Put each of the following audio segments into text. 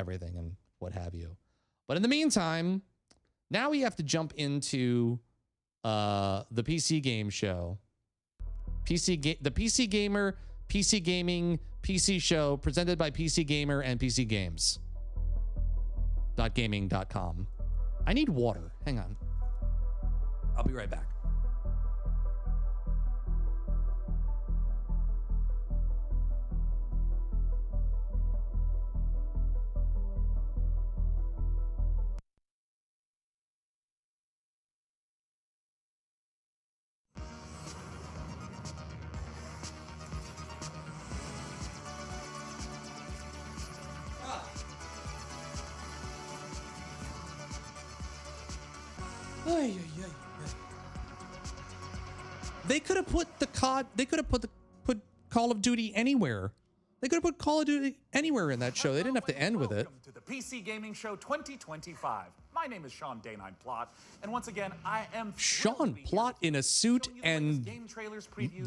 everything and what have you. But in the meantime, now we have to jump into the PC game show. The PC Gamer, PC Gaming, PC show presented by PC Gamer and PC Games. .gaming.com. I need water. Hang on. I'll be right back. They could have put the COD. They could have put Call of Duty anywhere. They could have put Call of Duty anywhere in that show. They didn't have to end with it. Welcome to the PC Gaming Show 2025. My name is Sean Day9 Plot, and once again, I am Sean Plot in a suit and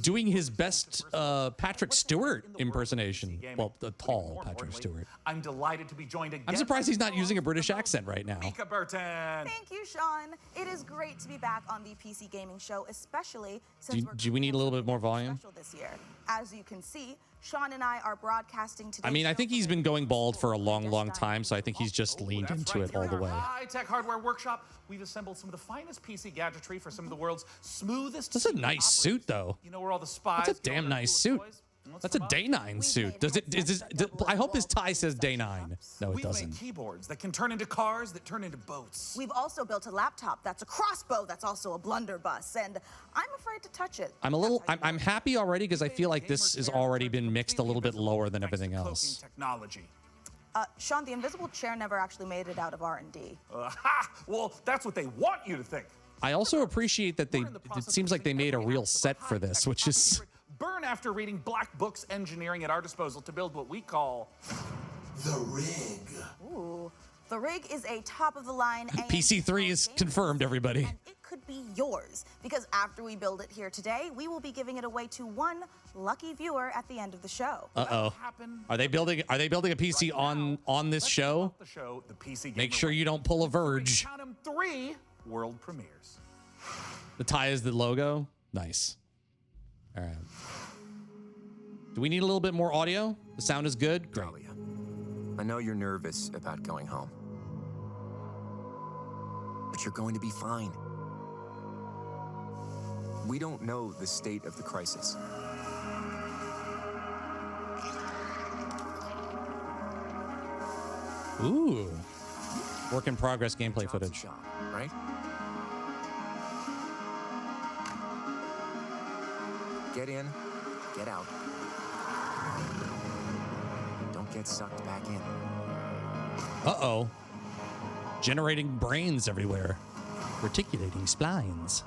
doing his best Patrick Stewart impersonation. Well, the tall Patrick Stewart. I'm delighted to be joined again. I'm surprised he's not using a British accent right now. Mika Burton. Thank you, Sean. It is great to be back on the PC Gaming Show, especially since do we need a little bit more volume? Special this year. As you can see, Sean and I are broadcasting today. I mean, I think he's been going bald for a long time, so I think he's just leaned into it all the way. High-tech hardware workshop. We've assembled some of the finest PC gadgetry for some of the world's smoothest. That's a nice suit, though. You know where all the spies. That's a damn nice suit. That's a Day9 suit. Does it? I hope his tie says Day9. No, it doesn't. We make keyboards that can turn into cars that turn into boats. We've also built a laptop that's a crossbow that's also a blunderbuss, and I'm afraid to touch it. I'm happy already because I feel like this has already been mixed a little bit lower than everything else. Technology. Sean, the invisible chair never actually made it out of R&D. Well, that's what they want you to think. I also appreciate that it seems like they made a real set for this, which is... Burn after reading black books engineering at our disposal to build what we call the rig. Ooh, the rig is a top-of-the-line... PC3 is confirmed, everybody. And it could be yours, because after we build it here today, we will be giving it away to one lucky viewer at the end of the show. Uh-oh. Are they building a PC on this show? Make sure you don't pull a Verge. Count 'em 3 world premieres. The tie is the logo. Nice. All right. Do we need a little bit more audio? The sound is good? Great. Dahlia, I know you're nervous about going home, but you're going to be fine. We don't know the state of the crisis. Ooh. Work in progress gameplay footage. Shop, right? Get in, get out. Don't get sucked back in. Uh-oh. Generating brains everywhere. Reticulating splines.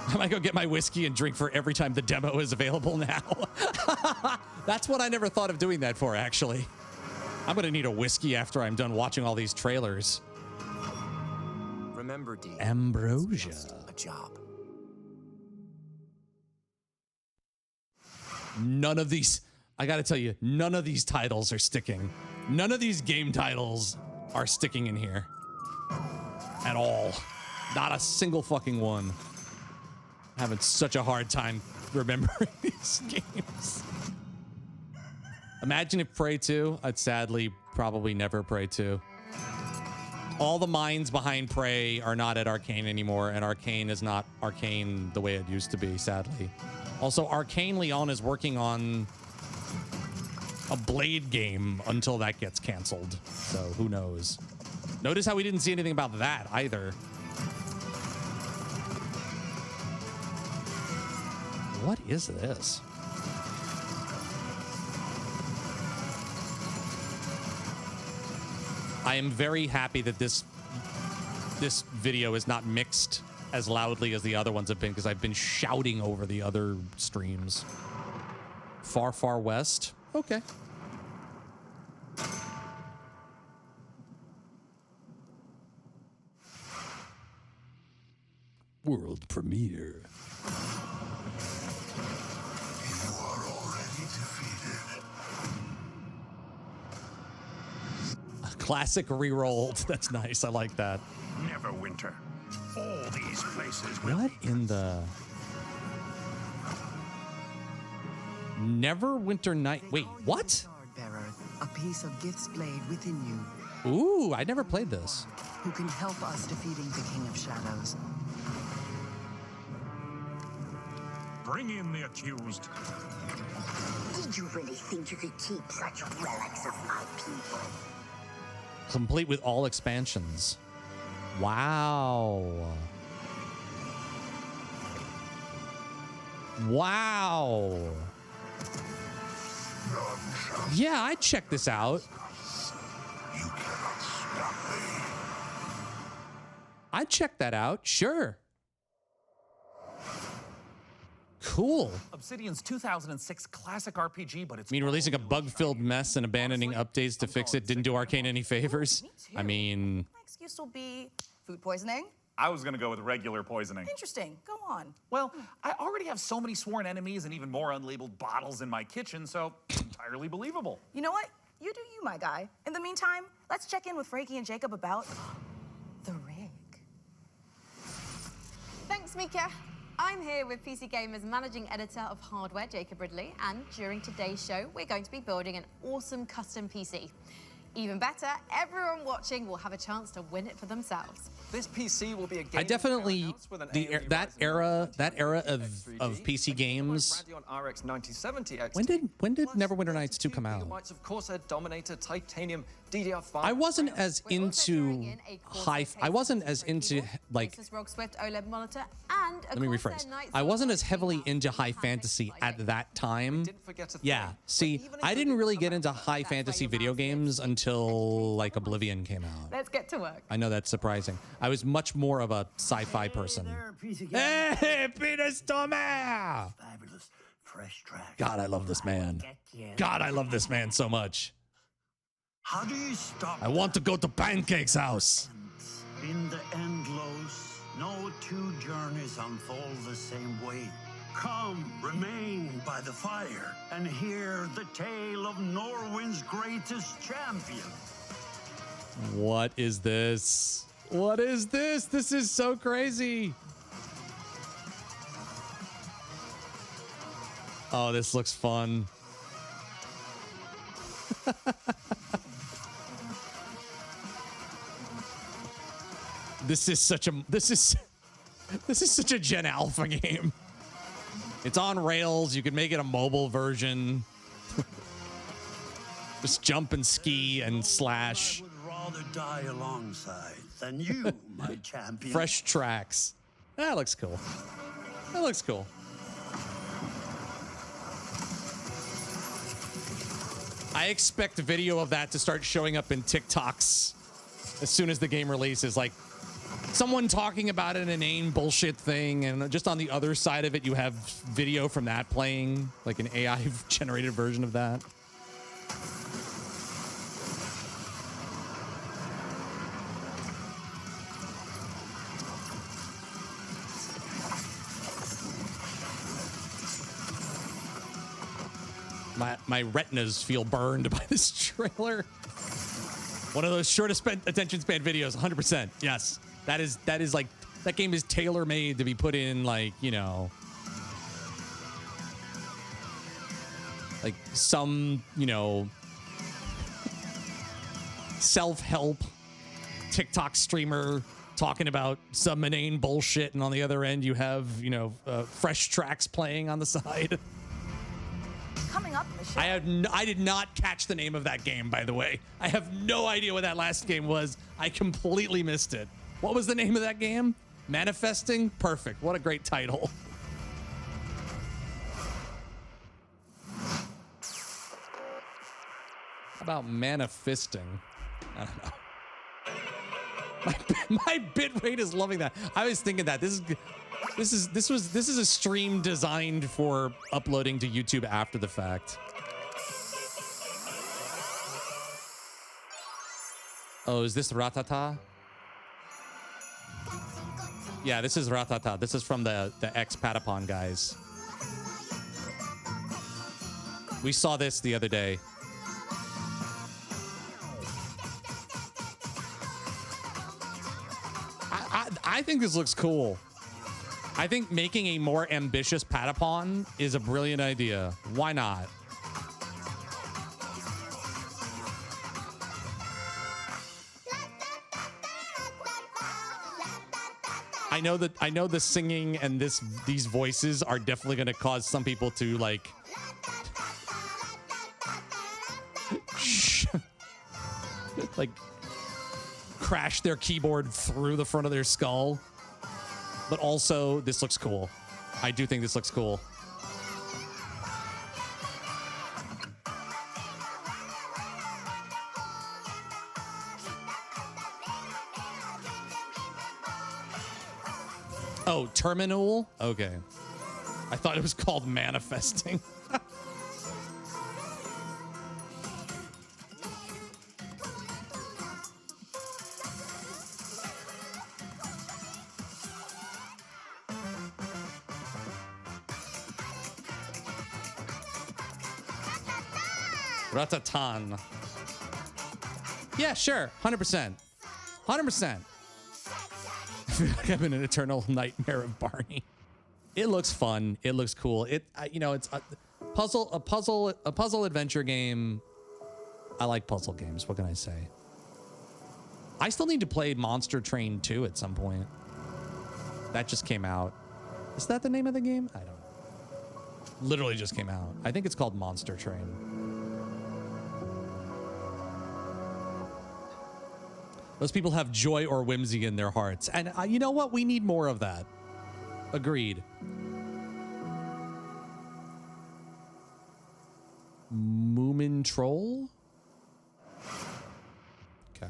I might go get my whiskey and drink for every time the demo is available now. That's what I never thought of doing that for, actually. I'm gonna need a whiskey after I'm done watching all these trailers. Remember, D. Ambrosia. It's just a job. None of these, I gotta tell you, none of these titles are sticking. None of these game titles are sticking in here. At all. Not a single fucking one. I'm having such a hard time remembering these games. Imagine if Prey 2, I'd sadly probably never Prey 2. All the minds behind Prey are not at Arcane anymore, and Arcane is not Arcane the way it used to be, sadly. Also, Arcane Leon is working on a Blade game until that gets canceled. So who knows? Notice how we didn't see anything about that either. What is this? I am very happy that this video is not mixed as loudly as the other ones have been, because I've been shouting over the other streams. Far, far west? Okay. World premiere. You are already defeated. Classic rerolled. That's nice. I like that. Neverwinter. All these places will What in the Neverwinter night? Wait, what? Bearer, a piece of Gith's blade within you, Ooh, I never played this. who can help us defeating the King of Shadows. bring in the accused. Did you really think you could keep such relics of my people? Complete with all expansions. Wow. Wow. Yeah, I'd check this out. I'd check that out, sure. Cool. Obsidian's 2006 classic RPG, but it's... I mean, releasing a bug-filled mess and abandoning updates to fix it didn't do Arcane any favors. I mean... My excuse will be food poisoning. I was gonna go with regular poisoning. Interesting. Go on. Well, I already have so many sworn enemies and even more unlabeled bottles in my kitchen, so entirely believable. You know what? You do you, my guy. In the meantime, let's check in with Frankie and Jacob about the rig. Thanks, Mika. I'm here with PC Gamer's managing editor of hardware, Jacob Ridley, and during today's show, we're going to be building an awesome custom PC. Even better, everyone watching will have a chance to win it for themselves. This PC will be a game I definitely that era of PC games. RX 9070 When did Neverwinter Nights 2 come out? Of Corsair Dominator Titanium DDR5. I wasn't as into I wasn't as into like. ROG Swift OLED monitor and Let me rephrase. I wasn't as heavily into high fantasy at that time. Yeah. See, I didn't really get into high fantasy video games until like Oblivion came out. Let's get to work. I know that's surprising. I was much more of a sci-fi person. Hey, Peter Stormer! Fabulous fresh track. God, I love this man. God, I love this man so much. How do you stop? I want to go to Pancake's house. In the endless, no two journeys unfold the same way. Come, remain by the fire, and hear the tale of Norwind's greatest champion. What is this? What is this? This is so crazy. Oh, this looks fun. This is such a Gen Alpha game. It's on rails. You can make it a mobile version. Just jump and ski and slash. I would rather die alongside than you, my champion. Fresh tracks. That looks cool. That looks cool. I expect video of that to start showing up in TikToks as soon as the game releases. Like someone talking about an inane bullshit thing, and just on the other side of it, you have video from that playing, like an AI generated version of that. My retinas feel burned by this trailer. One of those shortest attention span videos, 100%. Yes, that is like, that game is tailor made to be put in, like, you know, like some, you know, self-help TikTok streamer talking about some inane bullshit, and on the other end you have, you know, fresh tracks playing on the side. Coming up in the show. I did not catch the name of that game, by the way. I have no idea what that last game was. I completely missed it. What was the name of that game? Manifesting? Perfect. What a great title. How about manifesting? I don't know. My bit rate is loving that. I was thinking that this is a stream designed for uploading to YouTube after the fact. Oh, is this Ratata? Yeah, this is Ratata. This is from the ex-Patapon guys. We saw this the other day. I think this looks cool. I think making a more ambitious Patapon is a brilliant idea. Why not? I know the singing and these voices are definitely going to cause some people to like like crash their keyboard through the front of their skull. But also, this looks cool. I do think this looks cool. Oh, Terminull? Okay. I thought it was called Manifesting. Ratatan. Yeah, sure. 100%. 100%. I feel like I'm in an eternal nightmare of Barney. It looks fun. It looks cool. You know, it's a puzzle adventure game. I like puzzle games. What can I say? I still need to play Monster Train 2 at some point. That just came out. Is that the name of the game? I don't know. Literally just came out. I think it's called Monster Train. Those people have joy or whimsy in their hearts. And you know what? We need more of that. Agreed. Moomintroll? Okay.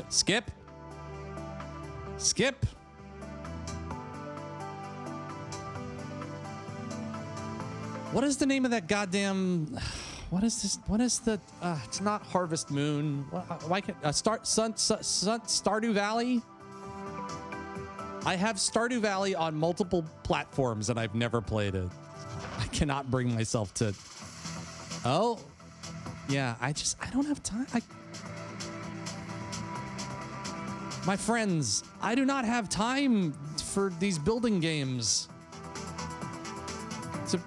Skip. Skip. What is the name of that goddamn? What is this? What is the? It's not Harvest Moon. Why can't Stardew Valley? I have Stardew Valley on multiple platforms and I've never played it. I cannot bring myself to. Oh, yeah. I don't have time. My friends, I do not have time for these building games.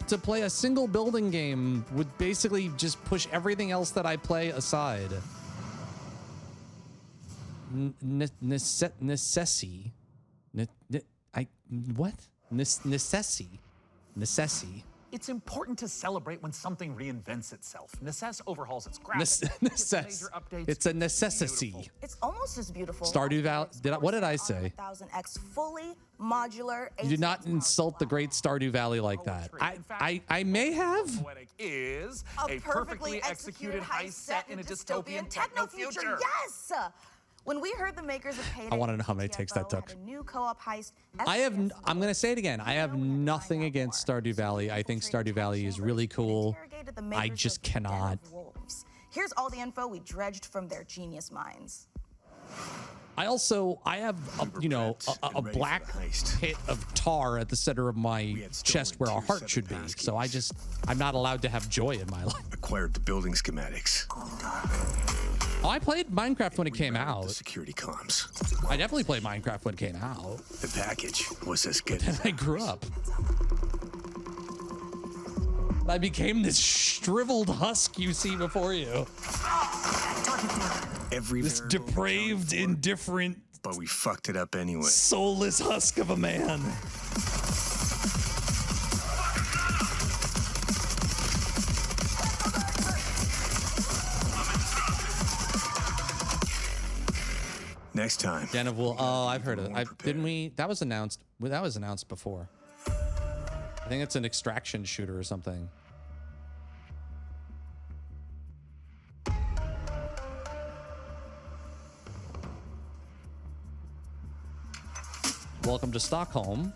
To play a single building game would basically just push everything else that I play aside. Necesse. What? Necesse. It's important to celebrate when something reinvents itself. Necesse overhauls its graphics. Necesse. It's a necessity. It's almost as beautiful. Stardew Valley. What did I say? 1000X fully modular. You do not insult the great Stardew Valley like that. I may have. Poetic is a perfectly executed heist set in a dystopian techno future. Yes. When we heard the makers of Payday, I want to know how many takes that took. a new co-op heist. I'm going to say it again. I have nothing against Stardew Valley. I think Stardew Valley is really cool. I just cannot. Here's all the info we dredged from their genius minds. I have a black pit of tar at the center of my chest where a heart should be. So I'm not allowed to have joy in my life. Acquired the building schematics. Oh, I played Minecraft when it came out. The security comms. I definitely played Minecraft when it came out. The package was as good as I grew up. I became this shriveled husk you see before you. This depraved, indifferent, but we fucked it up anyway. Soulless husk of a man. Next time. Den of Wool. Oh, I've heard of it. Didn't we? That was announced. That was announced before. I think it's an extraction shooter or something. Welcome to Stockholm.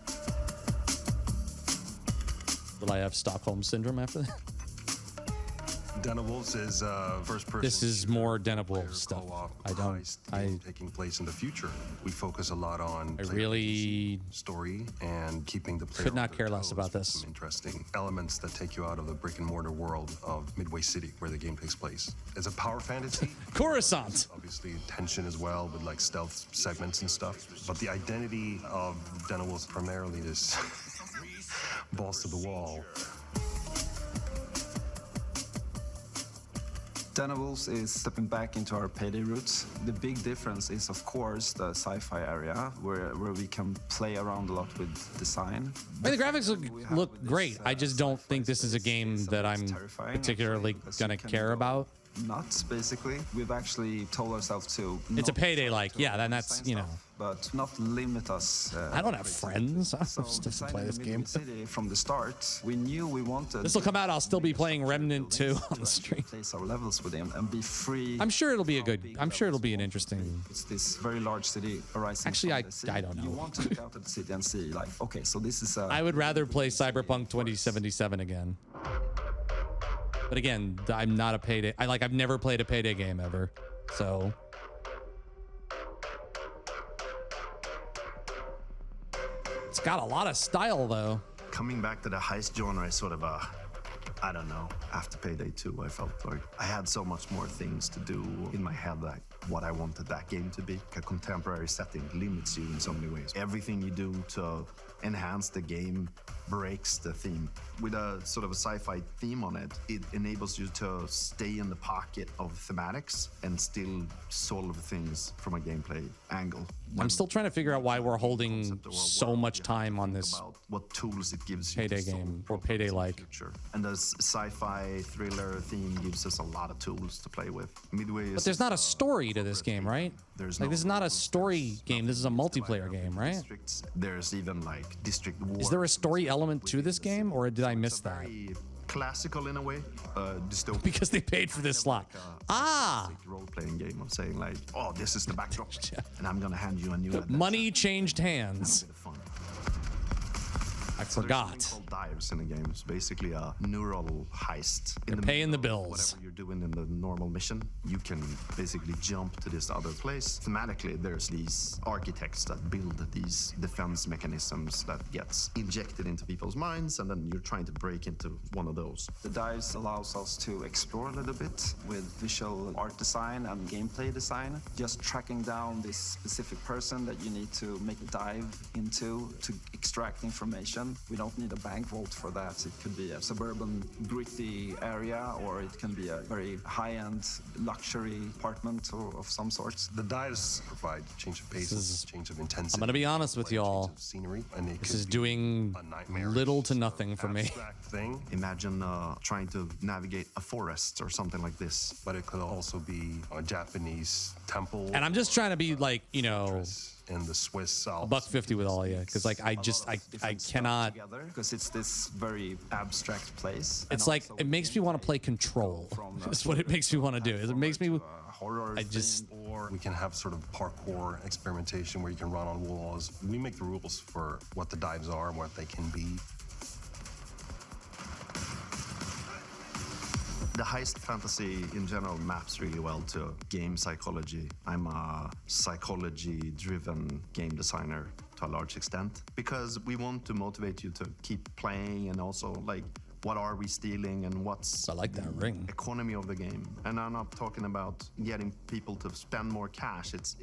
Will I have Stockholm syndrome after that? Denewolves is first person. This is more Denewolves stuff. Taking place in the future. We focus a lot on I really story and keeping the player could not care less about this. Some interesting elements that take you out of the brick and mortar world of Midway City, where the game takes place. It's a power fantasy. Coruscant. Obviously, tension as well, with like stealth segments and stuff. But the identity of Denewolves primarily is balls to the wall. Denewolves is stepping back into our payday roots. The big difference is, of course, the sci-fi area where we can play around a lot with design. I mean, the graphics look great. I just don't think this is a game that I'm particularly gonna care about. Nuts, basically. We've actually told ourselves to. It's a payday, like, yeah, then that's, you know. But not limit us. I don't have friends. I'm supposed to play this game. From the start, we knew we wanted. This will come out. I'll still be playing Remnant 2 on the stream. Place our levels with him and be free. I'm sure it'll be a good. I'm sure it'll be an interesting. It's this very large city arising. Actually, I don't know. You want to look out at the city and see, like, okay, so this is. I would rather play Cyberpunk 2077 again. But again, I'm not a payday. I've never played a payday game ever, so. It's got a lot of style though. Coming back to the heist genre is sort of a, I don't know, after Payday 2, I felt like I had so much more things to do in my head, like what I wanted that game to be. A contemporary setting limits you in so many ways. Everything you do to enhance the game breaks the theme. With a sort of a sci-fi theme on it, it enables you to stay in the pocket of thematics and still solve things from a gameplay angle. I'm still trying to figure out why we're holding so much time on this what tools it gives you payday game or payday-like. And the sci-fi thriller theme gives us a lot of tools to play with. Midway is, but there's not a story to this game, right? This is not a story game. This is a multiplayer game, right? There's even like district war. Is there a story element to this game, or did I miss that? Classical in a way, dystopian. Because they paid for this slot. Role-playing game of saying like, oh, this is the backdrop, and I'm gonna hand you a new. Money changed hands. I forgot. Dives in the game. It's basically a neural heist. You're paying the bills. Whatever you're doing in the normal mission, you can basically jump to this other place. Thematically, there's these architects that build these defense mechanisms that gets injected into people's minds, and then you're trying to break into one of those. The dives allows us to explore a little bit with visual art design and gameplay design. Just tracking down this specific person that you need to make a dive into to extract information. We don't need a bank vault for that. It could be a suburban, gritty area, or it can be a very high-end luxury apartment of some sort. The dives provide change of pace, change of intensity. I'm gonna be honest with y'all. This is doing little to nothing for me. Imagine trying to navigate a forest or something like this. But it could also be a Japanese temple. And I'm just trying to be like, you know, in the Swiss Alps. $150 with all of you, because like I cannot. Because it's this very abstract place. It's like it makes me want to play Control. That's what it makes me want to do. It makes me. Or we can have sort of parkour experimentation where you can run on walls. We make the rules for what the dives are and what they can be. The heist fantasy in general maps really well to game psychology. I'm a psychology-driven game designer to a large extent because we want to motivate you to keep playing and also like what are we stealing and what's I like that ring economy of the game. And I'm not talking about getting people to spend more cash. It's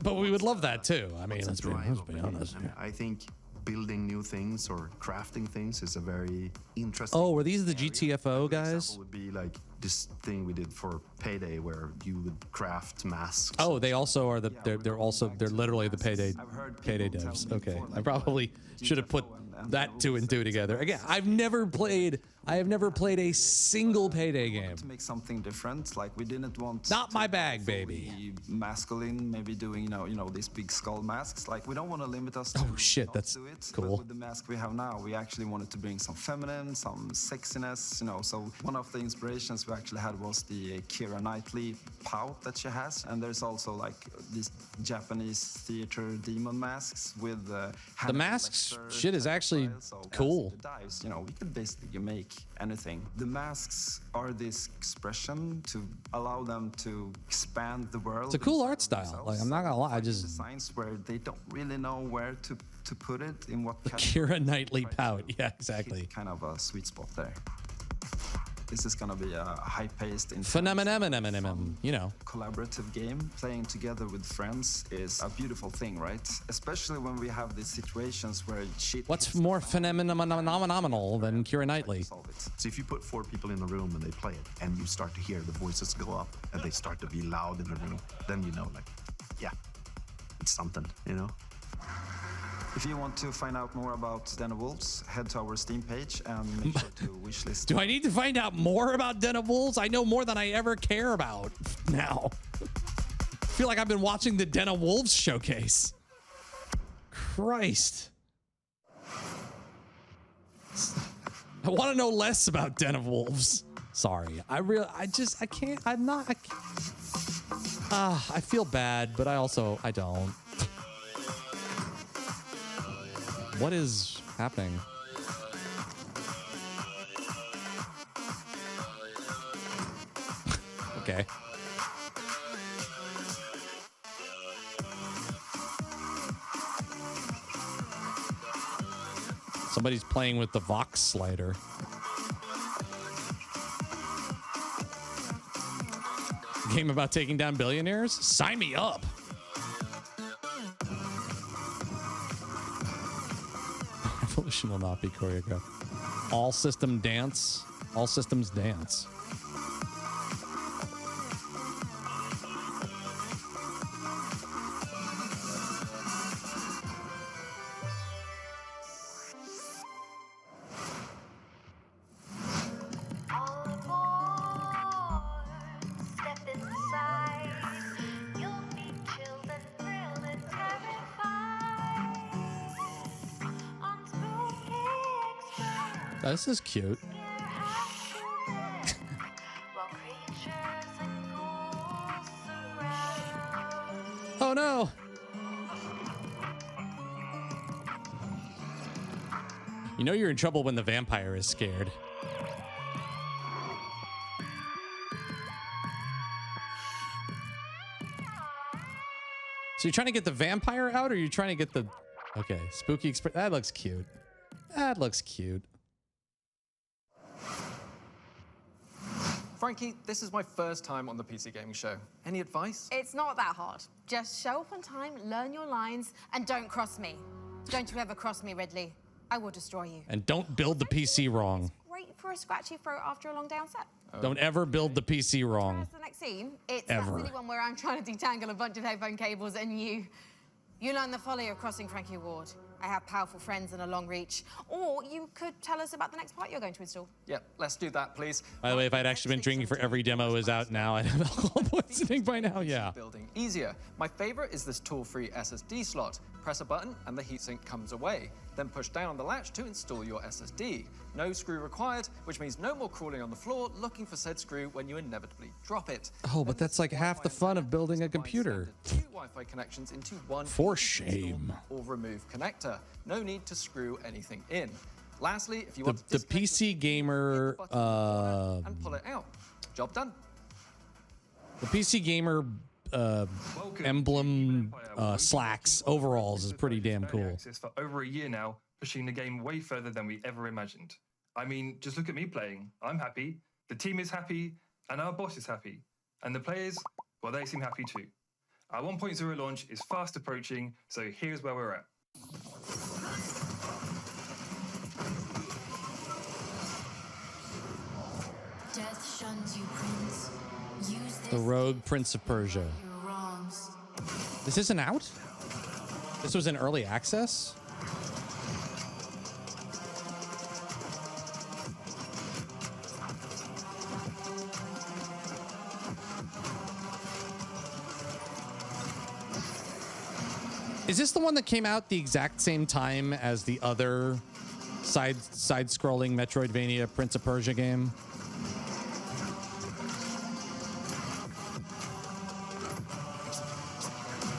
but we would love that too. I mean, let's be honest. I think building new things or crafting things is a very interesting. Oh, were these the GTFO guys? Would be like this thing we did for Payday where you would craft masks. Oh, they also are they're literally the payday devs. Okay, I probably should have put that 2 and 2 together. Again, I have never played a single Payday game. To make something different, like we didn't want. Not my bag, baby. Masculine, maybe doing you know these big skull masks. Like we don't want to limit us. Oh shit, that's cool. But with the mask we have now, we actually wanted to bring some feminine, some sexiness. You know, so one of the inspirations we actually had was the Keira Knightley pout that she has, and there's also like these Japanese theater demon masks with. The masks shit is actually actually cool. The dives, you know, we could basically make anything. The masks are this expression to allow them to expand the world. It's a cool art style. Like, I'm not gonna lie, I just designs where they don't really know where to put it in what the Keira Knightley pout. Yeah, exactly. kind of a sweet spot there. This is gonna be a high-paced, phenomenon, you know. collaborative game. Playing together with friends is a beautiful thing, right? Especially when we have these situations where shit. What's more phenomenal than Keira Knightley? So if you put 4 people in a room and they play it, and you start to hear the voices go up, and they start to be loud in the room, then you know, like, yeah, it's something, you know? If you want to find out more about Den of Wolves, head to our Steam page and make sure to wishlist. Do I need to find out more about Den of Wolves? I know more than I ever care about now. I feel like I've been watching the Den of Wolves showcase. Christ. I want to know less about Den of Wolves. Sorry. I can't. I feel bad, but I don't. What is happening? Okay. Somebody's playing with the Vox slider. Game about taking down billionaires? Sign me up. Revolution will not be choreographed. All systems dance. This is cute. Oh no! You know you're in trouble when the vampire is scared. So you're trying to get the vampire out, or you're trying to get the... Okay, spooky express. That looks cute. That looks cute. Frankie, this is my first time on the PC Gaming Show. Any advice? It's not that hard. Just show up on time, learn your lines, and don't cross me. Don't you ever cross me, Ridley. I will destroy you. And don't build the PC wrong. Great for a scratchy throat after a long down set. Don't ever build the PC wrong. The next scene, it's Ever. that silly one where I'm trying to detangle a bunch of headphone cables and you learn the folly of crossing Frankie Ward. I have powerful friends and a long reach. Or you could tell us about the next part you're going to install. Yeah, let's do that, please. By the way, if I'd actually been drinking for every demo is out now, I'd have alcohol poisoning by now, yeah. Building easier. My favorite is this tool-free SSD slot. Press a button and the heatsink comes away. Then push down on the latch to install your SSD. No screw required, which means no more crawling on the floor looking for said screw when you inevitably drop it. Oh, but that's like half the fun of building a computer. 2 Wi-Fi connections into one For shame. or remove connector. No need to screw anything in. Lastly, if you The want to PC Gamer and pull it out. Job done. the PC Gamer emblem slacks overalls is pretty damn cool. Access for over a year now, pushing the game way further than we ever imagined. I mean, just look at me playing. I'm happy, the team is happy, and our boss is happy. And the players, well, they seem happy too. Our 1.0 launch is fast approaching, so here's where we're at. Death shuns you, Prince. Use this The Rogue Prince of Persia. your wrongs. This isn't out? This was in early access? Is this the one that came out the exact same time as the other side-scrolling Metroidvania Prince of Persia game?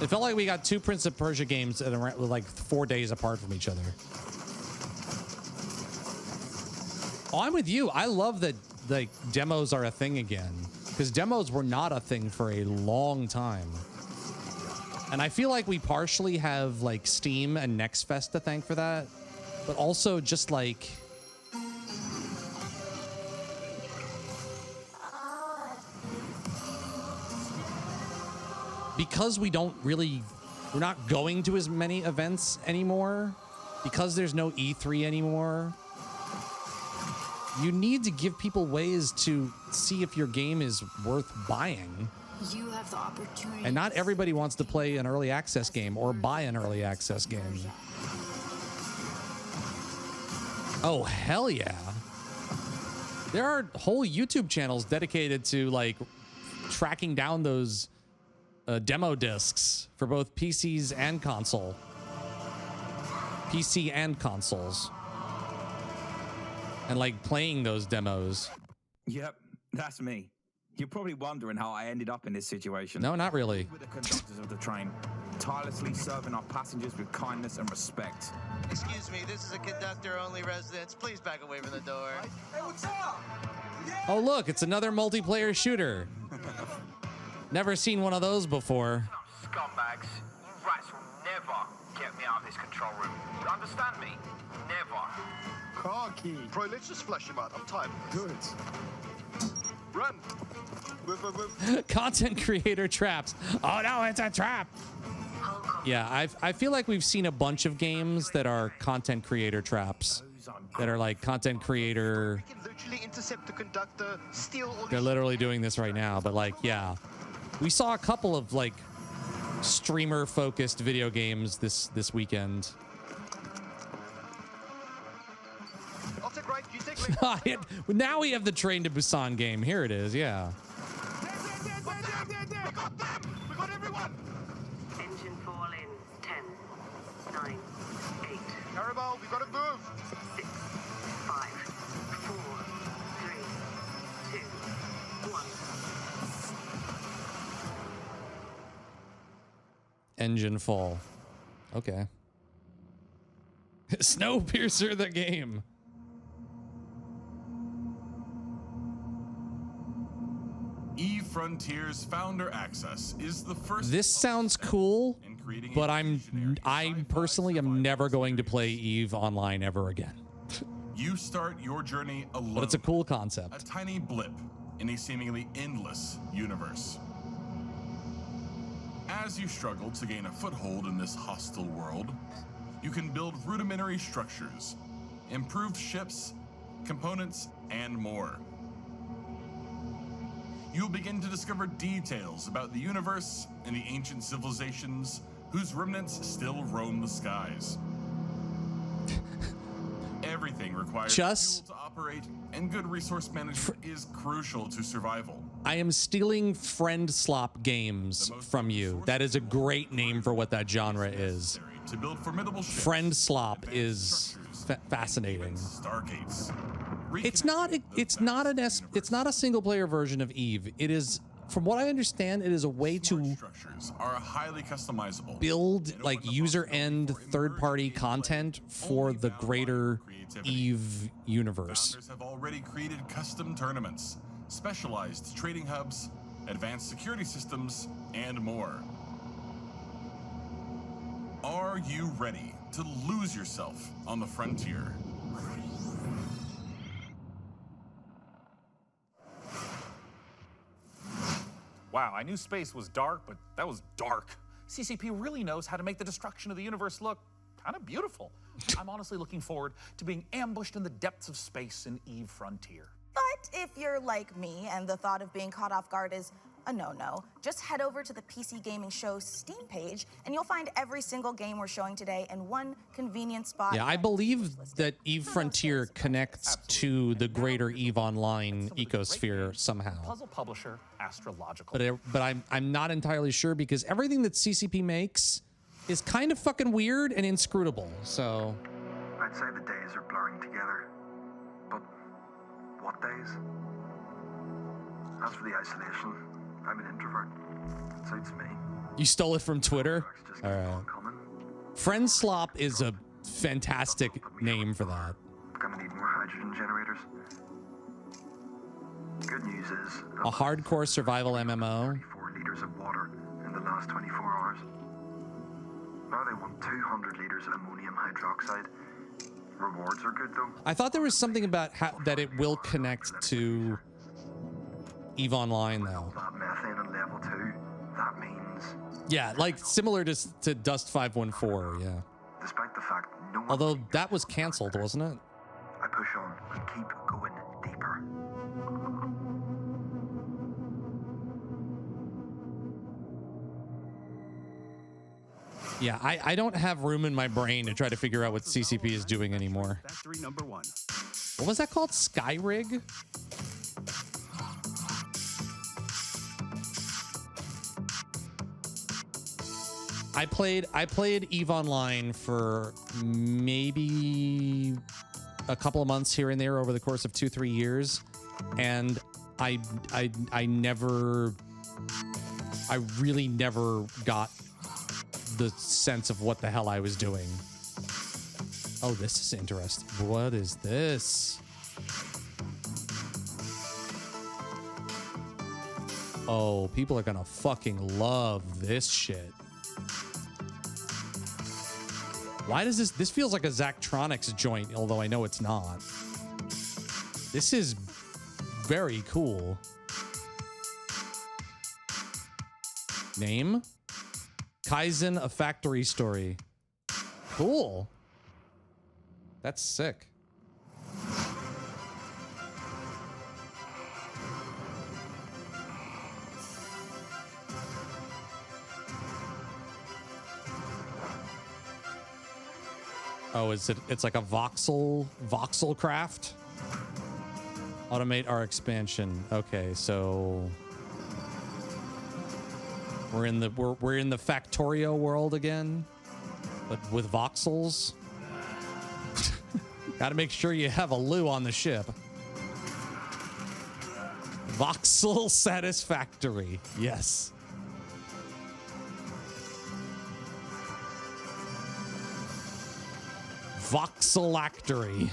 It felt like we got 2 Prince of Persia games that are like 4 days apart from each other. Oh, I'm with you. I love that like demos are a thing again, because demos were not a thing for a long time. And I feel like we partially have like Steam and NextFest to thank for that, but also just like because we're not going to as many events anymore, because there's no E3 anymore. You need to give people ways to see if your game is worth buying. You have the opportunity. And not everybody wants to play an early access game or buy an early access game. Oh, hell yeah. There are whole YouTube channels dedicated to like tracking down those demo discs for both PCs and console. PC and consoles. And like playing those demos. Yep, that's me. You're probably wondering how I ended up in this situation. No, not really. We're the conductors of the train, tirelessly serving our passengers with kindness and respect. Excuse me, this is a conductor-only residence. Please back away from the door. Hey, what's up? Oh, look, it's another multiplayer shooter. Never seen one of those before. Scumbags, you rats will never get me out of this control room. You understand me? Never. Car key. Bro, let's just flush him out. I'm tired. Good. Run. Content creator traps. Oh no, it's a trap. Yeah, I feel like we've seen a bunch of games that are content creator traps. That are like content creator. We can literally intercept the conductor, steal all They're literally doing this right now, but like, yeah. We saw a couple of like streamer focused video games this weekend. I'll take right, you take left. Now we have the Train to Busan game. Here it is, yeah. We got everyone. Engine fall in 10, 9, 8. Carabao, we gotta move. 6, 5, 4, 3, 2, 1. Enginefall. Okay. Snowpiercer the game. Eve Frontiers Founder Access is the first. This sounds cool, but I personally am never going to play Eve online ever again. You start your journey alone. But it's a cool concept. A tiny blip in a seemingly endless universe. As you struggle to gain a foothold in this hostile world, you can build rudimentary structures, improved ships, components, and more. You'll begin to discover details about the universe and the ancient civilizations whose remnants still roam the skies. Everything requires fuel to operate, and good resource management is crucial to survival. I am stealing Friend Slop Games from you. That is a great name for what that genre is. To build formidable ships, Friend Slop is fascinating. Stargates. It's not a single player version of Eve. It is, from what I understand, it is a way to are highly customizable. Build like user end third party content for the greater Eve universe. Founders have already created custom tournaments, specialized trading hubs, advanced security systems, and more. Are you ready to lose yourself on the frontier? Wow, I knew space was dark, but that was dark. CCP really knows how to make the destruction of the universe look kind of beautiful. I'm honestly looking forward to being ambushed in the depths of space in Eve Frontier. But if you're like me and the thought of being caught off guard is a no-no, just head over to the PC Gaming Show Steam page and you'll find every single game we're showing today in one convenient spot. Yeah, I believe that Eve Frontier connects to the greater Eve Online ecosphere somehow. Puzzle publisher, Astrological. But I'm not entirely sure because everything that CCP makes is kind of fucking weird and inscrutable. So I'd say the days are blurring together. But what days? As for the isolation, I'm an introvert. It suits me. you stole it from Twitter? All right. Friend Slop is a fantastic name for that. Gonna need more hydrogen generators. Good news is A hardcore survival MMO. 4 liters of water in the last 24 hours. Now they want 200 liters of ammonium hydroxide. Rewards are good though. I thought there was something about how that it will connect to EVE Online though. That methane on level 2, that means... Yeah, like similar to Dust 514, yeah. Despite the fact no one... Although that was canceled, wasn't it? I push on and keep going deeper. Yeah, I don't have room in my brain to try to figure out what CCP is doing anymore. Factory number 1. What was that called? Skyrig? I played EVE Online for maybe a couple of months here and there over the course of 2-3 years, and I really never got the sense of what the hell I was doing. Oh, this is interesting. What is this? Oh, people are gonna fucking love this shit. Why does this feels like a Zachtronics joint, although I know it's not. This is very cool. Name? Kaizen, a factory story. Cool. That's sick. Oh, it's like a voxel craft? Automate our expansion. Okay, so we're in the Factorio world again, but with voxels. Got to make sure you have a loo on the ship. Voxel Satisfactory. Yes. Voxelactory.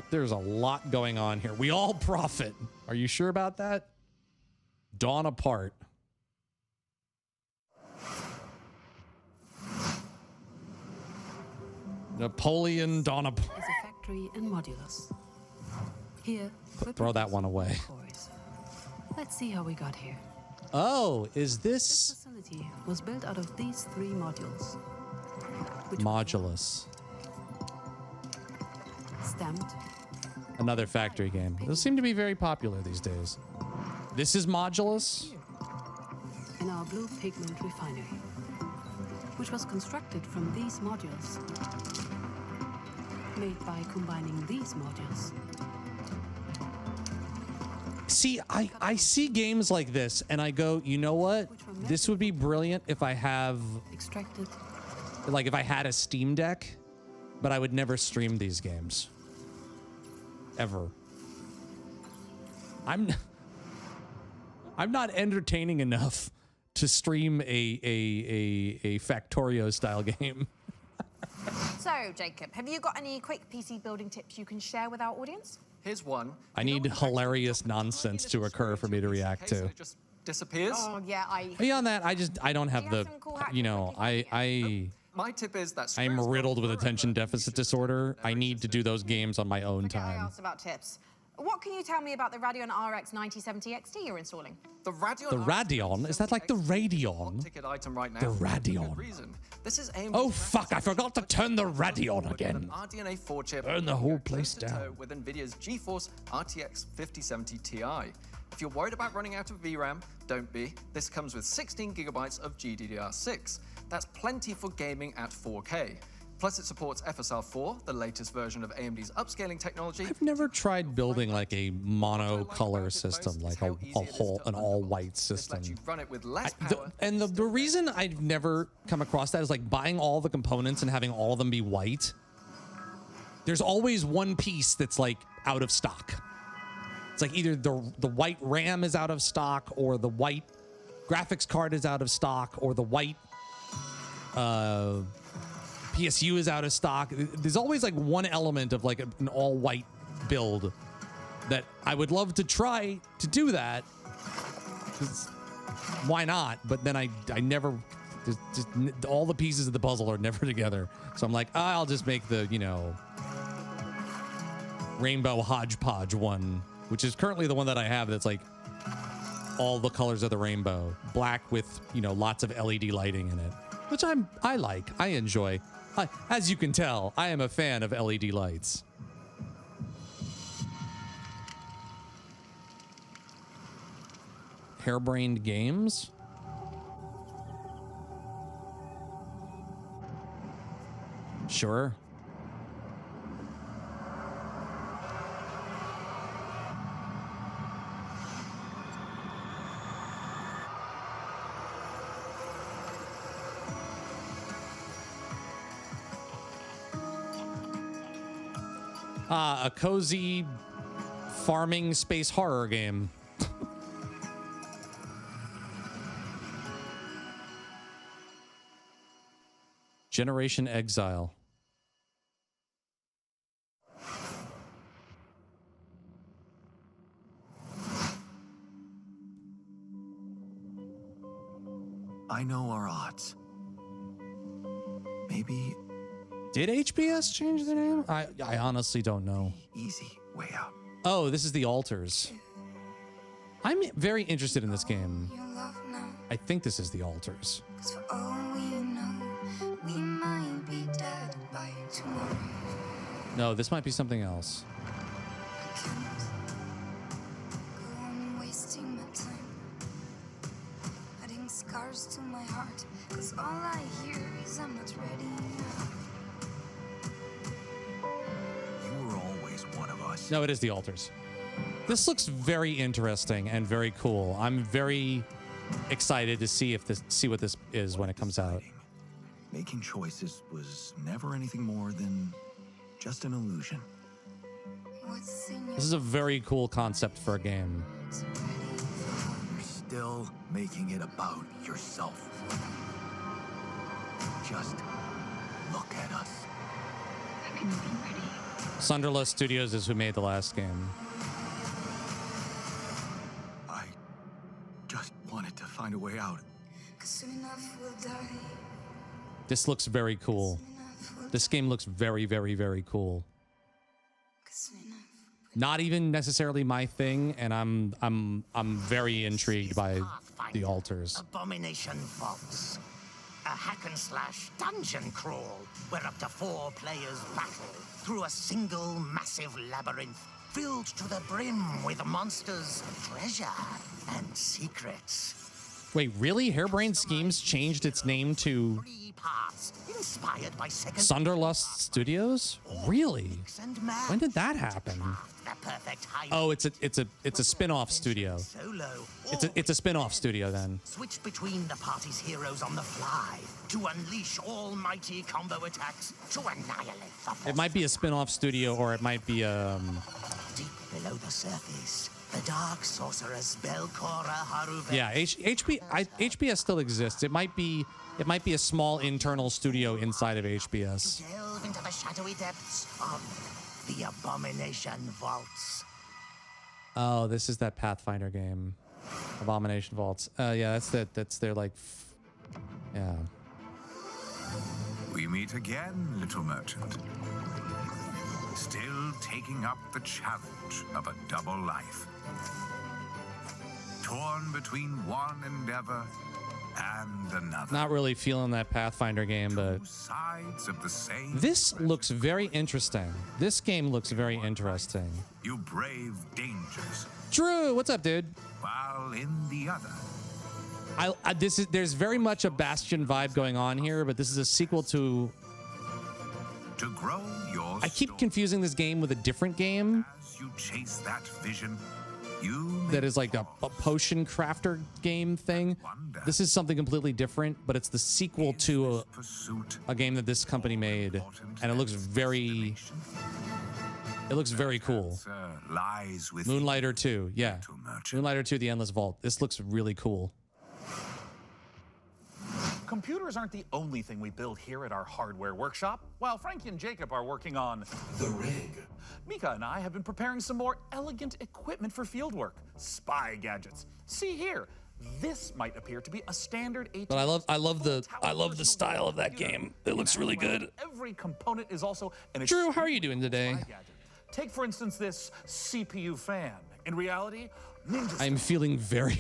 There's a lot going on here. We all profit. Are you sure about that? Dawn apart. Napoleon Dawn apart. Is a factory in Modulus. Here, throw that one away. Let's see how we got here. Oh, is This this facility was built out of these 3 modules. Modulus? Stamped. Another factory game. Those seem to be very popular these days. This is Modulus? In our blue pigment refinery, which was constructed from these modules. Made by combining these modules. See, I see games like this and I go, you know what? This would be brilliant if I have extracted. Like if I had a Steam Deck, but I would never stream these games. Ever. I'm not entertaining enough to stream a Factorio style game. So, Jacob, have you got any quick PC building tips you can share with our audience? Here's one. I need hilarious nonsense to occur for me to react to. It just disappears. Oh, yeah, Beyond that, I don't have the, you know, My tip is that I'm riddled with attention deficit disorder. I need to do those games on my own I time. asked about tips. What can you tell me about the Radeon RX 9070 XT you're installing? The Radeon. The Radeon? Is that like the Radeon? Ticket item right now. The Radeon. This is AMD's Oh fuck, I forgot to turn the Radeon again. RDNA 4 chip. Burn the whole place toe-to-toe down. with NVIDIA's GeForce RTX 5070 Ti. If you're worried about running out of VRAM, don't be. This comes with 16 gigabytes of GDDR6. That's plenty for gaming at 4K. Plus it supports FSR4, the latest version of AMD's upscaling technology. I've never tried building like a monocolor system, like an all-white system. Run it with less power. The reason I've never come across that is like buying all the components and having all of them be white. There's always one piece that's like out of stock. It's like either the white RAM is out of stock, or the white graphics card is out of stock, or the white PSU is out of stock. There's always like one element of like an all white build that I would love to try to do that. 'Cause why not? But then I never, just all the pieces of the puzzle are never together. So I'm like, I'll just make the, you know, rainbow hodgepodge one, which is currently the one that I have that's like all the colors of the rainbow, black with, you know, lots of LED lighting in it, which I like, I enjoy. As you can tell, I am a fan of LED lights. Harebrained Games? Sure. A cozy farming space horror game. Generation Exile. I know our odds. Maybe. Did HBS change their name? I honestly don't know. Easy way out. Oh, this is the Altars. I'm very interested in this game. I think this is the Altars. No, this might be something else. Wasting my time, adding scars to my heart, 'cause all I hear is I'm not ready now. You were always one of us. No, it is the Altars. This looks very interesting and very cool. I'm very excited to see what this is when it comes out. Making choices was never anything more than just an illusion. This is a very cool concept for a game. You're still making it about yourself. Just look at us. Sunderlust Studios is who made the last game. I just wanted to find a way out. 'Cause soon enough we'll die. This looks very cool. This game looks very, very, very cool. Not even necessarily my thing, and I'm very intrigued by the Altars. Abomination Vaults. A hack and slash dungeon crawl where up to 4 players battle through a single massive labyrinth filled to the brim with monsters, treasure, and secrets. Wait, really? Harebrained Schemes changed its name to Inspired by second Sunderlust Studios? Really? When did that happen? Oh, it's a spin-off studio. It's a spin-off studio then. Switch between the party's heroes on the fly to unleash almighty combo attacks to annihilate the It might be a spin-off studio, or it might be deep below the surface. The dark sorceress Belcora Haruve. Yeah, HBS still exists. It might be a small internal studio inside of HBS. Delve into the shadowy depths of the Abomination Vaults. Oh, this is that Pathfinder game, Abomination Vaults. Yeah, that's their like, yeah. We meet again, little merchant. Still taking up the challenge of a double life. Torn between one endeavor and another. Not really feeling that Pathfinder game, but Sides of the same. this looks very interesting. This game looks very interesting. You brave dangers, Drew, what's up, dude? while in the other. There's very much a Bastion vibe going on here, but this is a sequel to. To grow your I keep confusing this game with a different game as you chase that vision, you that is like a potion crafter game thing. This is something completely different, but it's the sequel to a game that this company made, and it looks very cool. lies with Moonlighter 2, yeah. Moonlighter 2, The Endless Vault. This looks really cool. computers aren't the only thing we build here at our hardware workshop. While Frankie and Jacob are working on the rig, Mika and I have been preparing some more elegant equipment for fieldwork, spy gadgets. See here, this might appear to be a standard 18. But I love the style of that game. It looks really good. Every component is also an Drew, how are you doing today? Take for instance this CPU fan. In reality, Ninja I'm feeling very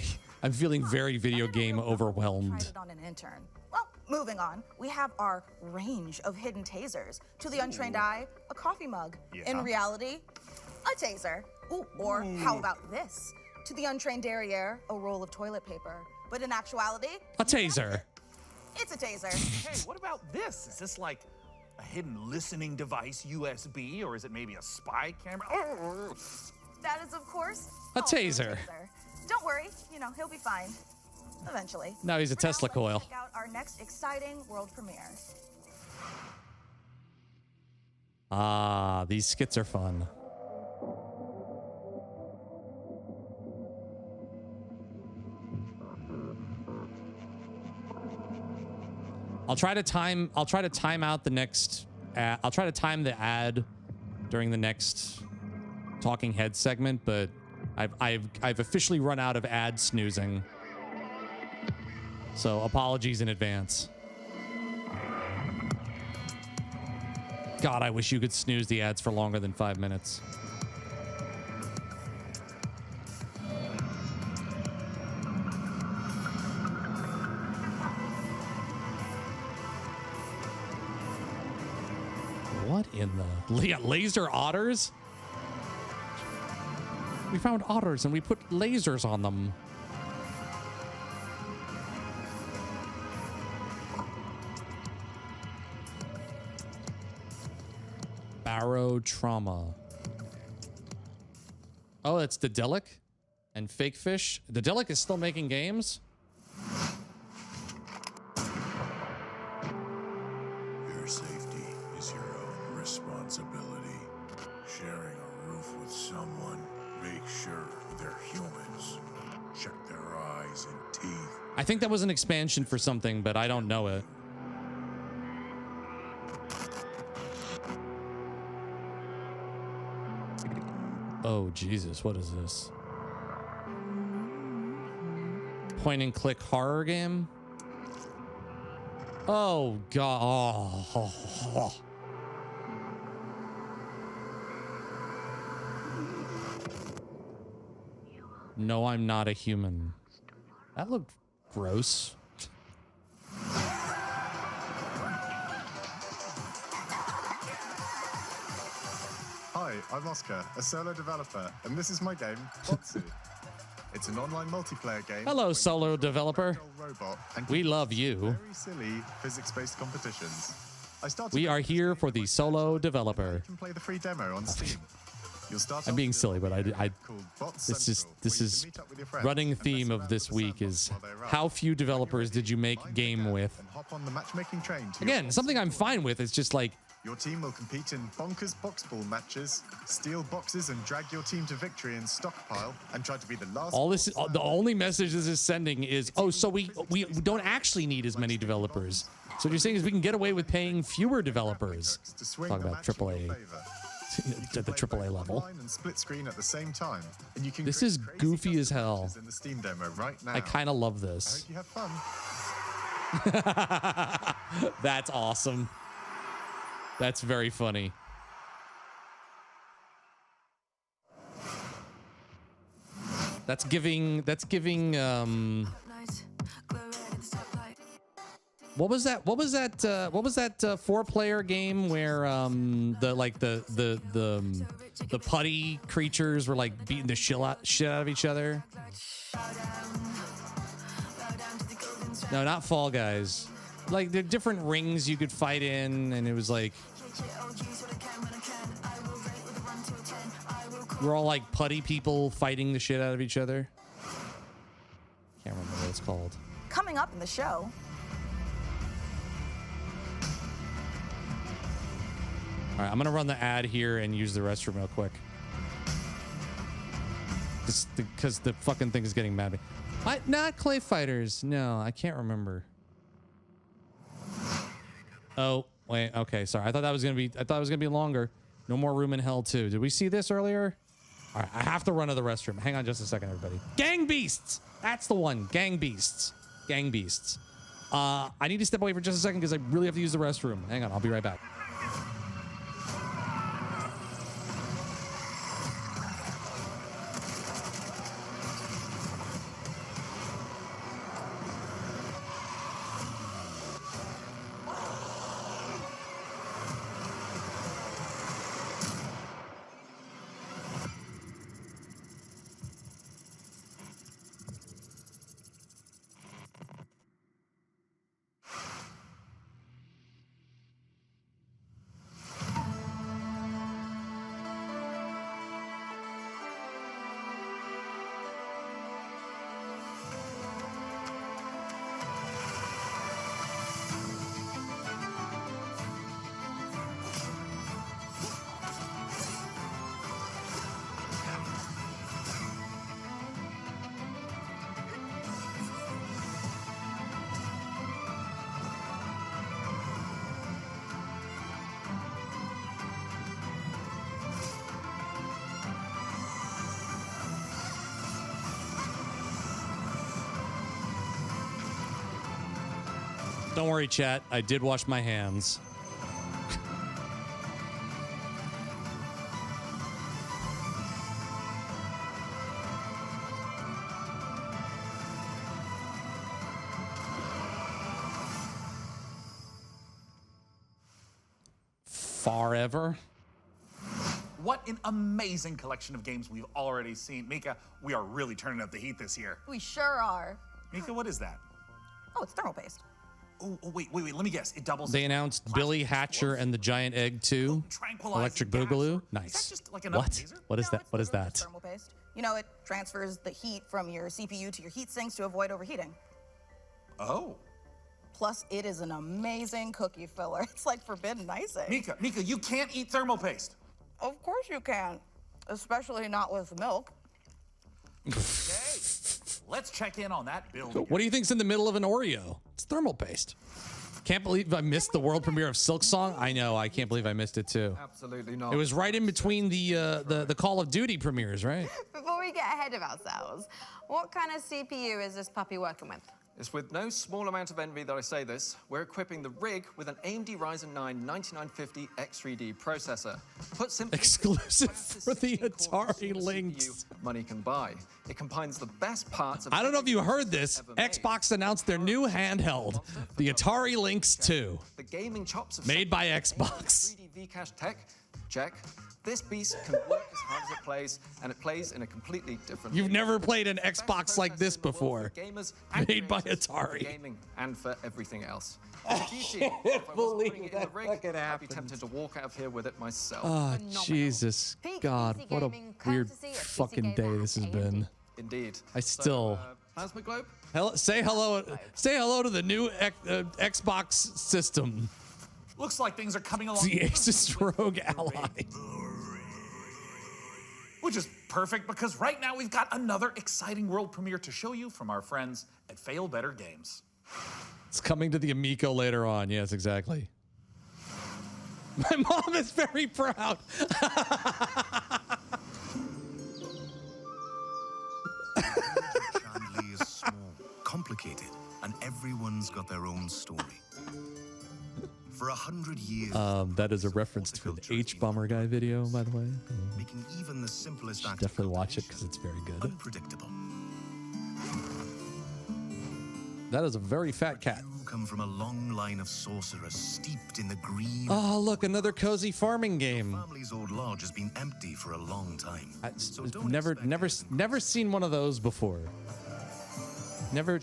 video game overwhelmed. Tried it on an intern. Well, moving on. We have our range of hidden tasers. To the untrained eye, a coffee mug. Yeah. In reality, a taser. Ooh, or how about this? To the untrained derriere, a roll of toilet paper. But in actuality, A taser. it's a taser. Hey, what about this? Is this like a hidden listening device, USB, or is it maybe a spy camera? That is, of course, A also taser. Don't worry, he'll be fine. Eventually. Now he's a Tesla coil. Check out our next exciting world premiere. Ah, these skits are fun. I'll try to time out the next I'll try to time the ad during the next talking head segment, but I've officially run out of ad snoozing. So apologies in advance. God, I wish you could snooze the ads for longer than 5 minutes. What in the laser otters? We found otters and we put lasers on them. BaroTrauma. Oh, it's Dedelic and Fake Fish. Dedelic is still making games? Your safety is your own responsibility. Sharing a roof with someone, make sure they're humans. Check their eyes and teeth. I think that was an expansion for something, but I don't know it. Oh, Jesus, what is this? Point and click horror game? Oh, God. Oh. No, I'm not a human. That looked gross. Hi, I'm Oscar, a solo developer, and this is my game, Botsu. It's an online multiplayer game. Hello, solo developer. Robot and We love you. very silly physics-based competitions. I started We are here for the solo developer. You can play the free demo on Steam. You'll start I'm off being with silly, but this is running theme of this week is how few developers did you make game with? and hop on the matchmaking train to your Again, something I'm fine with. It's just like Your team will compete in bonkers boxball matches, steal boxes and drag your team to victory in stockpile, and try to be the last. all this. The only message this is sending is, oh, so we don't actually need as many developers. So what you're saying is we can get away with paying fewer developers. Talk about AAA at the AAA level. Online and split screen at the same time, and you can This create is crazy goofy custom as hell. matches in the Steam demo right now. I kind of love I this. hope you have fun. That's awesome. That's very funny. That's giving what was that 4-player game where the putty creatures were like beating the shit out of each other? No, not Fall Guys. Like the different rings you could fight in, and it was like we're all like putty people fighting the shit out of each other. Can't remember what it's called. Coming up in the show, All right, I'm gonna run the ad here and use the restroom real quick. Because the fucking thing is getting mad at me. Not Clay Fighters. No, I can't remember. Oh, wait. Okay, sorry. I thought it was gonna be longer. No more room in hell too. Did we see this earlier? All right, I have to run to the restroom. Hang on just a second, everybody. Gang beasts. That's the one. Gang beasts. Gang beasts. I need to step away for just a second because I really have to use the restroom. Hang on. I'll be right back. Don't worry, chat. I did wash my hands. Farever. What an amazing collection of games we've already seen. Mika, we are really turning up the heat this year. We sure are. Mika, what is that? Oh, it's thermal paste. Oh, wait, let me guess. It doubles. They announced Billy Hatcher and the Giant Egg 2. Electric Boogaloo. Nice. Like What? What is that? What is that? Thermal paste. You know, it transfers the heat from your CPU to your heat sinks to avoid overheating. Oh. Plus, it is an amazing cookie filler. It's like forbidden icing. Mika, you can't eat thermal paste. Of course you can, especially not with milk. Okay, let's check in on that build. What do you think's in the middle of an Oreo? It's thermal paste. Can't believe I missed the world premiere of Silksong. I know. I can't believe I missed it too. Absolutely not. It was right in between the Call of Duty premieres, right? Before we get ahead of ourselves, what kind of CPU is this puppy working with? It's with no small amount of envy that I say this. We're equipping the rig with an AMD Ryzen 9 9950 X3D processor. Put simply, exclusive for the Atari Lynx. Money can buy. It combines the best parts of. I don't know if you heard this. Xbox announced their new handheld, the Atari Lynx 2. The gaming chops of made by Xbox. 3D Vcache tech, check. This beast can work as hard as it plays, and it plays in a completely different. You've never played an Xbox like this before. Gamers made by Atari. Gaming and for everything else. I can't believe that fucking I'd be happened. tempted to walk out of here with it myself. Oh, Jesus. God, what a weird fucking day this has been. Indeed. I still. Plasma globe? Say hello to the new Xbox system. Looks like things are coming along. The Asus Rogue Ally. Which is perfect because right now we've got another exciting world premiere to show you from our friends at Fail Better Games. It's coming to the Amico later on. Yes, exactly. My mom is very proud. Chandley is small, complicated, and everyone's got their own story. For 100 years, that is a reference to an H-Bomber Guy video, by the way. making even the simplest act Definitely watch it because it's very good. unpredictable. That is a very fat cat. You come from a long line of sorcerers steeped in the green. Oh, look, another cozy farming game. Family's old lodge has been empty for a long time. I've never seen one of those before. Never,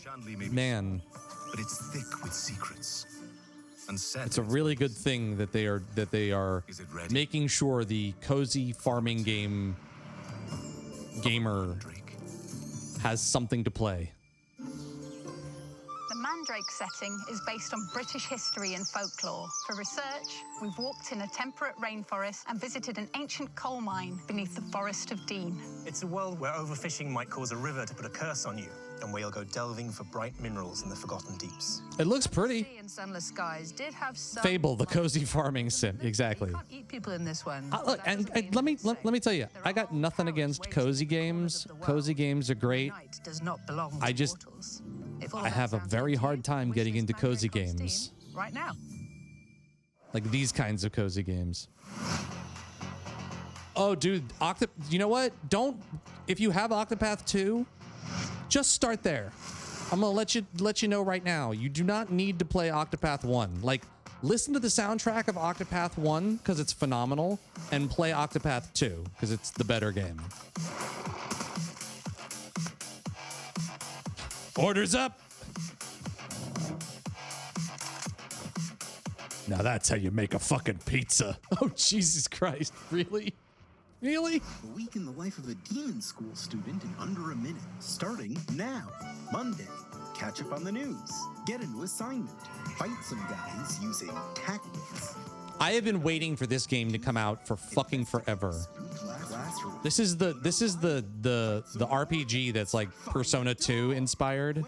man. But it's thick with secrets. And It's a really good thing that they are making sure the cozy farming gamer has something to play. The Mandrake setting is based on British history and folklore. For research, we've walked in a temperate rainforest and visited an ancient coal mine beneath the Forest of Dean. It's a world where overfishing might cause a river to put a curse on you, and where you'll go delving for bright minerals in the forgotten deeps. It looks pretty. And sunless skies did have some Fable, the cozy farming sim. Exactly. eat people in this one. Look, and let me tell you, I got nothing against cozy games. Cozy games are great. Does not belong to I just, I have a very hard time getting into cozy games. right now. Like these kinds of cozy games. Oh, dude, you know what? If you have Octopath 2, just start there. I'm gonna let you know right now. You do not need to play Octopath 1. Like, listen to the soundtrack of Octopath 1 because it's phenomenal, and play Octopath 2 because it's the better game. Orders up. Now that's how you make a fucking pizza. Oh, Jesus Christ. Really? Really? A week in the life of a Demonschool student in under a minute. Starting now. Monday. Catch up on the news. Get a new assignment. Fight some guys using tactics. I have been waiting for this game to come out for fucking forever. This is the RPG that's like Persona 2 inspired.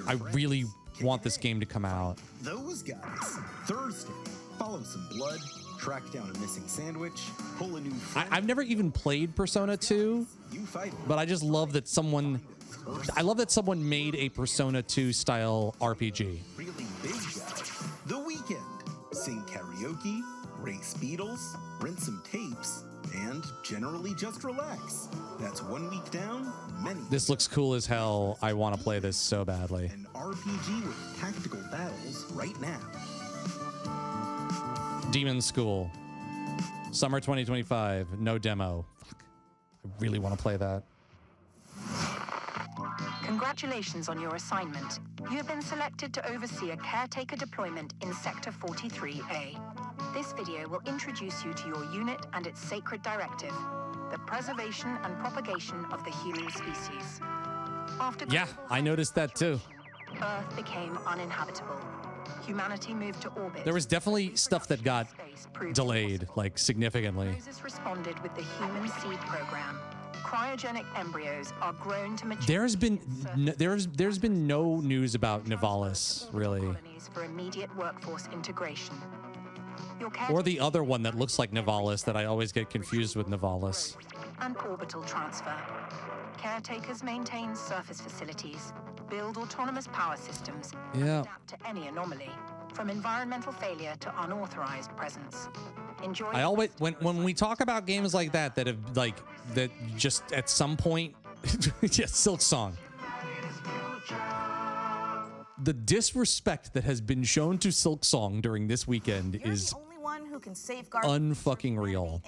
I really want this game to come out. Those guys. Thursday. Follow some blood. Track down a missing sandwich. Pull a new friend. I've never even played Persona 2, but I just love that someone made a Persona 2 style RPG. Really big guys. The weekend. Sing karaoke, race beetles, rent some tapes, and generally just relax. That's 1 week down, many. This looks cool as hell. I want to play this so badly. An RPG with tactical battles right now. Demonschool. Summer 2025. No demo. Fuck. I really want to play that. Congratulations on your assignment. You have been selected to oversee a caretaker deployment in Sector 43A. This video will introduce you to your unit and its sacred directive, the preservation and propagation of the human species. Yeah, I noticed that too. Earth became uninhabitable. Humanity moved to orbit. There was definitely stuff that got delayed, like significantly. Moses responded with the Human Seed Program. Cryogenic embryos are grown to mature. There's been no news about Nivalis, really. For immediate workforce integration. Or the other one that looks like Nivalis that I always get confused with Nivalis. And orbital transfer. Caretakers maintain surface facilities, build autonomous power systems, Yeah. adapt to any anomaly, from environmental failure to unauthorized presence. Enjoy. I always when we talk about games like that have like that just at some point yes, Silk Song. The disrespect that has been shown to Silk Song during this weekend is Only one who can safeguard unfucking real.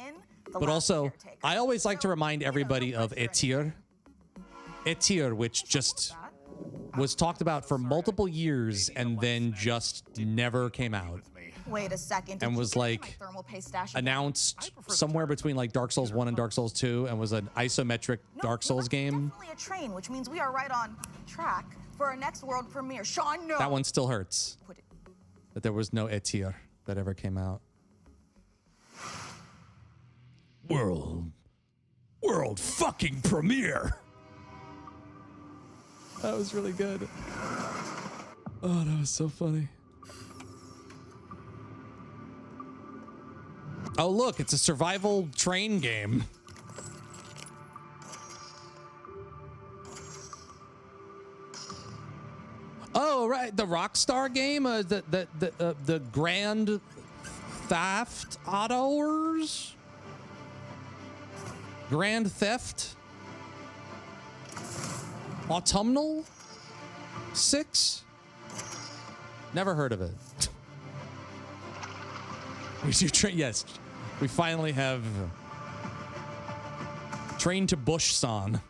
the But Last also, Caretaker. I always like to remind everybody of Etir. Etir, which just was talked about for multiple years and then just never came out. Wait a second. And did was you like get my thermal paste stash? announced somewhere between like Dark Souls 1 and Dark Souls 2 and was an isometric Dark Souls game. Definitely a train, which means we are right on track for our next world premiere. Sean, no. That one still hurts. That there was no Etir that ever came out. World fucking premiere. That was really good. Oh, that was so funny. Oh, look, it's a survival train game. Oh, right, the Rockstar game, the Grand Theft Autors? Grand Theft? Autumnal 6? Never heard of it. We do yes, we finally have Train to Busan.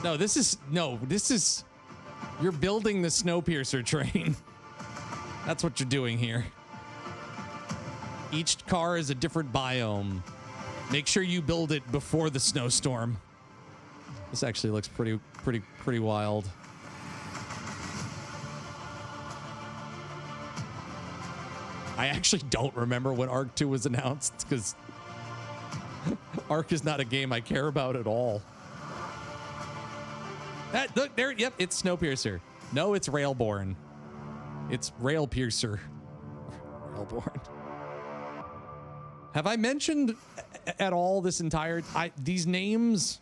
No, this is you're building the Snowpiercer train. That's what you're doing here. Each car is a different biome. Make sure you build it before the snowstorm. This actually looks pretty wild. I actually don't remember when Arc 2 was announced because Arc is not a game I care about at all. Look there, yep, it's Snowpiercer. No, it's Railborn. It's Railpiercer. Railborn. Have I mentioned at all this entire these names?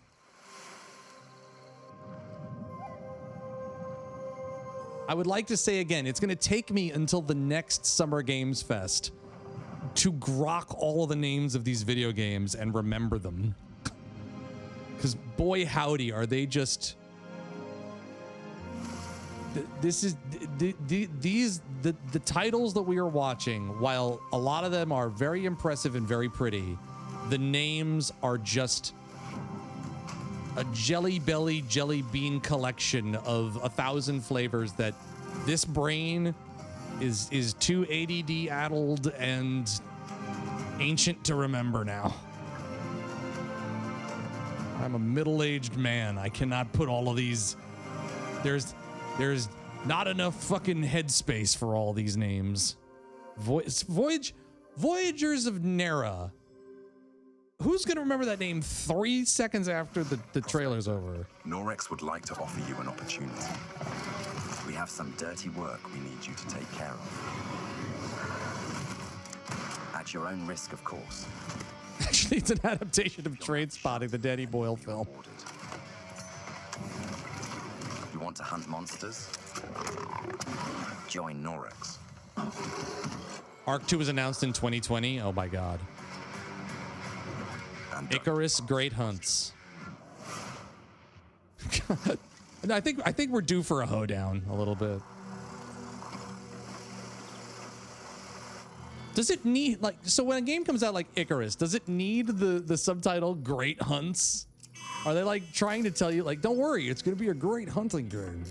I would like to say again, it's going to take me until the next Summer Games Fest to grok all of the names of these video games and remember them. Because boy howdy, are they just... This is... The titles that we are watching, while a lot of them are very impressive and very pretty, the names are just... a jelly belly jelly bean collection of 1,000 flavors that this brain is too ADD addled and ancient to remember now. I'm a middle-aged man. I cannot put all of these. There's not enough fucking headspace for all these names. Voyagers of Nera. Who's going to remember that name 3 seconds after the trailer's over? Norex would like to offer you an opportunity. We have some dirty work we need you to take care of. At your own risk, of course. Actually, it's an adaptation of Trainspotting, the Danny Boyle film. You want to hunt monsters? Join Norex. Arc 2 was announced in 2020. Oh my god. Icarus Great Hunts. I think we're due for a hoedown a little bit. Does it need, like, so when a game comes out like Icarus, does it need the subtitle Great Hunts? Are they like trying to tell you, like, don't worry, it's gonna be a great hunting game?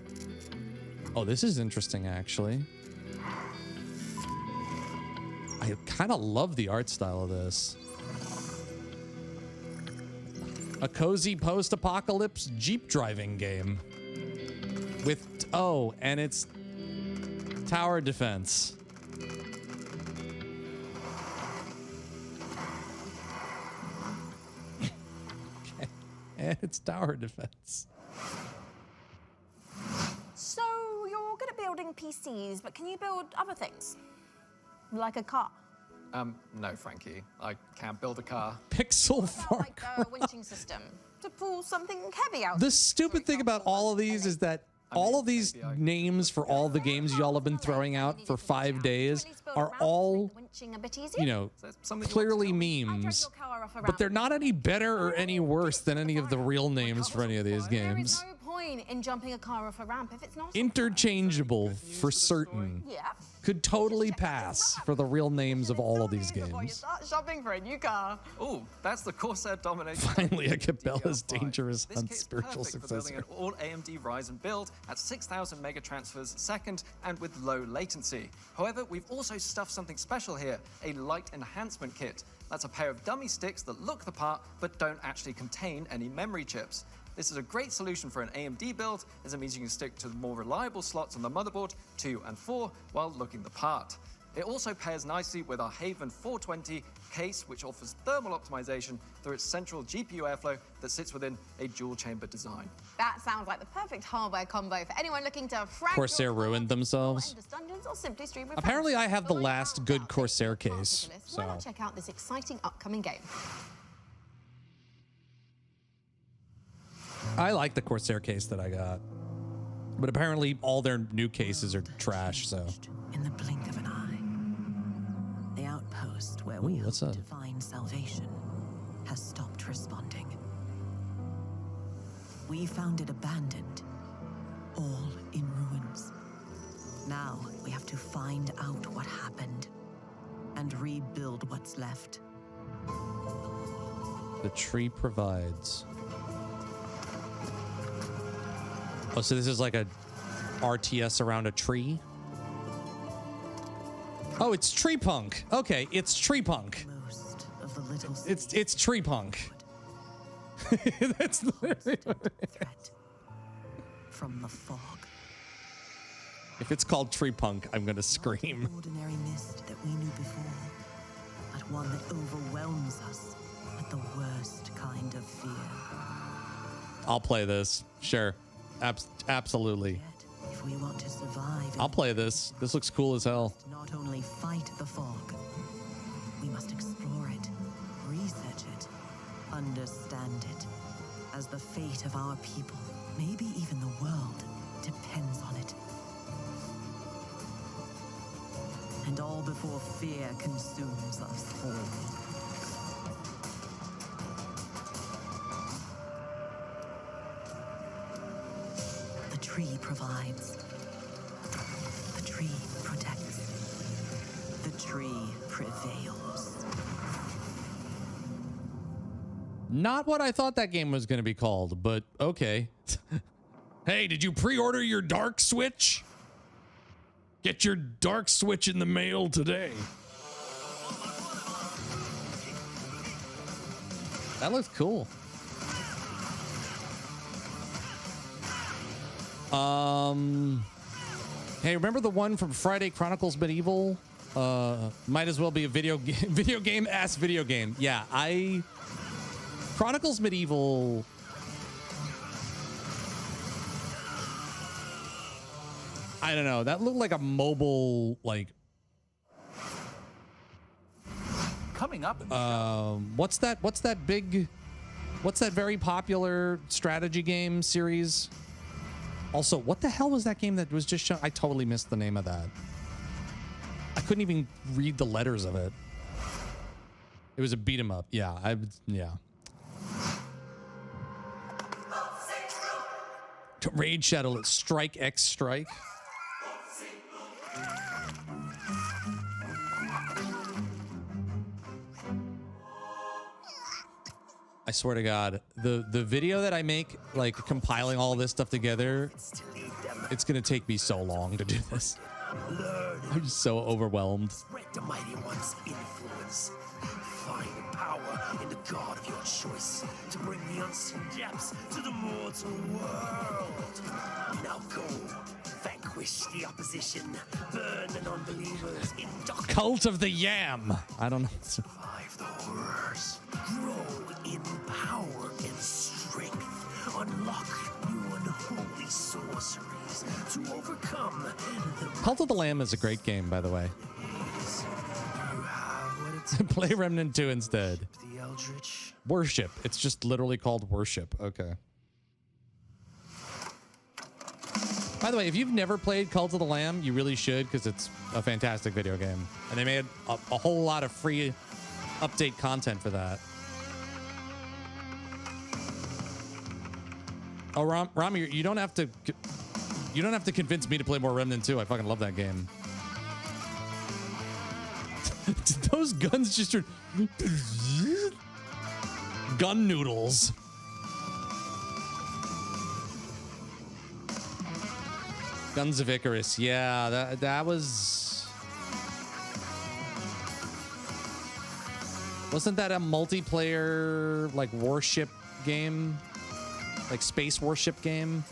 Oh, this is interesting actually. I kind of love the art style of this. A cozy post-apocalypse Jeep driving game with, oh, and it's tower defense. Okay. And it's tower defense. So you're good at building PCs, but can you build other things? Like a car? No, Frankie. I can't build a car. Pixel Far Like a winching system to pull something heavy out. The stupid thing about all of these is that all of these names for all the games y'all have been throwing out for 5 days are all, you know, clearly memes, but they're not any better or any worse than any of the real names for any of these games. There is no point in jumping a car off a ramp if it's not Interchangeable for certain. Yeah. Could totally pass for the real names of all of these games. Start shopping for a new car. Oh, that's the Corsair Domination. Finally, a Cabela's Dangerous This Hunt kit's spiritual perfect for building successor. an all AMD Ryzen build at 6,000 mega transfers a second and with low latency. However, we've also stuffed something special here, a light enhancement kit. That's a pair of dummy sticks that look the part but don't actually contain any memory chips. This is a great solution for an AMD build, as it means you can stick to the more reliable slots on the motherboard, 2 and 4, while looking the part. It also pairs nicely with our Haven 420 case, which offers thermal optimization through its central GPU airflow that sits within a dual-chamber design. That sounds like the perfect hardware combo for anyone looking to frag Corsair ruined themselves. dungeons or simply stream with Apparently, friends. I have the last good Corsair case. Why So not check out this exciting upcoming game? I like the Corsair case that I got, but apparently all their new cases are trash. So In the blink of an eye, the outpost where we hope to find salvation has stopped responding. We found it abandoned, all in ruins. Now we have to find out what happened and rebuild what's left. the tree provides. Oh, so this is like a RTS around a tree? Oh, it's Tree Punk. Okay, it's Tree Punk. It's Tree Punk. That's literally threat from the fog. If it's called tree punk, I'm gonna scream. Ordinary mist that we knew before, but one that overwhelms us with the worst kind of fear. I'll play this. Sure. Absolutely. If we want to survive, I'll play this. This looks cool as hell. not only fight the fog, we must explore it, research it, understand it, as the fate of our people, maybe even the world, depends on it. And all before fear consumes us all. The tree provides. The tree protects. The tree prevails. Not what I thought that game was going to be called, but okay. Hey, did you pre-order your Dark Switch? Get your Dark Switch in the mail today. That looks cool. Hey, remember the one from Friday Chronicles Medieval? Might as well be a video game. Yeah, Chronicles Medieval. I don't know. That looked like a mobile, like. Coming up. What's that very popular strategy game series? Also, what the hell was that game that was just shown? I totally missed the name of that. I couldn't even read the letters of it. It was a beat 'em up. Yeah, yeah. Raid Shadow, SpiritXStrike. I swear to God, the video that I make, like compiling all this stuff together, it's gonna take me so long to do this. I'm just so overwhelmed. Spread the mighty one's influence. Find power in the god of your choice to bring the unseen depths to the mortal world. Now go, vanquish the opposition, burn the non-believers in darkness. Cult of the Yam. I don't know. Survive the horrors. Grow in power and strength. Unlock new unholy sorceries to overcome the Cult of the Lamb is a great game, by the way. Play Remnant 2 instead. the eldritch. Worship. It's just literally called Worship. Okay. By the way, if you've never played Cult of the Lamb, you really should, because it's a fantastic video game. And they made a whole lot of free update content for that. Oh, Rami, you don't have to convince me to play more Remnant 2. I fucking love that game. Those guns just are gun noodles. Guns of Icarus. Yeah, that was. Wasn't that a multiplayer like warship game? Like space warship game?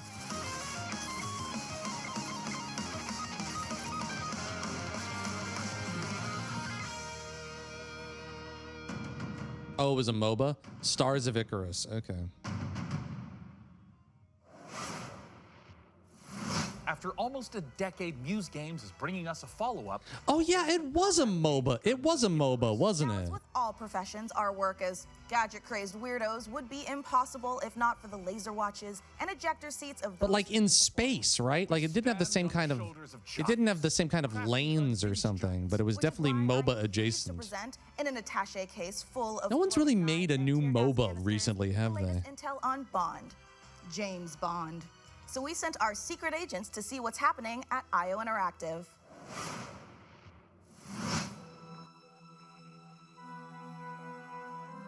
Oh, it was a MOBA? Stars of Icarus. Okay. After almost a decade, Muse Games is bringing us a follow-up. Oh yeah, it was a MOBA. It was a MOBA, wasn't it? With all professions, our work as gadget-crazy weirdos would be impossible if not for the laser watches and ejector seats of. But like in space, right? Like it didn't have the same kind of. It didn't have the same kind of lanes or something, but it was definitely MOBA adjacent. Present in an attaché case full of. No one's really made a new MOBA recently, have they? Intel on Bond, James Bond. So we sent our secret agents to see what's happening at IO Interactive.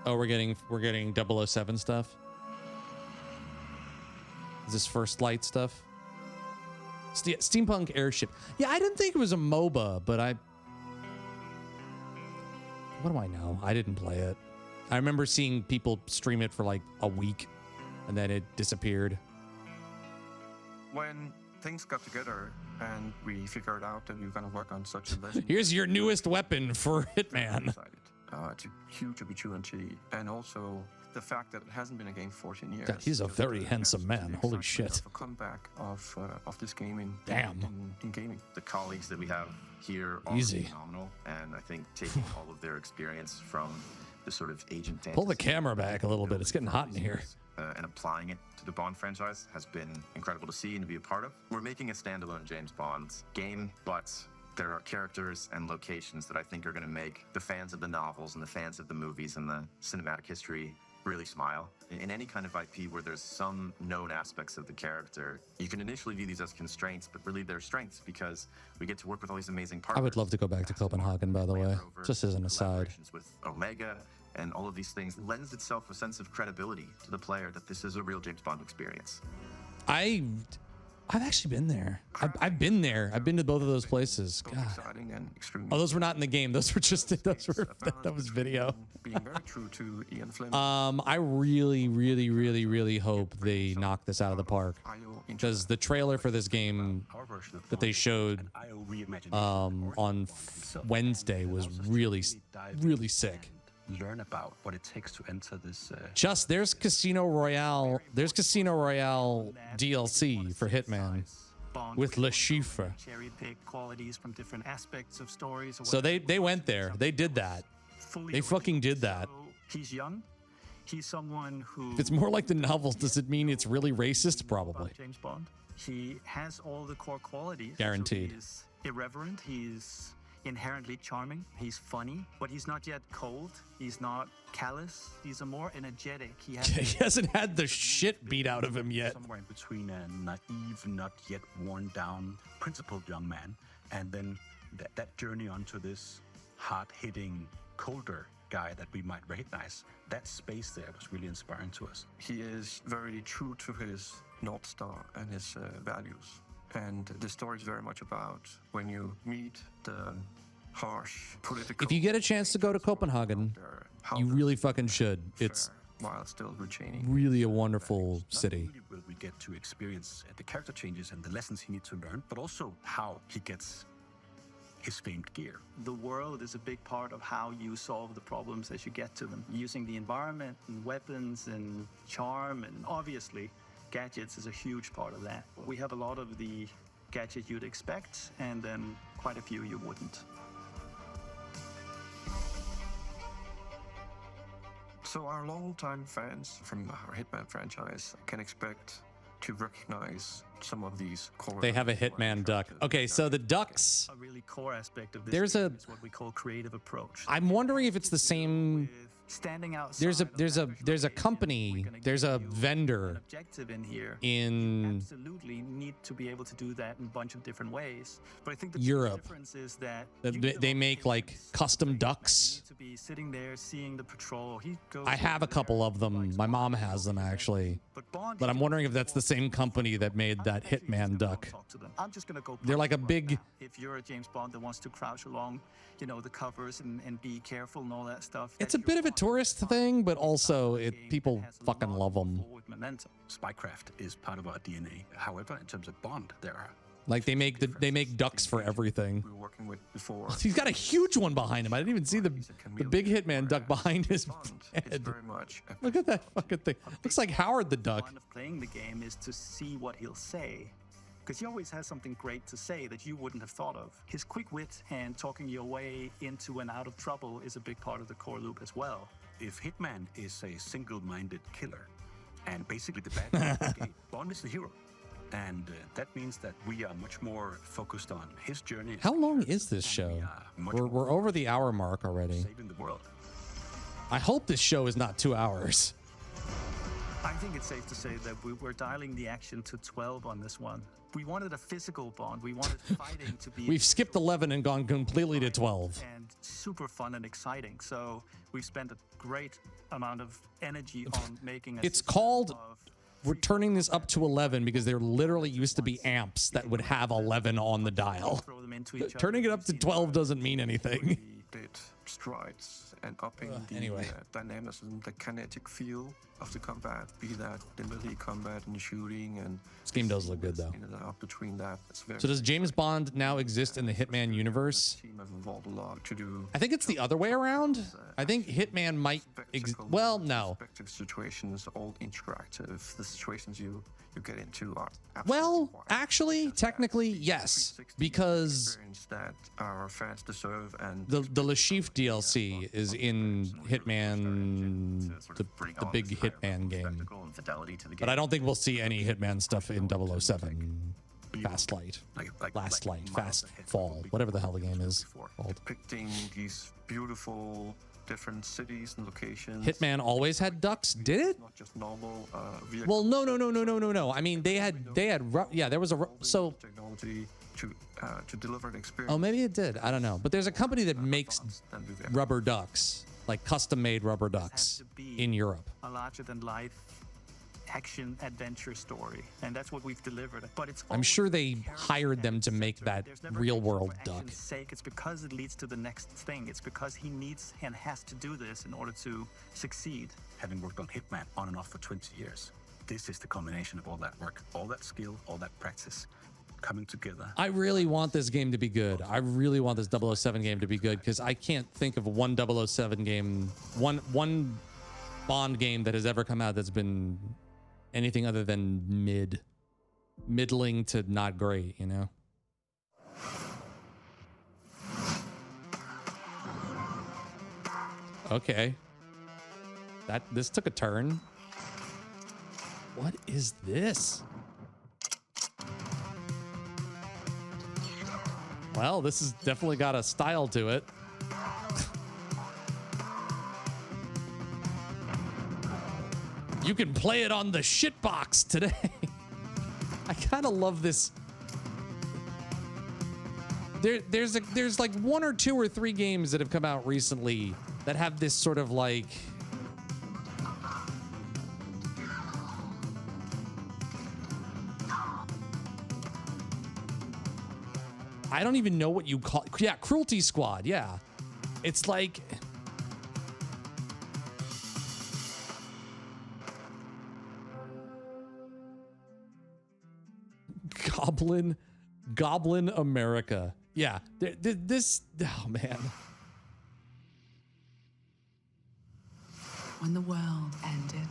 Oh, we're getting 007 stuff. Is this First Light stuff? Steampunk Airship. Yeah, I didn't think it was a MOBA, but what do I know? I didn't play it. I remember seeing people stream it for like a week, and then it disappeared. When things got together and we figured out that we were going to work on such a legend. Here's your newest weapon for Hitman. It's a huge opportunity, and also the fact that it hasn't been a game for 14 years. God, he's a very handsome man. Holy shit. A comeback of this game in gaming. The colleagues that we have here are phenomenal, and I think taking all of their experience from the sort of agent Pull the camera back a little bit. It's getting hot in here. And applying it to the Bond franchise has been incredible to see and to be a part of. We're making a standalone James Bond game, but there are characters and locations that I think are going to make the fans of the novels and the fans of the movies and the cinematic history really smile. In any kind of IP where there's some known aspects of the character, you can initially view these as constraints, but really they're strengths because we get to work with all these amazing partners. I would love to go back to Copenhagen, by the way, just as an aside. With Omega and all of these things lends itself a sense of credibility to the player that this is a real James Bond experience. I've actually been there. I've been there. I've been to both of those places. God. Oh, those were not in the game. Those were just that was video. Being very true to Ian Fleming. I really hope they knock this out of the park, because the trailer for this game that they showed on Wednesday was really sick. Learn about what it takes to enter this. There's Casino Royale. There's Casino Royale DLC for Hitman with Le Chiffre. Cherry pick qualities from different aspects of stories. So they went there. They did that. They fucking did that. He's young. He's someone who. If it's more like the novels, does it mean it's really racist? Probably. James Bond. He has all the core qualities. Guaranteed. So he is irreverent. He's inherently charming. He's funny, but he's not yet cold. He's not callous. He's a more energetic. He hasn't had the shit beat out of him yet. Somewhere in between a naive, not yet worn down, principled young man, and then that journey onto this hard-hitting, colder guy that we might recognize. That space there was really inspiring to us. He is very true to his North Star and his values. And the story is very much about when you meet the harsh political. If you get a chance to go to Copenhagen, you really fucking should. It's while still retaining really a wonderful city. Not only will we get to experience the character changes and the lessons he needs to learn, but also how he gets his famed gear. The world is a big part of how you solve the problems as you get to them, using the environment and weapons and charm, and obviously gadgets is a huge part of that. We have a lot of the gadgets you'd expect, and then quite a few you wouldn't. So our long-time fans from our Hitman franchise can expect to recognize some of these core. They have a Hitman duck. Okay, so the ducks. A really core aspect of this There's game is what we call creative approach. I'm wondering if it's the same. Standing outside. There's a company. There's a vendor. Objective in here. In absolutely need to be able to do that in a bunch of different ways. But I think the Europe. difference is that They make like custom ducks. to be sitting there seeing the patrol. He goes. I have a couple of them. My mom has them actually. But I'm wondering if that's the same company that made that Hitman duck. I'm just gonna go. They're like a big. If you're a James Bond that wants to crouch along, you know, the covers and be careful and all that stuff. It's a bit of a tourist thing, but also people fucking love them. Spycraft is part of our DNA. However, in terms of Bond, there are Like they make ducks for everything. We were working with before. He's got a huge one behind him. I didn't even see the big Hitman duck behind his head. Very much. Look at that fucking thing. Looks like Howard the Duck. Fun of playing the game is to see what he'll say, because he always has something great to say that you wouldn't have thought of. His quick wit and talking your way into and out of trouble is a big part of the core loop as well. If Hitman is a single-minded killer, and basically the bad guy, okay, Bond is the hero. And that means that we are much more focused on his journey. How long is this show? We're over the hour mark already. Saving the world. I hope this show is not 2 hours. I think it's safe to say that we're dialing the action to 12 on this one. We wanted a physical Bond. We wanted fighting to be... We've skipped 11 and gone completely to 12. And super fun and exciting. So we've spent a great amount of energy on making a... It's called... We're turning this up to 11 because there literally used to be amps that would have 11 on the dial. Turning it up to 12 doesn't mean anything. strides and upping the anyway. dynamism, the kinetic feel of the combat, be that the melee combat and shooting, and This game does look good though. up between that. It's very So does James Bond now exist in the Hitman universe? team have evolved a lot to do I think it's the other way around. I think Hitman might well, no. perspective situations, all interactive. The situations you get into are Well, actually, technically, yes, because experience that our fans deserve, and the Lashif DLC is in Hitman, the big Hitman game. But I don't think we'll see any Hitman stuff in 007 Fast Light, Last Light, Fast Fall, whatever the hell the game is called. depicting these beautiful different cities and locations. Hitman always had ducks, did it? Not just normal vehicles. Well, no. I mean, they had, yeah, there was so. Technology to deliver an experience. Oh, maybe it did. I don't know. But there's a company that makes rubber ducks, like custom-made rubber ducks in Europe. A larger-than-life action adventure story, and that's what we've delivered. But it's I'm sure they hired them to make that real-world duck. action's sake. It's because it leads to the next thing. It's because he needs and has to do this in order to succeed. Having worked on Hitman on and off for 20 years, this is the combination of all that work, all that skill, all that practice coming together. I really want this game to be good. I really want this 007 game to be good because I can't think of one 007 game, one Bond game that has ever come out that's been anything other than middling to not great, you know? Okay. This took a turn. What is this? Well, this has definitely got a style to it. You can play it on the shitbox today. I kind of love this. There's like 1 or 2 or 3 games that have come out recently that have this sort of like I don't even know what you call it. Yeah, Cruelty Squad. Yeah. It's like Goblin America. Yeah. This, oh man. When the world ended,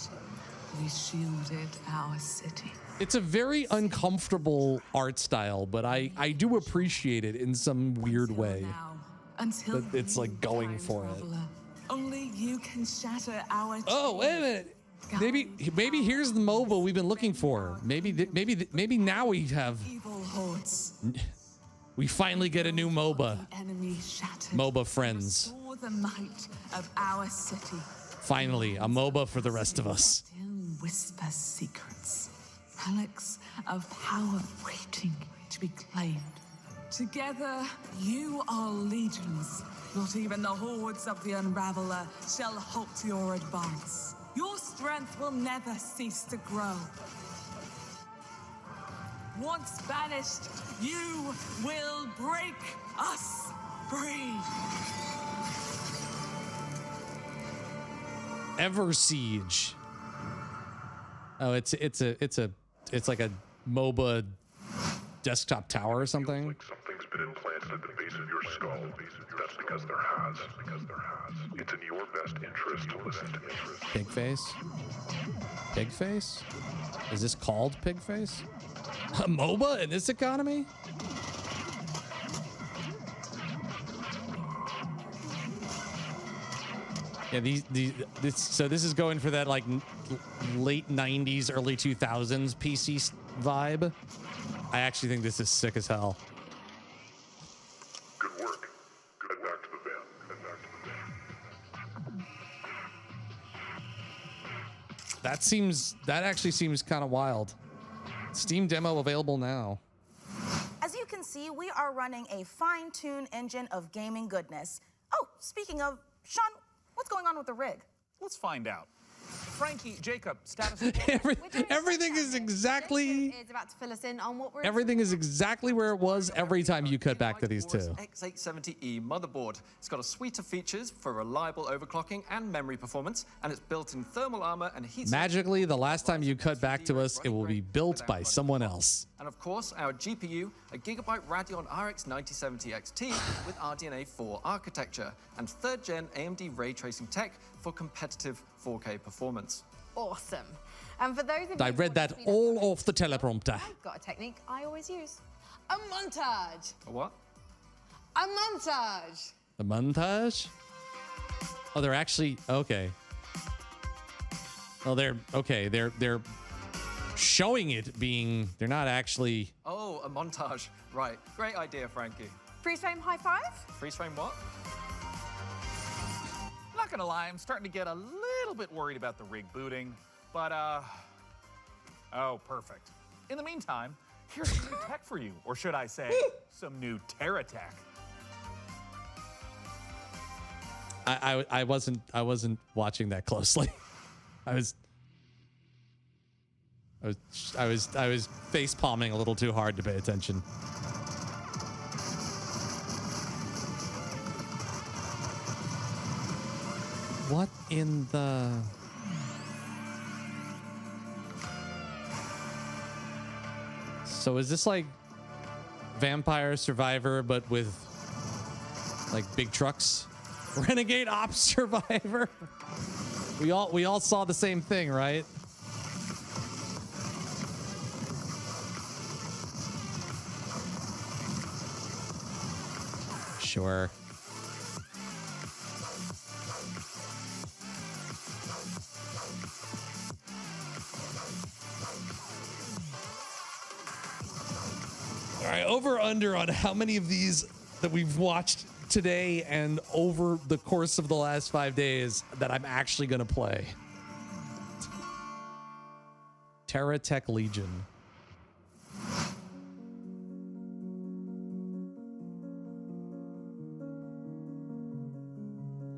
we shielded our city. It's a very uncomfortable art style, but I do appreciate it in some weird way. Until That it's like going for it. only you can shatter our Oh, wait a minute. Maybe here's the MOBA we've been looking for. Maybe now we have. evil hordes. We finally get a new MOBA. Enemy shattered. MOBA friends. For the might of our city. Finally, a MOBA for the rest of us. Still whisper secrets. Relics of power waiting to be claimed. Together, you are legions. Not even the hordes of the Unraveler shall halt your advance. Your strength will never cease to grow. Once banished, you will break us free. Ever Siege. Oh, it's like a MOBA desktop tower or something. Something's been implanted at the base of your skull. That's because there has. It's in your best interest to listen to me. Pigface? Pigface? Is this called Pigface? A MOBA in this economy? Yeah, so this is going for that like late 90s, early 2000s PC vibe. I actually think this is sick as hell. Good work. Head back to the van. That actually seems kind of wild. Steam demo available now. As you can see, we are running a fine-tuned engine of gaming goodness. Oh, speaking of, Sean, what's going on with the rig? Let's find out. Frankie, Jacob, status. Everything is exactly. Is about to fill us in on what we're. Everything is exactly where it was every time you cut back to these two. X870E motherboard. It's got a suite of features for reliable overclocking and memory performance, and it's built in thermal armor and heat. Magically, the last time you cut back to us, it will be built by someone else. And of course, our GPU, a Gigabyte Radeon RX 9070 XT with RDNA 4 architecture, and 3rd gen AMD ray tracing tech for competitive 4K performance. Awesome. And for those of you I read that all off the teleprompter. I've got a technique I always use. A montage. A what? A montage. The montage? Oh, they're actually okay. Oh, they're okay. They're showing it being. They're not actually. Oh, a montage. Right. Great idea, Frankie. Freeze frame high five. Freeze frame what? Not gonna lie, I'm starting to get a little bit worried about the rig booting, but oh, perfect. In the meantime, here's some new tech for you, or should I say, some new Terra tech. I wasn't watching that closely. I was face palming a little too hard to pay attention. What in the... So is this like Vampire Survivor, but with like big trucks? Renegade Ops Survivor? We all saw the same thing, right? Sure. All right, over under on how many of these that we've watched today and over the course of the last 5 days that I'm actually going to play. Terra Tech Legion.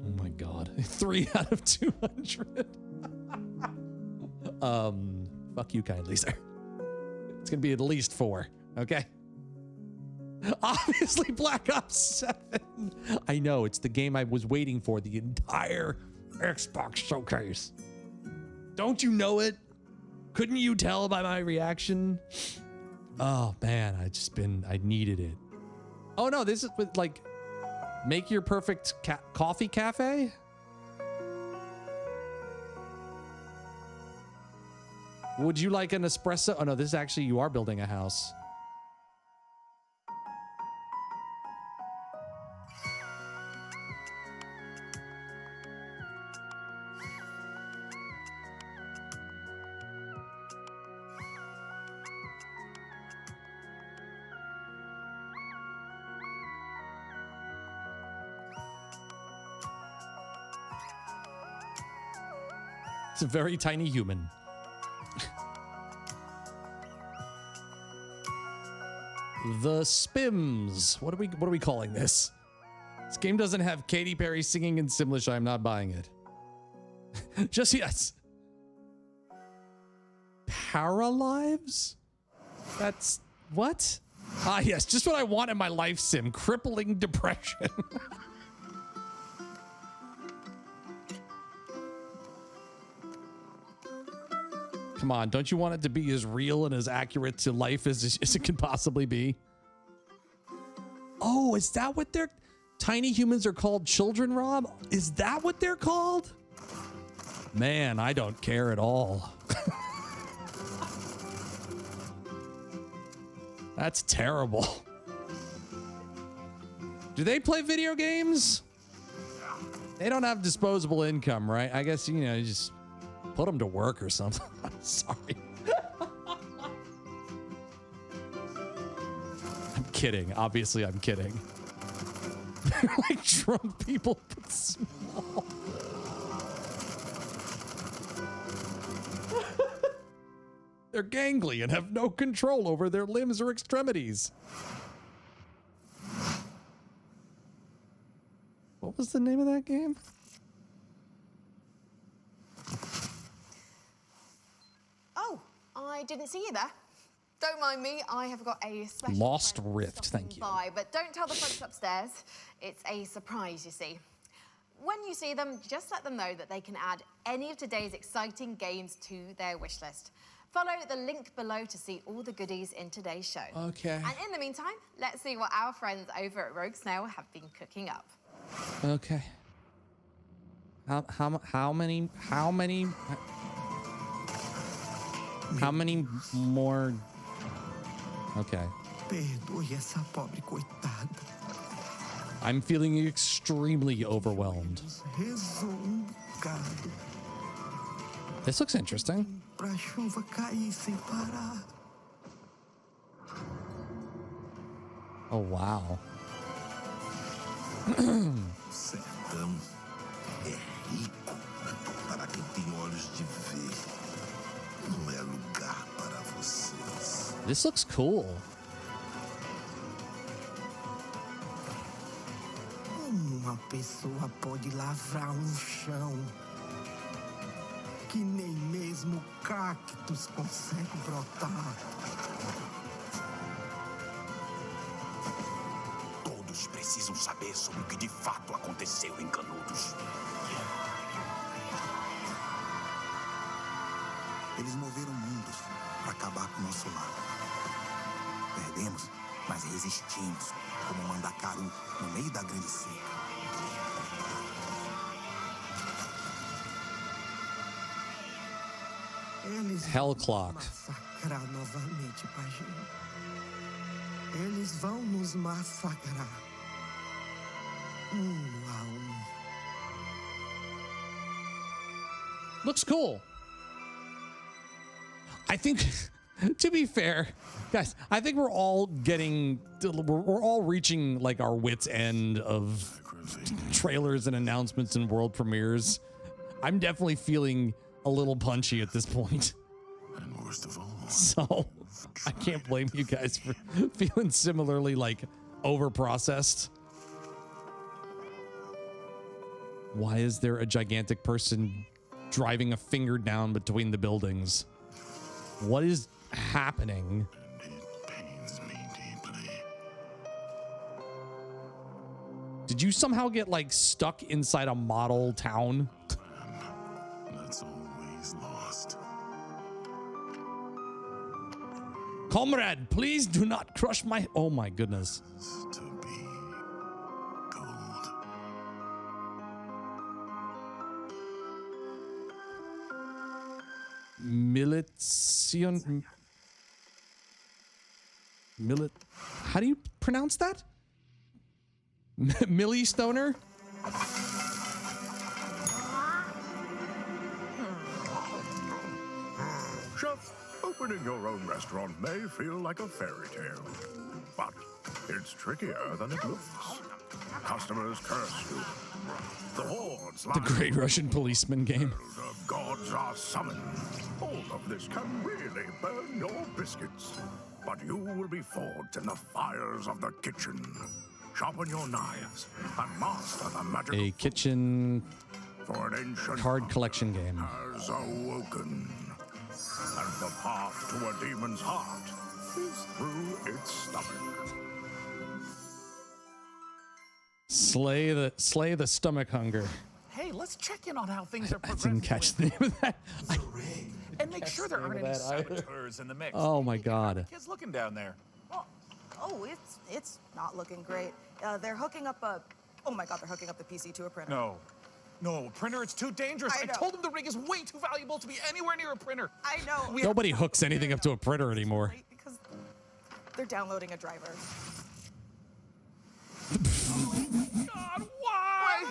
Oh my God. 3 out of 200. Fuck you kindly, sir. It's going to be at least 4. Okay. Obviously, Black Ops 7. I know, it's the game I was waiting for the entire Xbox showcase. Don't you know it? Couldn't you tell by my reaction? Oh, man, I needed it. Oh, no, this is with, like, make your perfect coffee cafe? Would you like an espresso? Oh, no, this is actually, you are building a house. It's a very tiny human. The Spims. What are we calling this? This game doesn't have Katy Perry singing in Simlish. I'm not buying it. Just yes. Paralives? That's what? Ah, yes, just what I want in my life sim. Crippling depression. Come on, don't you want it to be as real and as accurate to life as it can possibly be? Oh, is that what they're... Tiny humans are called children, Rob? Is that what they're called? Man, I don't care at all. That's terrible. Do they play video games? They don't have disposable income, right? I guess, you know, you just... put them to work or something. I'm sorry. I'm kidding. Obviously, I'm kidding. They're like drunk people, but small. They're gangly and have no control over their limbs or extremities. What was the name of that game? I didn't see you there. Don't mind me, I have got a special Lost Rift, thank you. by, but don't tell the folks upstairs. It's a surprise, you see. When you see them, just let them know that they can add any of today's exciting games to their wish list. Follow the link below to see all the goodies in today's show. Okay. And in the meantime, let's see what our friends over at Rogue Snail have been cooking up. Okay. How many more? Okay. Perdoe essa pobre coitada. I'm feeling extremely overwhelmed. Rezou bocado This looks interesting. pra chuva cair sem parar. Oh, wow. Sertão é rico para quem tem olhos de ver. Não é lugar para vocês. This looks cool. Uma pessoa pode lavrar chão que nem mesmo cactos consegue brotar. Todos precisam saber sobre o que de fato aconteceu em Canudos. Eles moveram mundos para acabar com o nosso lar. Perdemos, mas resistimos, como Mandacaru, no meio da grande seca. Eles Hell Clock. massacrar novamente, Pajinho. Eles vão nos massacrar. A Looks cool. I think, to be fair, guys, I think we're all reaching like our wits' end of trailers and announcements and world premieres. I'm definitely feeling a little punchy at this point. And worst of all, so I can't blame you guys for feeling similarly like over-processed. Why is there a gigantic person driving a finger down between the buildings? What is happening? it pains me deeply. Did you somehow get like stuck inside a model town? That's always lost. Comrade, please do not crush my... Oh my goodness. To be gold. Militsion... How do you pronounce that? Millie Stoner? Chef, opening your own restaurant may feel like a fairy tale, but it's trickier than it looks. Customers curse you. The hordes The Great Russian Policeman game. The gods are summoned. All of this can really burn your biscuits, but you will be forged in the fires of the kitchen. Sharpen your knives and master the magic. A kitchen For an ancient card collection game. has awoken, and the path to a demon's heart is through its stomach. Slay the stomach hunger. Hey, let's check in on how things are I progressing. didn't catch the name of that. And make sure there aren't any that either. saboteurs in the mix. Oh my god. Kids looking down there. Oh, it's not looking great. They're hooking up a... Oh my god, they're hooking up the PC to a printer. No, printer, it's too dangerous. I know. told them the rig is way too valuable to be anywhere near a printer. I know. Nobody hooks anything up to a printer anymore. Because they're downloading a driver. God, why?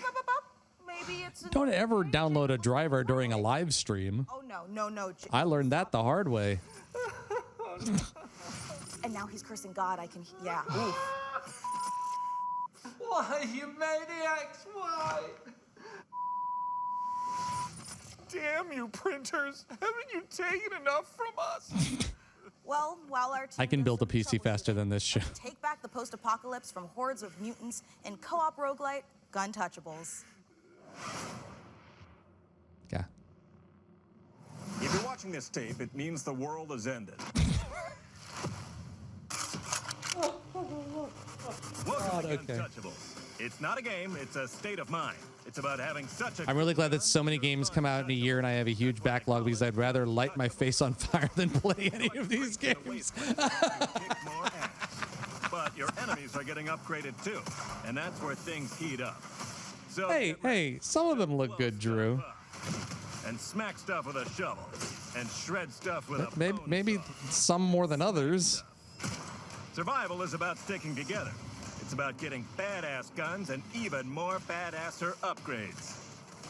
Maybe it's... Don't ever download a driver during a live stream. Oh, no. I learned that the hard way. And now he's cursing God. I can... Yeah. Oof. Why, you maniacs? Why? Damn you, printers. Haven't you taken enough from us? Well, while our team I can build a PC faster than this shit. take back the post-apocalypse from hordes of mutants in co-op roguelite Guntouchables. Yeah. If you're watching watching this tape, it means the world has ended. Welcome to Untouchable. It's not a game, it's a state of mind. It's about having such a... I'm really glad that so many games come out in a year and I have a huge backlog because I'd rather light my face on fire than play any of these games. But your enemies are getting upgraded too, and that's where things heat up. So Hey, some of them look good, Drew. And smack stuff with a shovel, and shred stuff with a Maybe some more than others. Survival is about sticking together. It's about getting badass guns and even more badasser upgrades.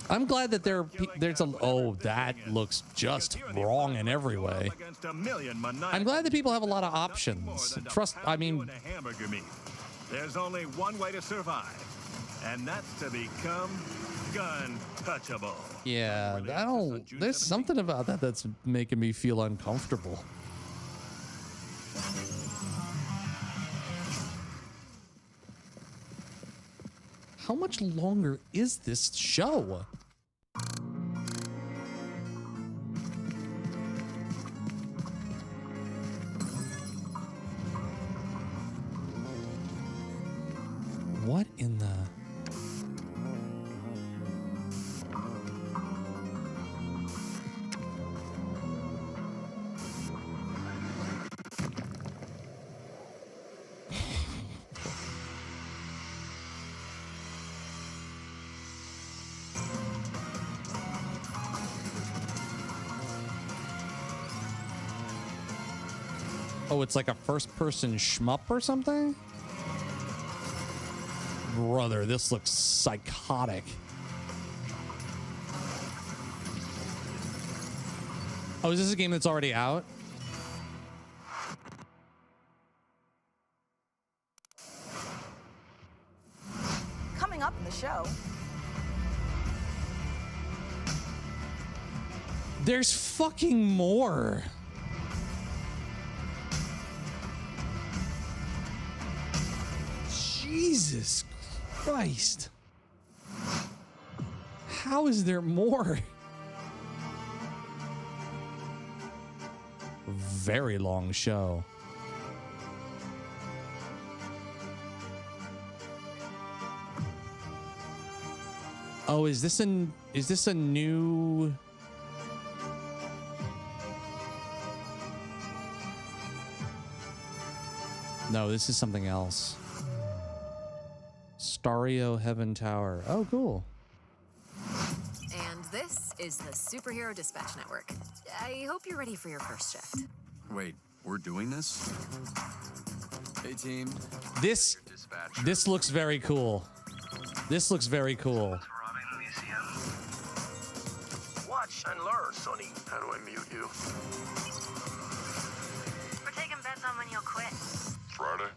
I'm glad that there's a... Oh, that looks just wrong in every way. I'm glad that people have a lot of options. I mean... Hamburger meat. There's only one way to survive, and that's to become gun-touchable. Yeah, there's something about that that's making me feel uncomfortable. How much longer is this show? What in the... Oh, it's like a first-person shmup or something? Brother, this looks psychotic. Oh, is this a game that's already out? Coming up in the show. There's fucking more. Jesus Christ. How is there more? Very long show. Oh, is this a new... No, this is something else. Stario Heaven Tower. Oh, cool. And this is the Superhero Dispatch Network. I hope you're ready for your first shift. Wait, we're doing this? Hey, team. This looks very cool. This looks very cool. Watch and learn, Sonny. How do I mute you? We're taking bets on when you'll quit. Friday?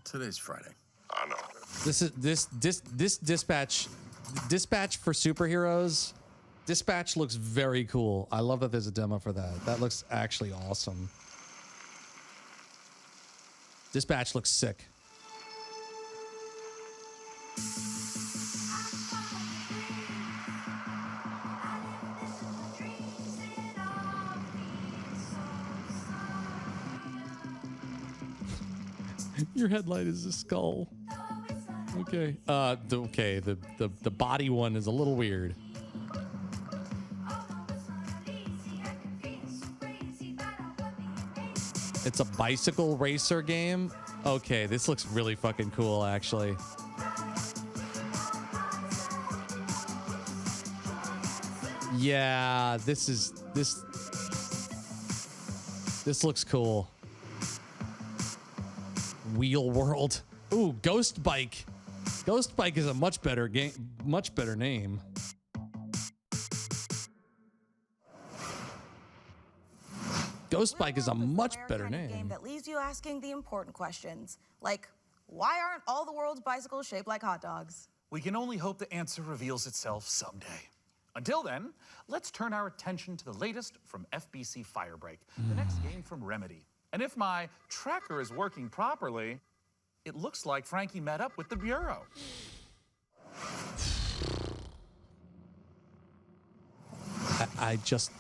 Today's Friday. I know. This dispatch for superheroes. Dispatch looks very cool. I love that there's a demo for that. That looks actually awesome. Dispatch looks sick. Your headlight is a skull. Okay. The body one is a little weird. It's a bicycle racer game. Okay, this looks really fucking cool, actually. Yeah, this looks cool. Wheel World. Ooh, Ghost Bike. Ghost Bike is a much better game, much better name. Ghost Bike is a much better name. Game that leaves you asking the important questions, like why aren't all the world's bicycles shaped like hot dogs? We can only hope the answer reveals itself someday. Until then, let's turn our attention to the latest from FBC Firebreak, the next game from Remedy. And if my tracker is working properly, it looks like Frankie met up with the Bureau. I just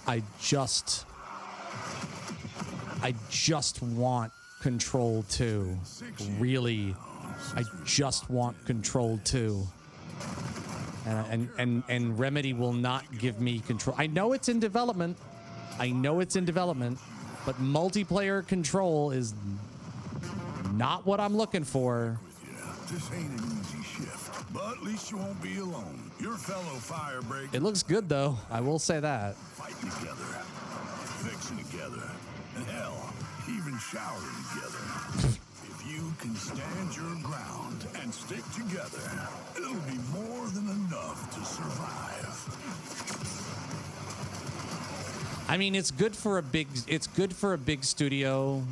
I just want Control 2. Really, I just want Control 2. And Remedy will not give me Control. I know it's in development. I know it's in development, but multiplayer Control is not what I'm looking for. This ain't an easy shift, but at least you won't be alone. Your fellow firebreak. It looks good though. I will say that. Fighting together, fixing together, and hell, even showering together. If you can stand your ground and stick together, it'll be more than enough to survive. I mean, it's good for a big studio.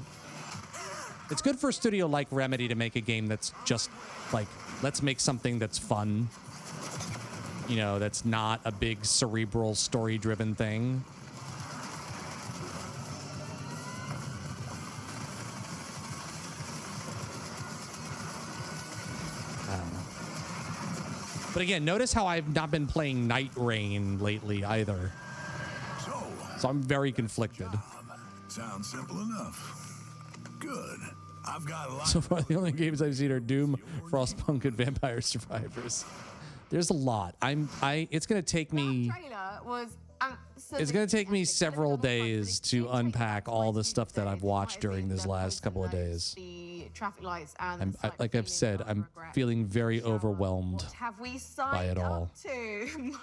It's good for a studio like Remedy to make a game that's just like, let's make something that's fun. You know, that's not a big cerebral story-driven thing. I don't know. But again, notice how I've not been playing Night Rain lately either. So I'm very conflicted. Sounds simple enough. Good. I've got a lot. So far, the only games I've seen are Doom, Frostpunk, and Vampire Survivors. There's a lot. It's gonna take me. It's gonna take me several days to unpack all the stuff that I've watched during this last couple of days. The traffic lights and Like I've said, I'm feeling very overwhelmed have we by it signed all. up to?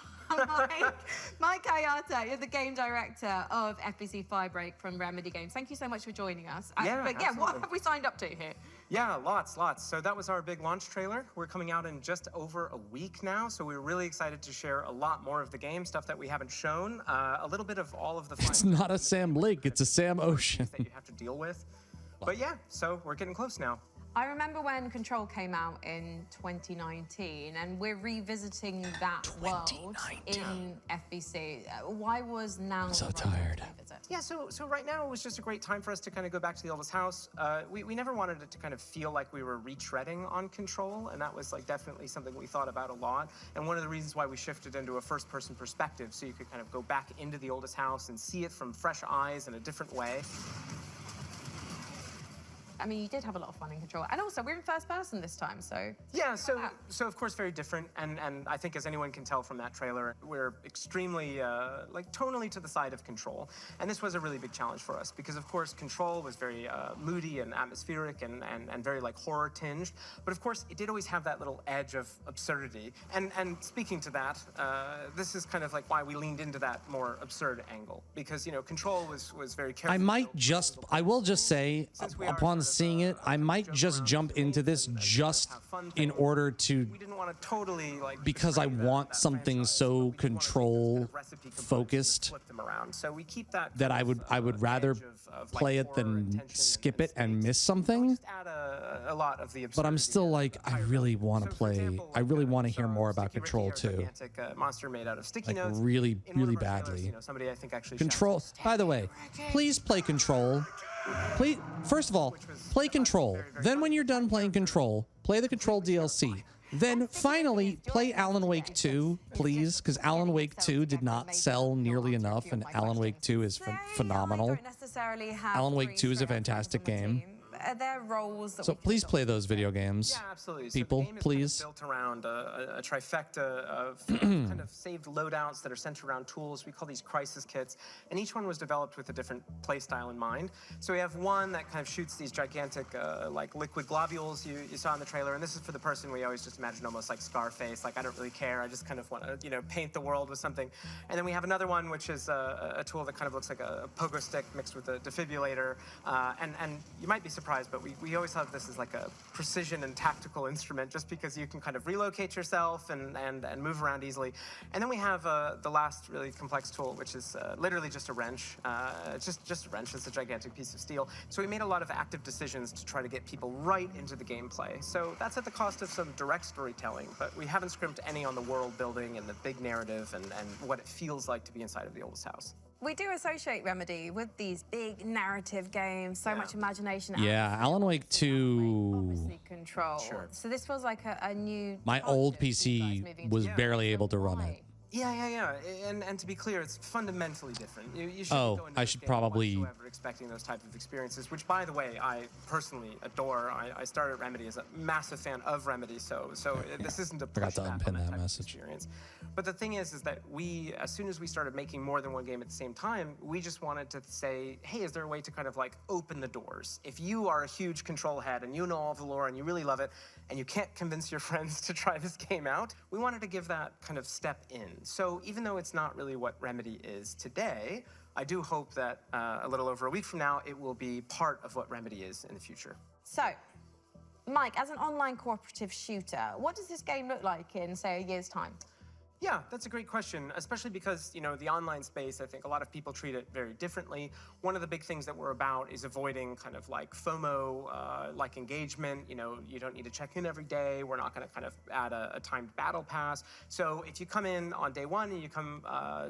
Mike Kayata, you're the game director of FBC Firebreak from Remedy Games. Thank you so much for joining us. Yeah, But yeah, what have we signed up to here? Yeah, lots. So that was our big launch trailer. We're coming out in just over a week now, so we're really excited to share a lot more of the game, stuff that we haven't shown, a little bit of all of the It's not a Sam Lake, it's a Sam Ocean. that you have to deal with. But yeah, so we're getting close now. I remember when Control came out in 2019, and we're revisiting that world in FBC. Why was now? I'm so tired. Yeah, so right now it was just a great time for us to kind of go back to the oldest house. We never wanted it to kind of feel like we were retreading on Control, and that was like definitely something we thought about a lot. And one of the reasons why we shifted into a first-person perspective, so you could kind of go back into the oldest house and see it from fresh eyes in a different way. I mean, you did have a lot of fun in Control. And also, we're in first person this time, so... Yeah, so of course very different, and I think as anyone can tell from that trailer, we're extremely, like, tonally to the side of Control. And this was a really big challenge for us, because of course Control was very moody and atmospheric and very, like, horror-tinged. But of course, it did always have that little edge of absurdity. And speaking to that, this is kind of like why we leaned into that more absurd angle. Because, you know, Control was very careful. I will just say, upon seeing it, I might just jump into this just in order to, because I want something so Control focused that I would rather play it than skip it and miss something. But I'm still like, I really want to play. I really want to hear more about Control 2. Like really, really badly. Control. By the way, please play Control. Please, first of all, play Control. Then when you're done playing Control, play the Control DLC. Then finally play Alan Wake 2, please, because Alan Wake 2 did not sell nearly enough, and Alan Wake 2 is phenomenal. Alan Wake 2 is a fantastic game. Their roles that So please play those video games. Yeah, absolutely. People, so the game please. Is kind of built around a trifecta of kind of saved loadouts that are centered around tools. We call these crisis kits, and each one was developed with a different play style in mind. So we have one that kind of shoots these gigantic, like liquid globules you saw in the trailer, and this is for the person we always just imagine almost like Scarface, like I don't really care, I just kind of want to, you know, paint the world with something. And then we have another one which is a tool that kind of looks like a pogo stick mixed with a defibrillator, and you might be surprised, but we always thought this is like a precision and tactical instrument just because you can kind of relocate yourself and move around easily. And then we have the last really complex tool, which is literally just a wrench. Just a wrench. It's a gigantic piece of steel. So we made a lot of active decisions to try to get people right into the gameplay. So that's at the cost of some direct storytelling, but we haven't scrimped any on the world building and the big narrative and what it feels like to be inside of the oldest house. We do associate Remedy with these big narrative games, so much imagination. Yeah, Alan Wake 2. Control. Sure. So this feels like a new. My old PC was barely able to run it. Yeah. And to be clear, it's fundamentally different. You shouldn't go into I this should game probably. whatsoever expecting those type of experiences, which, by the way, I personally adore. I started Remedy as a massive fan of Remedy, so this isn't a Forgot to unpin that message. experience. But the thing is that we, as soon as we started making more than one game at the same time, we just wanted to say, hey, is there a way to kind of like open the doors? If you are a huge control head and you know all the lore and you really love it, and you can't convince your friends to try this game out, we wanted to give that kind of step in. So even though it's not really what Remedy is today, I do hope that a little over a week from now, it will be part of what Remedy is in the future. So, Mike, as an online cooperative shooter, what does this game look like in, say, a year's time? Yeah, that's a great question, especially because, you know, the online space, I think a lot of people treat it very differently. One of the big things that we're about is avoiding kind of like FOMO, like engagement. You know, you don't need to check in every day. We're not going to kind of add a timed battle pass. So if you come in on day one and you come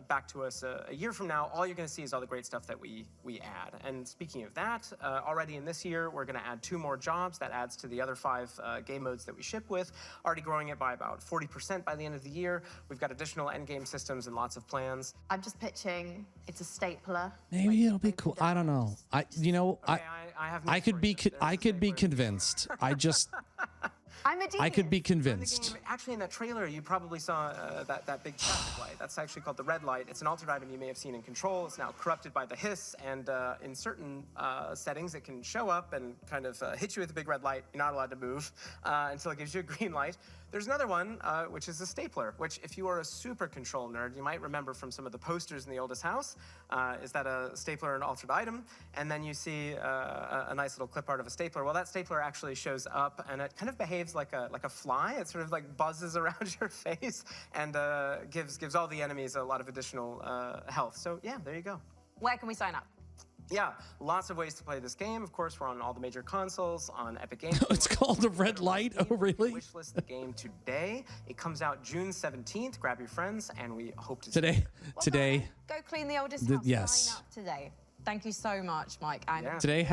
back to us a year from now, all you're going to see is all the great stuff that we add. And speaking of that, already in this year, we're going to add 2 more jobs. That adds to the other 5 game modes that we ship with, already growing it by about 40% by the end of the year. We've got additional endgame systems and lots of plans. I'm just pitching it's a stapler. Maybe it'll be cool. I don't know. I could be convinced. I'm a genius. I could be convinced. Actually, in that trailer, you probably saw that big traffic light. That's actually called the red light. It's an altered item you may have seen in Control. It's now corrupted by the hiss, and in certain settings, it can show up and kind of hit you with a big red light. You're not allowed to move until it gives you a green light. There's another one, which is a stapler, which if you are a super Control nerd, you might remember from some of the posters in the oldest house. Is that a stapler, an altered item? And then you see a nice little clip art of a stapler. Well, that stapler actually shows up, and it kind of behaves like a fly. It sort of like buzzes around your face and gives all the enemies a lot of additional health. So yeah, there you go. Where can we sign up? Yeah, lots of ways to play this game. Of course, we're on all the major consoles, on Epic Games. It's called the Red Light? Oh, really? Wishlist the game today. It comes out June 17th. Grab your friends, and we hope to Today. Go clean the oldest house. Yes. Sign up today. Thank you so much, Mike. And Today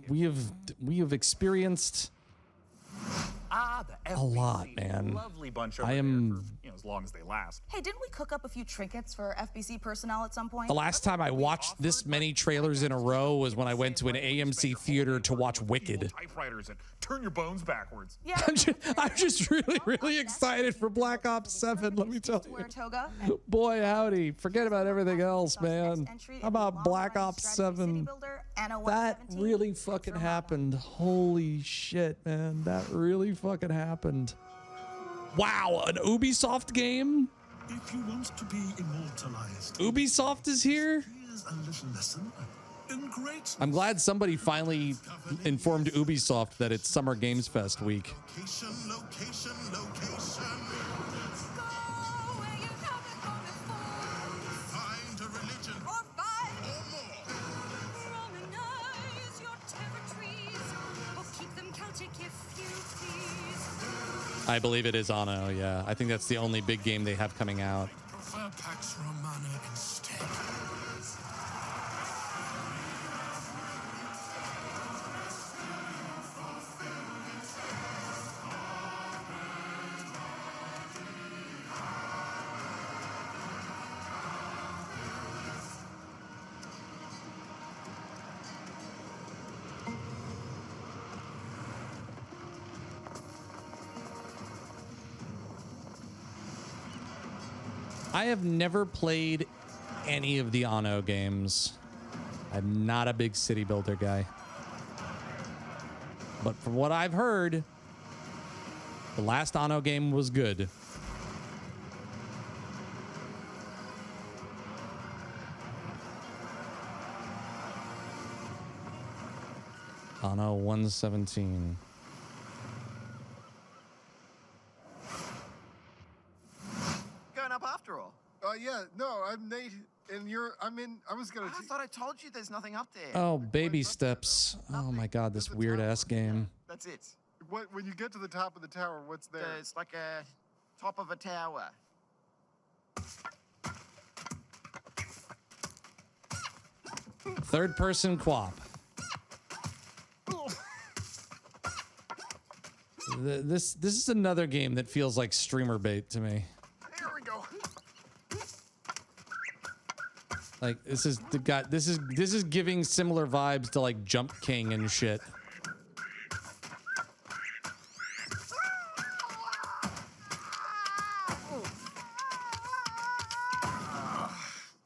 we have experienced a lot, man. Lovely bunch over I am. there for, you know, as long as they last. Hey, didn't we cook up a few trinkets for FBC personnel at some point? The last time I watched this many trailers in a row was when I went to an AMC theater to watch Wicked. Typewriters and turn your bones backwards. Yeah. I'm just really excited for Black Ops 7, let me tell you. Wear a toga. Boy, howdy. Forget about everything else, man. How about Black Ops 7? That really fucking happened. Holy shit, man. That really fucking happened. Wow, an Ubisoft game? If you want to be immortalized, Ubisoft is here? here's a little lesson in great I'm glad somebody finally informed Ubisoft that it's Summer Games Fest week. location. Find a religion. Or 5 or more. Romanize your territories, or keep them Celtic if you please. I believe it is Anno, yeah. I think that's the only big game they have coming out. Prefer Pax Romana instead. I have never played any of the Anno games. I'm not a big city builder guy. But from what I've heard, the last Anno game was good. Anno 117. Going up after all. Yeah, no, I'm Nate, and I was gonna. I thought I told you there's nothing up there. Oh, baby steps. Oh my god, this weird ass game. That's it. When you get to the top of the tower, what's there? There's like a top of a tower. Third person co-op. This is another game that feels like streamer bait to me. There we go. Like this is the guy. This is giving similar vibes to like Jump King and shit.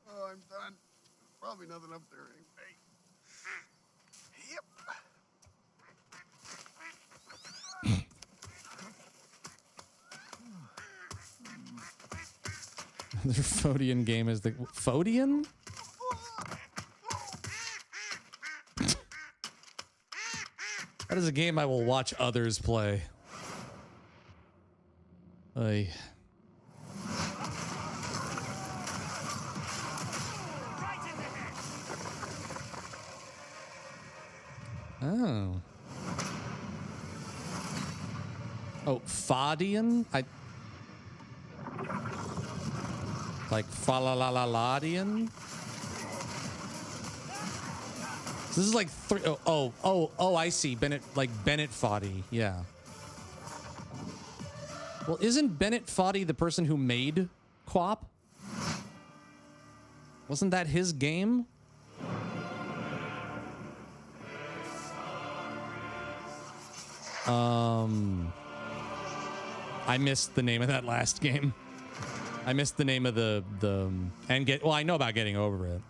Oh, I'm done. Probably nothing up there anyway. Yep. The Phodian game is the Phodian? That is a game I will watch others play. Ay. Oh. Oh, Phodian? Like Falalaladian? So this is like three oh, I see. Bennett, like Bennett Foddy, yeah. Well, isn't Bennett Foddy the person who made Quap? Wasn't that his game? I missed the name of that last game. I missed the name of well, I know about Getting Over It.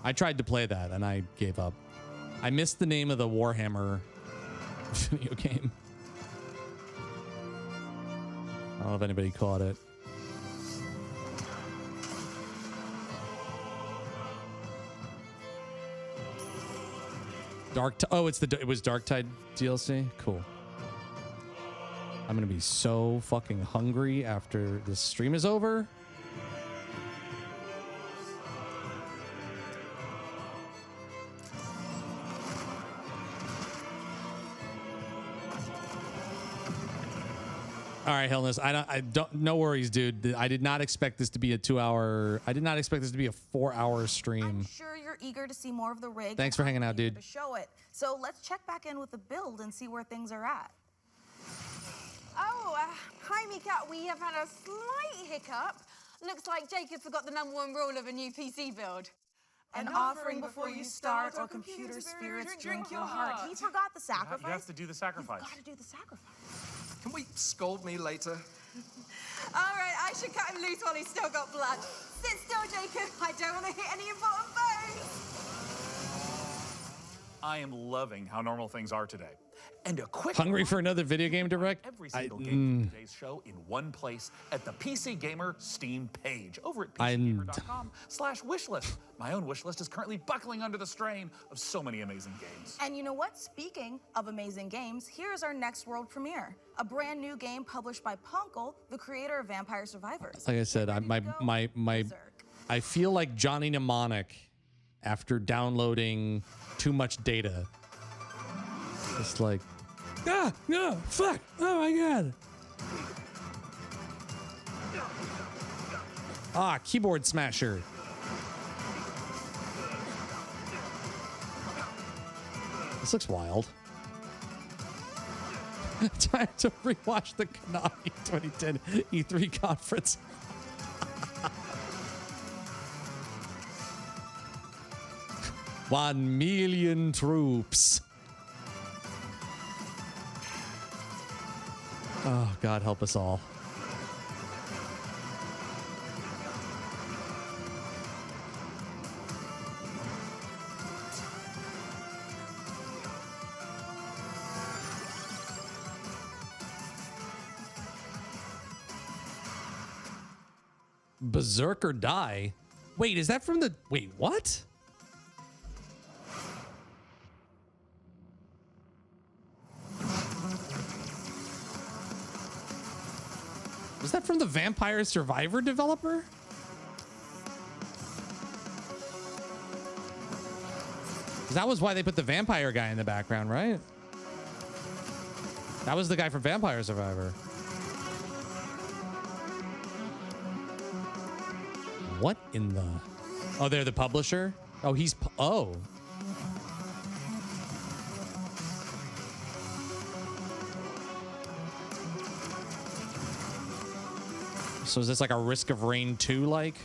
I tried to play that and I gave up. I missed the name of the Warhammer video game. I don't know if anybody caught it. It was Darktide DLC? Cool. I'm gonna be so fucking hungry after this stream is over. All right, Hellness. I don't. No worries, dude. I did not expect this to be a 2-hour. I did not expect this to be a 4-hour stream. I'm sure you're eager to see more of the rig. Thanks for hanging out, dude. To show it. So let's check back in with the build and see where things are at. Oh, hi, Mika. We have had a slight hiccup. Looks like Jacob forgot the #1 rule of a new PC build. An offering before you start, or computer spirits drink your heart. He forgot the sacrifice. You have to do the sacrifice. You've got to do the sacrifice. Can we scold me later? All right, I should cut him loose while he's still got blood. Sit still, Jacob. I don't want to hit any important bones. I am loving how normal things are today. And a quick Hungry for another video game direct? Every single game from today's show in one place at the PC Gamer Steam page over at PCGamer.com/wishlist. My own wishlist is currently buckling under the strain of so many amazing games. And you know what? Speaking of amazing games, here's our next world premiere. A brand new game published by Punkle, the creator of Vampire Survivors. Like I said, I feel like Johnny Mnemonic after downloading too much data. It's like, no, fuck, oh my god. Keyboard smasher. This looks wild. Time to rewatch the Konami 2010 E3 conference. 1 million troops. Oh, God help us all. Berserker Die? Wait, is that from the... Wait, what? Was that from the Vampire Survivor developer? That was why they put the vampire guy in the background, right? That was the guy from Vampire Survivor. What in the... Oh, they're the publisher? Oh, he's... Oh. So is this like a Risk of Rain 2 like?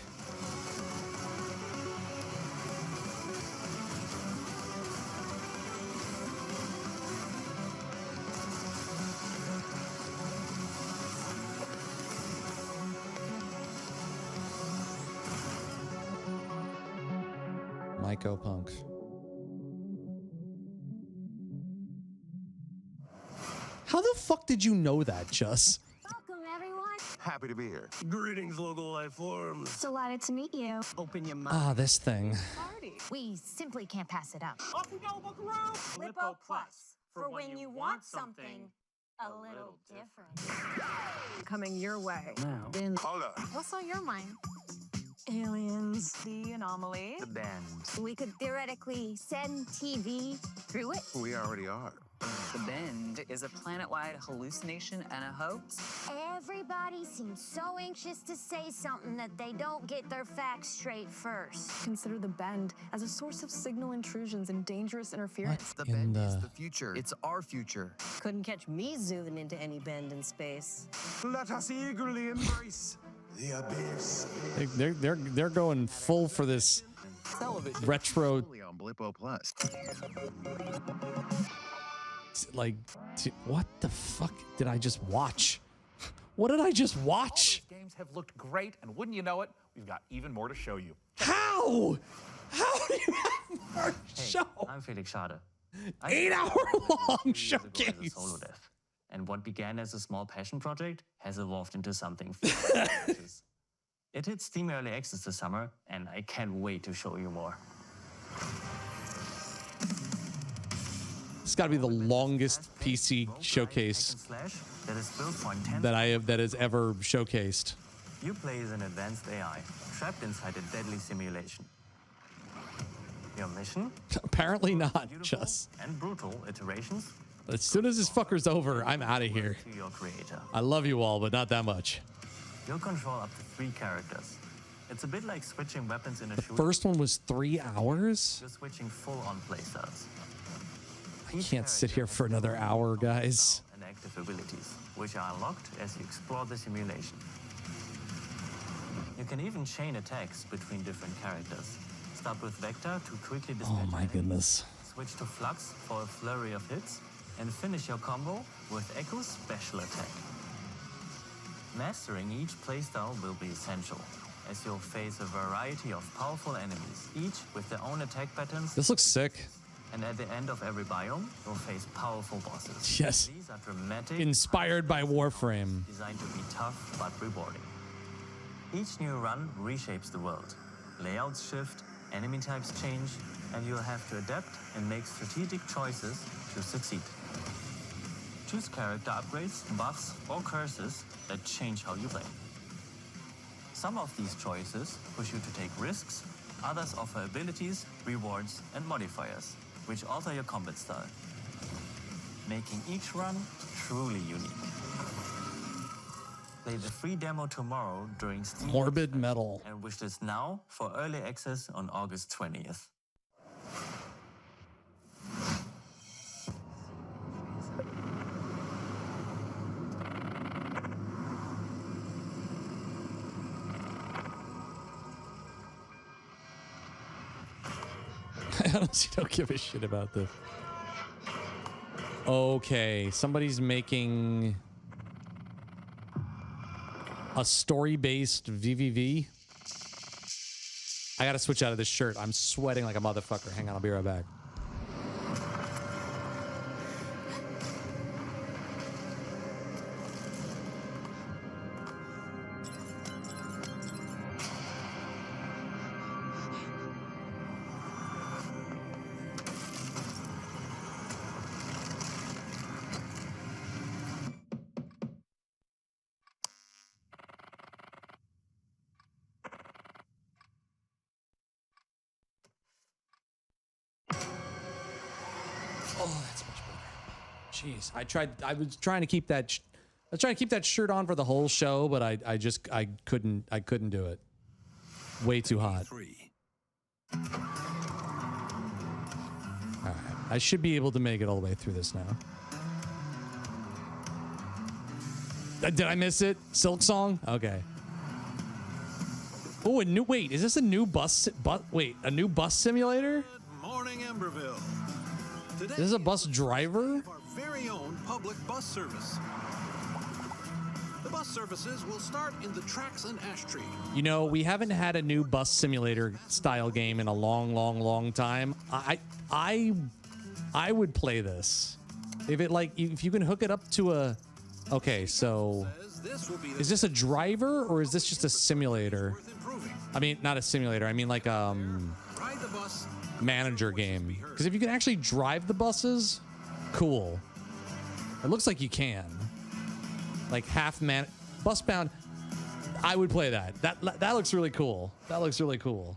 Psychopunk. How the fuck did you know that, Just? Welcome, everyone. Happy to be here. Greetings, local life forms. Delighted to meet you. Open your mind. Ah, this thing. We simply can't pass it up. Off we go, buckaroo! blippo.plus for when you want something a little different. Coming your way. Now. Hold on. What's on your mind? Aliens, the anomaly. The band. We could theoretically send TV through it. We already are. The Bend is a planet-wide hallucination and a hoax. Everybody seems so anxious to say something that they don't get their facts straight first. Consider the Bend as a source of signal intrusions and dangerous interference. The Bend is the future. It's our future. Couldn't catch me zooming into any bend in space. Let us eagerly embrace the abyss. They're going full for this retro. On blippo.plus. Like, what the fuck did I just watch? What did I just watch? All those games have looked great, and wouldn't you know it, we've got even more to show you. How? How do you have more show? I'm Felix Schade. 8-hour-long showcase. Solo dev. And what began as a small passion project has evolved into something. It hit Steam Early Access this summer, and I can't wait to show you more. It's got to be the longest PC showcase that has ever showcased. You play as an advanced AI trapped inside a deadly simulation. Your mission? Apparently not, just. And brutal iterations. As soon as this fucker's over, I'm out of here. To your creator. I love you all, but not that much. You'll control up to 3 characters. It's a bit like switching weapons in a shooter. First one was 3 hours? You're switching full-on playstyles. I can't sit here for another hour, guys. And active abilities, which are unlocked as you explore the simulation. You can even chain attacks between different characters. Start with Vector to quickly dispatch Oh my goodness. switch to Flux for a flurry of hits, and finish your combo with Echo's special attack. Mastering each playstyle will be essential, as you'll face a variety of powerful enemies, each with their own attack patterns. This looks sick. And at the end of every biome, you'll face powerful bosses. Yes. These are dramatic, Inspired by Warframe. designed to be tough but rewarding. Each new run reshapes the world. Layouts shift, enemy types change, and you'll have to adapt and make strategic choices to succeed. Choose character upgrades, buffs, or curses that change how you play. Some of these choices push you to take risks, others offer abilities, rewards, and modifiers, which alter your combat style, making each run truly unique. Play the free demo tomorrow during Steam Morbid Metal. and wishlist now for early access on August 20th. I honestly don't give a shit about this. Okay, somebody's making a story-based VVV. I gotta switch out of this shirt. I'm sweating like a motherfucker. Hang on, I'll be right back. Jeez, I was trying to keep that. I was trying to keep that shirt on for the whole show, but I couldn't do it. Way too hot. All right, I should be able to make it all the way through this now. Did I miss it? Silk Song? Okay. Oh, wait, is this a new a new bus simulator? Good morning, Emberville. Today, This is a bus driver? our very own public bus service. The bus services will start in the tracks and ash tree. You know, we haven't had a new bus simulator style game in a long time. I would play this. If you can hook it up to a... Okay, so... Is this a driver or is this just a simulator? I mean, not a simulator. I mean like manager game. Because if you can actually drive the buses, cool. It looks like you can. Like bus bound. I would play that. That looks really cool. That looks really cool.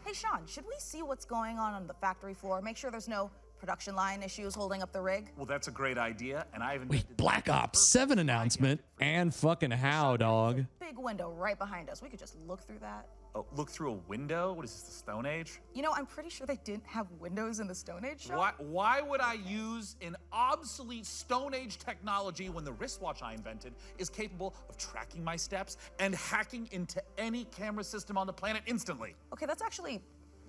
Hey, Sean, should we see what's going on the factory floor? Make sure there's no production line issues holding up the rig? Well, that's a great idea, and I haven't... Wait, Black Ops 7 announcement? And fucking how, dog? Big window right behind us. We could just look through that. Oh, look through a window? What is this, the Stone Age? You know, I'm pretty sure they didn't have windows in the Stone Age, Sean. Why would I use an obsolete Stone Age technology when the wristwatch I invented is capable of tracking my steps and hacking into any camera system on the planet instantly? Okay, that's actually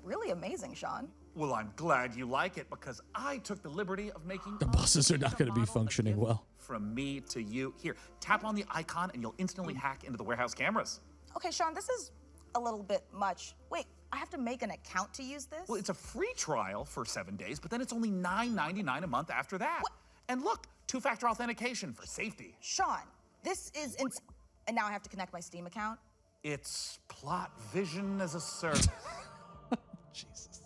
really amazing, Sean. Well, I'm glad you like it because I took the liberty of making... The buses are not going to be functioning well. From me to you. Here, tap on the icon and you'll instantly hack into the warehouse cameras. Okay, Sean, this is a little bit much. Wait, I have to make an account to use this? Well, it's a free trial for 7 days, but then it's only $9.99 a month after that. What? And look, 2-factor authentication for safety. Sean, this is... And now I have to connect my Steam account? It's plot vision as a service. Jesus.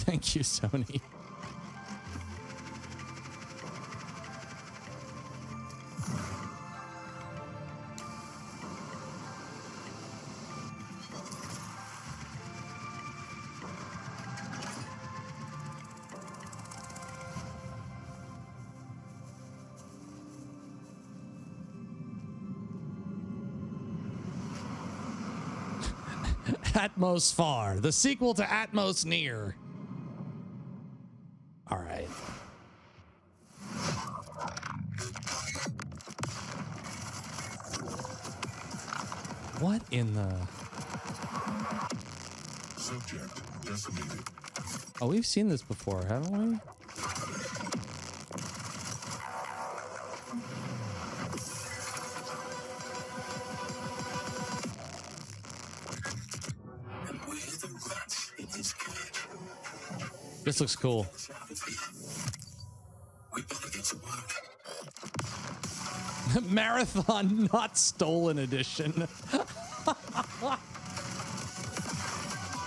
Thank you, Sony. Atmos Far, the sequel to Atmos Near. All right. What in the... Subject decimated. Oh, we've seen this before, haven't we? This looks cool. We better get to work. Marathon Not Stolen Edition.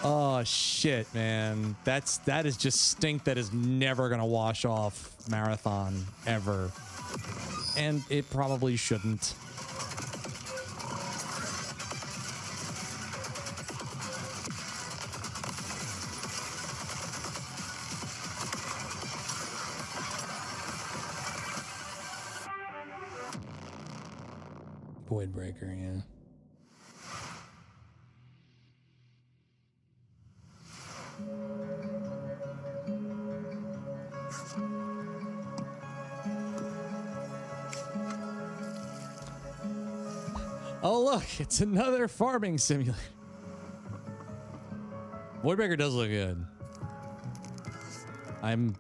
Oh shit, man. That is just stink that is never gonna wash off Marathon ever. And it probably shouldn't. Voidbreaker, yeah. Oh look, it's another farming simulator. Voidbreaker does look good. I'm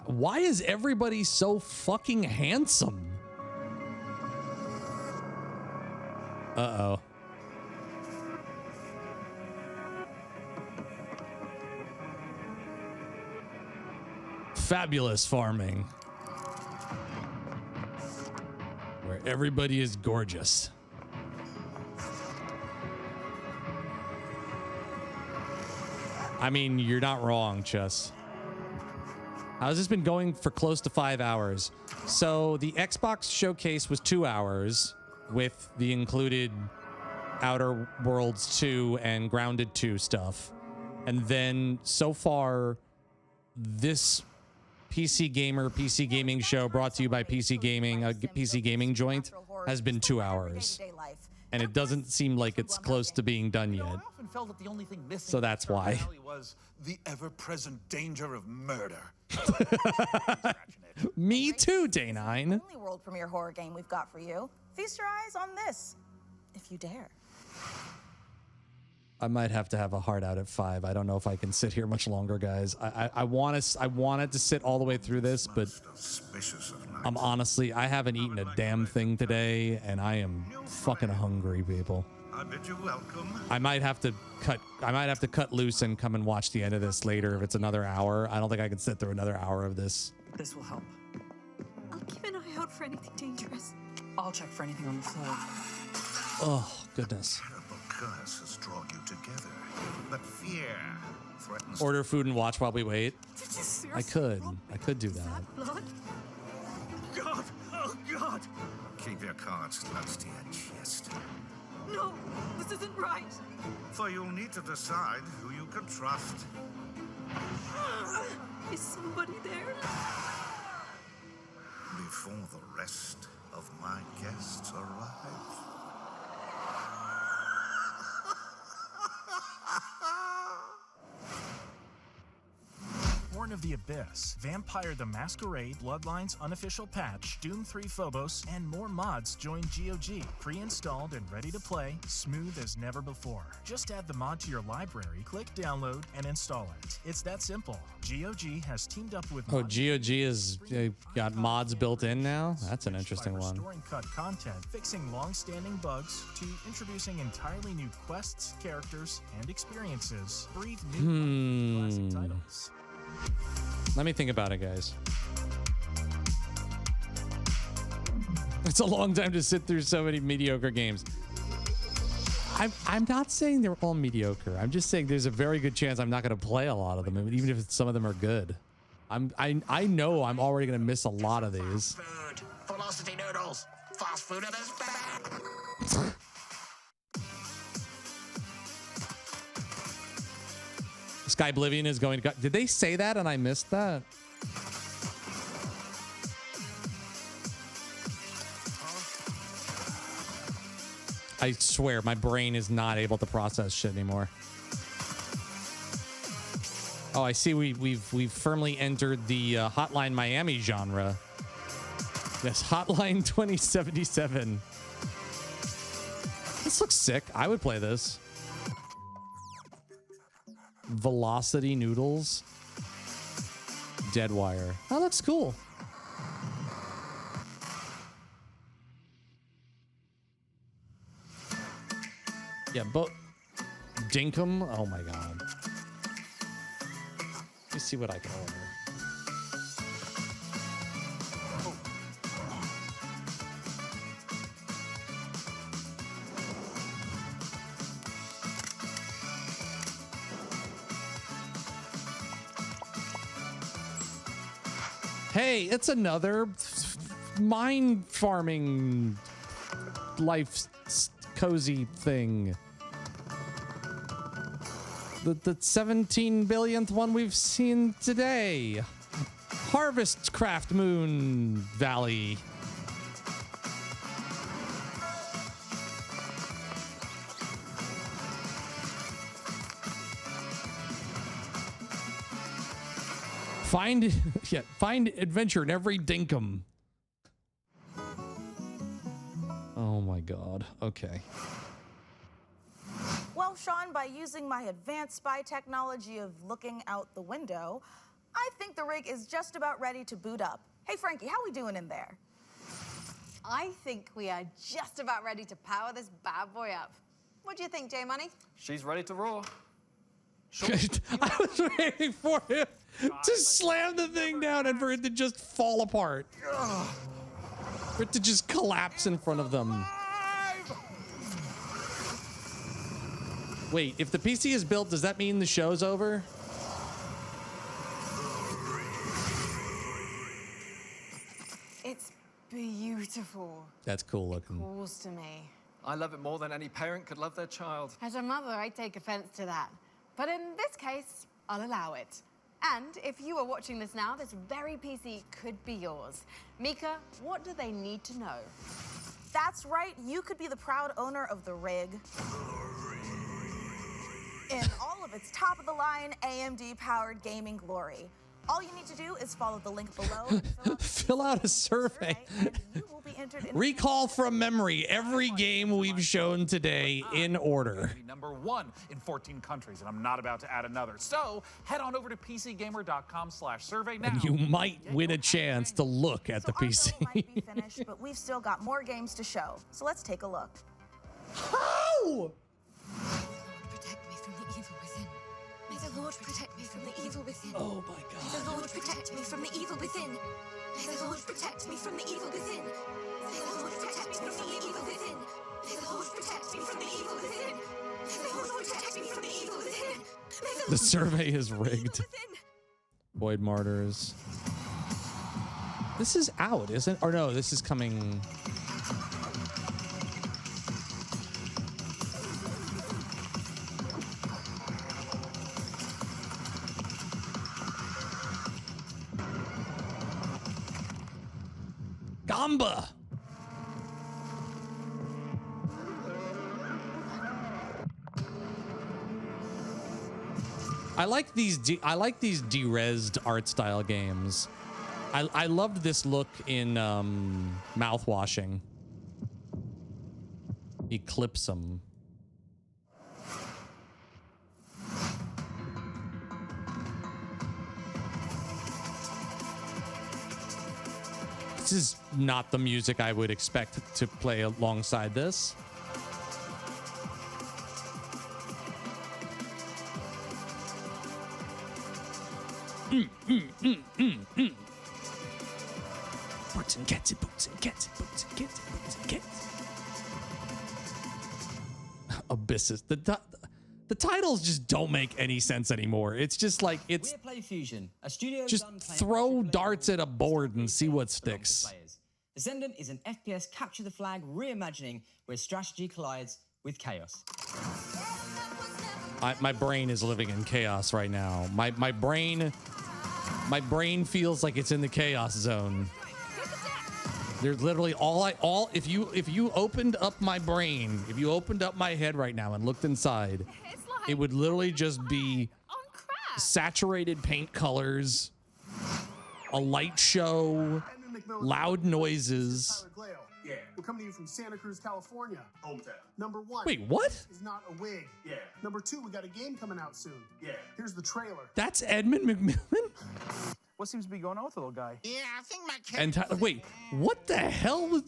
why is everybody so fucking handsome? Uh-oh. Fabulous farming. Where everybody is gorgeous. I mean, you're not wrong, Chess. How's this been going for close to 5 hours? So the Xbox showcase was 2 hours with the included Outer Worlds 2 and Grounded 2 stuff. And then so far, this PC Gaming show brought to you by PC Gaming, a PC Gaming joint, has been 2 hours. and it doesn't seem like it's close to being done yet. I often felt that the only thing missing So that's why. was the ever-present danger of murder. Me too, Day 9. Only world premiere horror game we've got for you. Feast your eyes on this, if you dare. I might have to have a heart out at 5. I don't know if I can sit here much longer, guys. I wanted to sit all the way through this, but I'm honestly, I haven't eaten a damn thing today, and I am fucking hungry, people. I bid you welcome. I might have to cut loose and come and watch the end of this later if it's another hour. I don't think I can sit through another hour of this. This will help. I'll keep an eye out for anything dangerous. I'll check for anything on the floor. Oh, goodness. Curse has drawn you together, but fear threatens. Order food and watch while we wait. I could do that. Blood? God! Oh God! Keep your cards close to your chest. No, this isn't right. For you'll need to decide who you can trust. Is somebody there? Before the rest of my guests arrive. Born of the Abyss, Vampire the Masquerade, Bloodlines unofficial patch, Doom 3 Phobos, and more mods join GOG. Pre-installed and ready to play, smooth as never before. Just add the mod to your library, click download, and install it. It's that simple. GOG has teamed up with Oh, GOG has got mods built in now? That's an interesting one. Restoring cut content, fixing long-standing bugs, to introducing entirely new quests, characters, and experiences. Breathe new classic titles. Let me think about it, guys. It's a long time to sit through so many mediocre games. I'm not saying they're all mediocre. I'm just saying there's a very good chance I'm not going to play a lot of them, even if some of them are good. I know I'm already going to miss a lot of these. Food. Velocity noodles. Fast food at its best. Sky Oblivion is going to... Did they say that and I missed that? I swear, my brain is not able to process shit anymore. Oh, I see we've firmly entered the Hotline Miami genre. Yes, Hotline 2077. This looks sick. I would play this. Velocity Noodles. Deadwire. That looks cool. Yeah, but Dinkum. Oh my god. Let me see what I can order. Hey, it's another mine farming life cozy thing. The 17 billionth one we've seen today. Harvest Craft Moon Valley. Find adventure in every dinkum. Oh my god. Okay. Well, Sean, by using my advanced spy technology of looking out the window, I think the rig is just about ready to boot up. Hey, Frankie, how we doing in there? I think we are just about ready to power this bad boy up. What do you think, J-Money? She's ready to roar. I was waiting for him to slam the thing down and for it to just fall apart. For it to just collapse in front of them. Wait, if the PC is built, does that mean the show's over? It's beautiful. That's cool looking. Calls to me. I love it more than any parent could love their child. As a mother, I take offense to that. But in this case, I'll allow it. And if you are watching this now, this very PC could be yours. Mika, what do they need to know? That's right, you could be the proud owner of the rig. In all of its top-of-the-line AMD-powered gaming glory. All you need to do is follow the link below. Fill out a survey. You will be entered in Recall from memory every game we've shown today in order. #1 in 14 countries, and I'm not about to add another. So head on over to PCGamer.com/survey now. And you might win a chance to look at the PC. might be finished, but we've still got more games to show. So let's take a look. How? Protect me from the evil within. May the Lord protect me from the evil within. Oh my God. May the Lord protect me from the evil within. May the Lord protect me from the evil within. May the Lord protect me from the evil within. May the Lord protect me from the evil within. May the Lord protect me from the evil within. The survey is rigged. Void Martyrs. This is out, isn't it? Or no, this is coming. Gamba. I like these de-resed art style games. I loved this look in Mouthwashing. Eclipse them. This is not the music I would expect to play alongside this. Boots and cats and boots and cats and boots and cats and boots and cats. Abysses. The titles just don't make any sense anymore. It's just like it's Play Fusion, a studio just throw darts at a board and see what sticks. Descendant is an FPS capture the flag reimagining where strategy collides with chaos. My brain is living in chaos right now. My brain feels like it's in the chaos zone. There's literally if you opened up my brain, if you opened up my head right now and looked inside, it would literally just be saturated paint colors, a light show, loud noises. Yeah. We're coming to you from Santa Cruz, California. Hometown. #1. Wait, what? Is not a wig. Yeah. #2, we got a game coming out soon. Yeah. Here's the trailer. That's Edmund McMillan? What seems to be going on with the little guy? Yeah, I think my And wait, what the hell?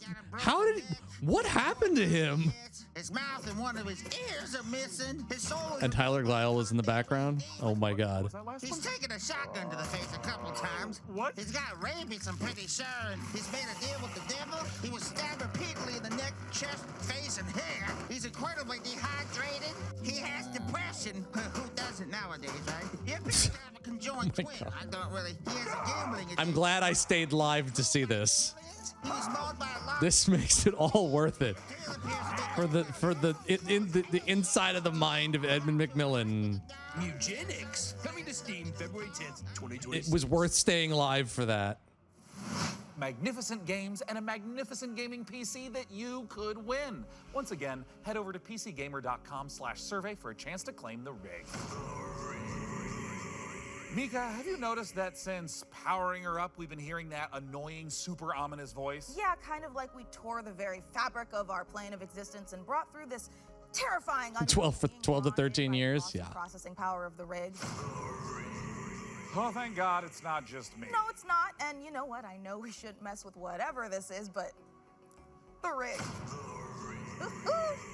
What happened to him? His mouth and one of his ears are missing. His soul is... And Tyler Glyle is in the background? Oh my God. He's taken a shotgun to the face a couple times. What? He's got rabies, I'm pretty sure, and he's made a deal with the devil. He was stabbed repeatedly in the neck, chest, face, and hair. He's incredibly dehydrated. He has depression. Who doesn't nowadays, right? He appears to have a conjoined twin. I don't really... He has a gambling addiction. I'm glad I stayed live to see this. He was mauled by a lot. This makes it all worth it. For the inside of the mind of Edmund McMillan. Eugenics coming to Steam February 10th, 2020. It was worth staying live for that. Magnificent games and a magnificent gaming PC that you could win. Once again, head over to PCGamer.com/survey for a chance to claim the rig. Mika, have you noticed that since powering her up, we've been hearing that annoying, super ominous voice? Yeah, kind of like we tore the very fabric of our plane of existence and brought through this terrifying 12 to 13 years, yeah. processing power of the rig. Oh, thank God it's not just me. No, it's not. And you know what? I know we shouldn't mess with whatever this is, but the rig.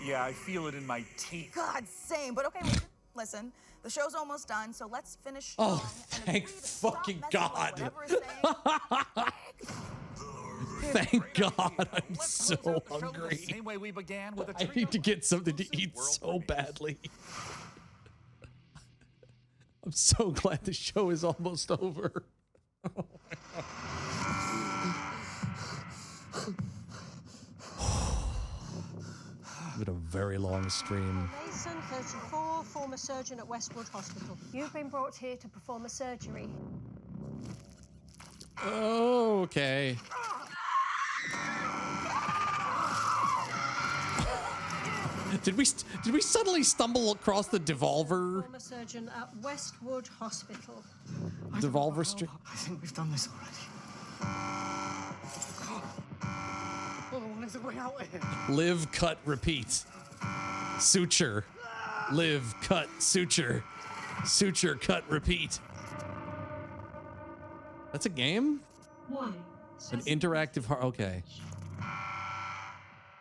Yeah, I feel it in my teeth. God, same. But okay, listen. The show's almost done, so let's finish. Oh, thank fucking God. Thank God. I'm so hungry. Same way we began with a I need to get something to eat so badly. I'm so glad the show is almost over. It's been a very long stream. Mason, 34, former surgeon at Westwood Hospital. You've been brought here to perform a surgery. Oh, okay. Did we suddenly stumble across the Devolver? Former surgeon at Westwood Hospital. Devolver Street. I think we've done this already. Oh, there's a way out of here. Live, cut, repeat. Suture. Live, cut, suture. Suture, cut, repeat. That's a game? An interactive okay.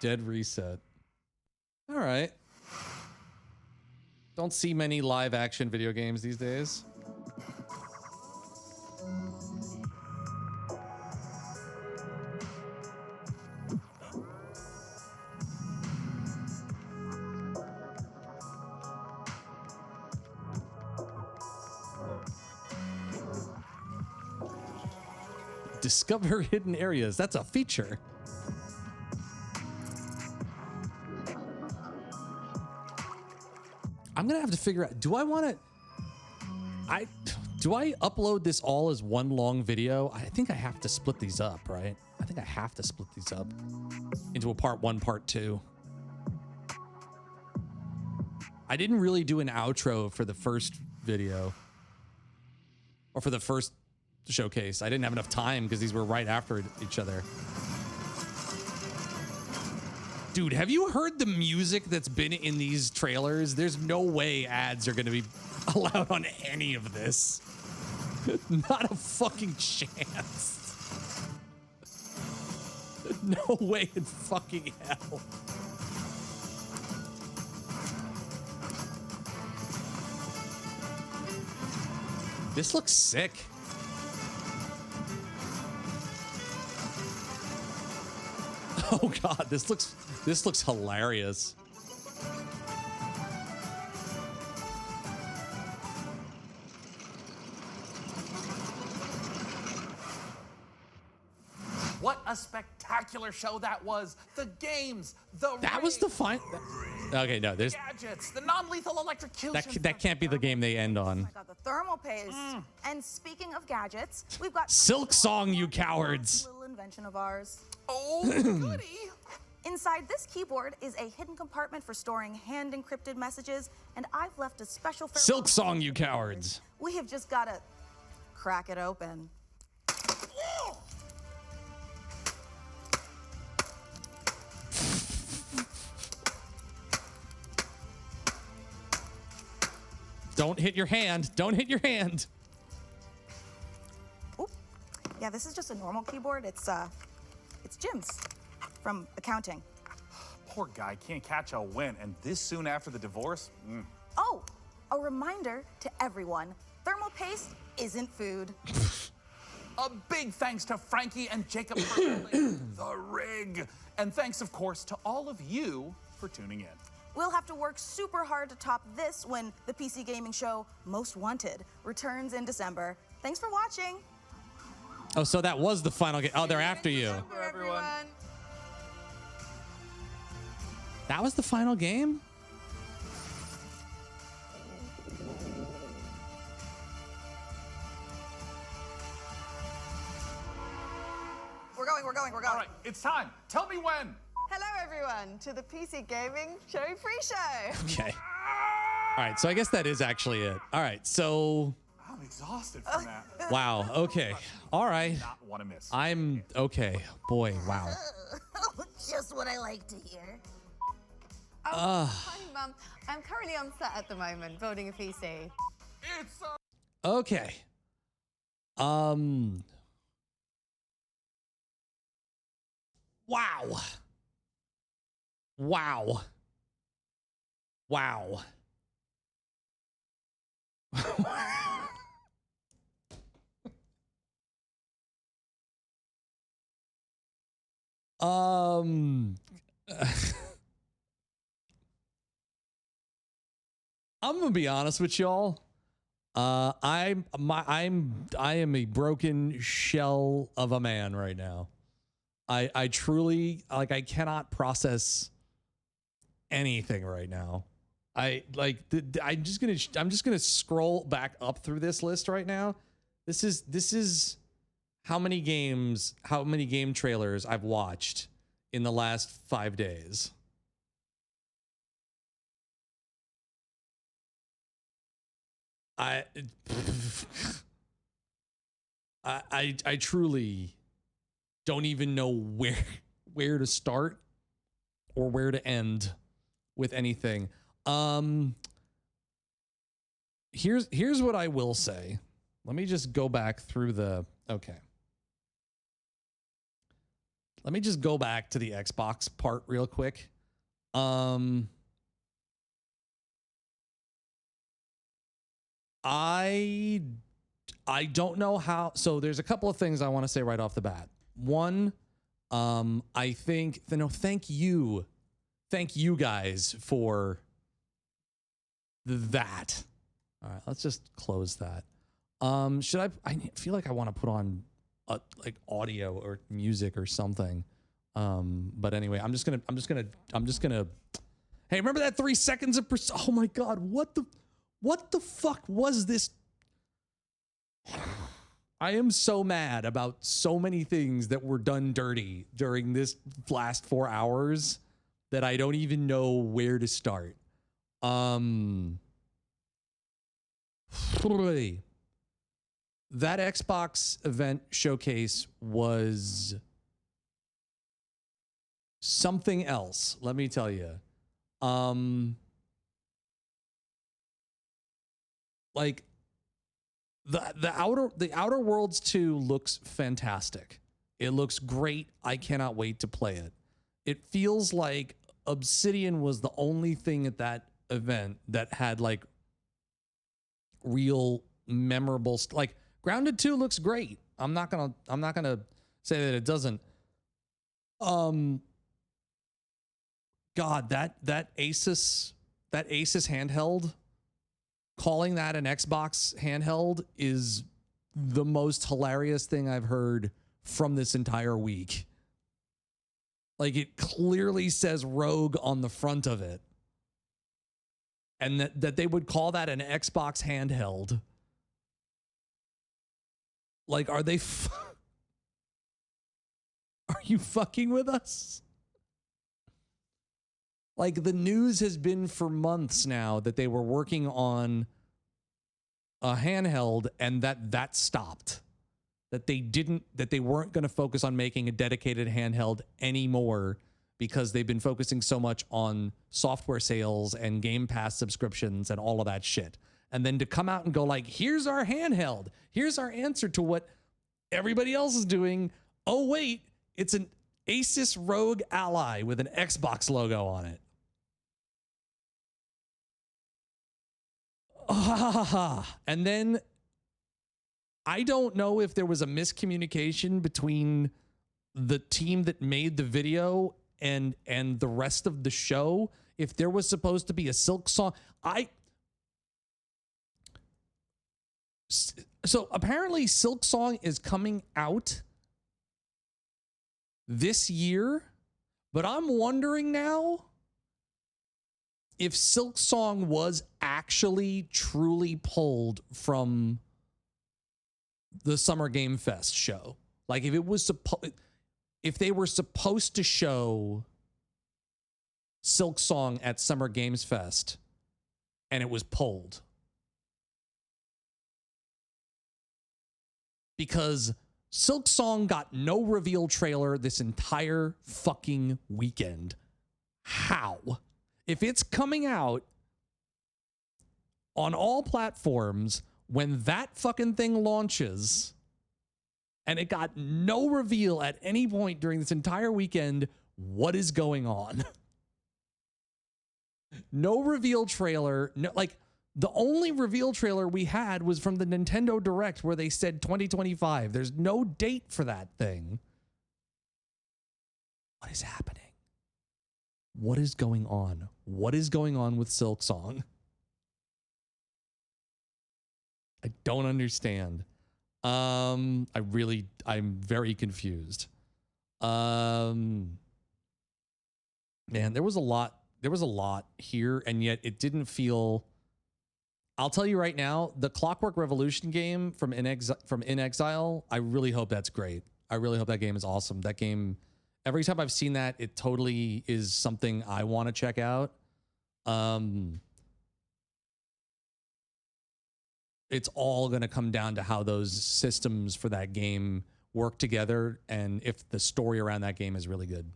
Dead reset. All right. Don't see many live action video games these days. Discover hidden areas. That's a feature. I'm gonna have to figure out, do I upload this all as one long video? I think I have to split these up, right? I think I have to split these up into a part 1, part 2. I didn't really do an outro for the first video or for the first showcase. I didn't have enough time because these were right after each other. Dude, have you heard the music that's been in these trailers? There's no way ads are going to be allowed on any of this. Not a fucking chance. No way in fucking hell. This looks sick. Oh god, this looks hilarious. What a spectacular show that was. The games, That was the fine. Okay, no, there's gadgets, the non-lethal electrocution. that can't be the game they end on. I got the thermal paste. And speaking of gadgets, we've got Silk Song, you cowards. little invention of ours. Oh, goody. Inside this keyboard is a hidden compartment for storing hand-encrypted messages, and I've left a special Silk Song, you cowards. We have just got to crack it open. Don't hit your hand. Don't hit your hand. Oop. Yeah, this is just a normal keyboard. It's Jim's from accounting. Poor guy can't catch a win, and this soon after the divorce? Oh, a reminder to everyone, thermal paste isn't food. A big thanks to Frankie and Jacob for building the rig. And thanks, of course, to all of you for tuning in. We'll have to work super hard to top this when the PC gaming show Most Wanted returns in December. Thanks for watching. Oh, so that was the final game. Oh, they're after you. Everyone. That was the final game? We're going. All right, it's time. Tell me when. Hello, everyone, to the PC Gaming Show Free Show. Okay. All right, so I guess that is actually it. All right, so... I'm exhausted from that. Wow, okay. All right. Not want to miss. I'm... Okay. Boy, wow. Just what I like to hear. Hi, Mum. I'm currently on set at the moment, building a PC. It's Okay. Wow. Wow. Wow. I'm gonna be honest with y'all. I am a broken shell of a man right now. I truly, like, I cannot process anything right now. I'm just gonna scroll back up through this list right now. This is how many game trailers I've watched in the last 5 days. I truly don't even know where to start or where to end with anything. Here's what I will say. Let me just go back through the Let me just go back to the Xbox part real quick. I don't know how. So there's a couple of things I want to say right off the bat. One, I think, thank you guys for that. All right, let's just close that. Should I feel like I want to put on like audio or music or something. But anyway, I'm just gonna. Hey, remember that 3 seconds of oh my God, what the fuck was this? I am so mad about so many things that were done dirty during this last 4 hours that I don't even know where to start. That Xbox event showcase was something else, let me tell you. Like the Outer Worlds 2 looks fantastic. It looks great. I cannot wait to play it. It feels like Obsidian was the only thing at that event that had like real memorable like Grounded 2 looks great. I'm not gonna say that it doesn't. God, that Asus handheld, calling that an Xbox handheld is the most hilarious thing I've heard from this entire week. Like, it clearly says Rogue on the front of it. And that they would call that an Xbox handheld. Like, are they are you fucking with us? Like, the news has been for months now that they were working on a handheld and that stopped. That they weren't going to focus on making a dedicated handheld anymore because they've been focusing so much on software sales and Game Pass subscriptions and all of that shit. And then to come out and go like, here's our handheld. Here's our answer to what everybody else is doing. Oh, wait, it's an Asus Rogue Ally with an Xbox logo on it. And then I don't know if there was a miscommunication between the team that made the video and the rest of the show. If there was supposed to be a Silk Song, so apparently Silk Song is coming out this year, but I'm wondering now if Silk Song was actually truly pulled from the Summer Game Fest show. Like, if it was if they were supposed to show Silk Song at Summer Games Fest and it was pulled. Because Silk Song got no reveal trailer this entire fucking weekend. How? If it's coming out on all platforms when that fucking thing launches and it got no reveal at any point during this entire weekend, what is going on? No reveal trailer. No, like, the only reveal trailer we had was from the Nintendo Direct where they said 2025. There's no date for that thing. What is happening? What is going on? What is going on with Silk Song? I don't understand. I'm very confused. Man, there was a lot here, and yet it didn't feel. I'll tell you right now, the Clockwork Revolution game from In Exile, I really hope that's great. I really hope that game is awesome. That game, every time I've seen that, it totally is something I want to check out. it's all going to come down to how those systems for that game work together and if the story around that game is really good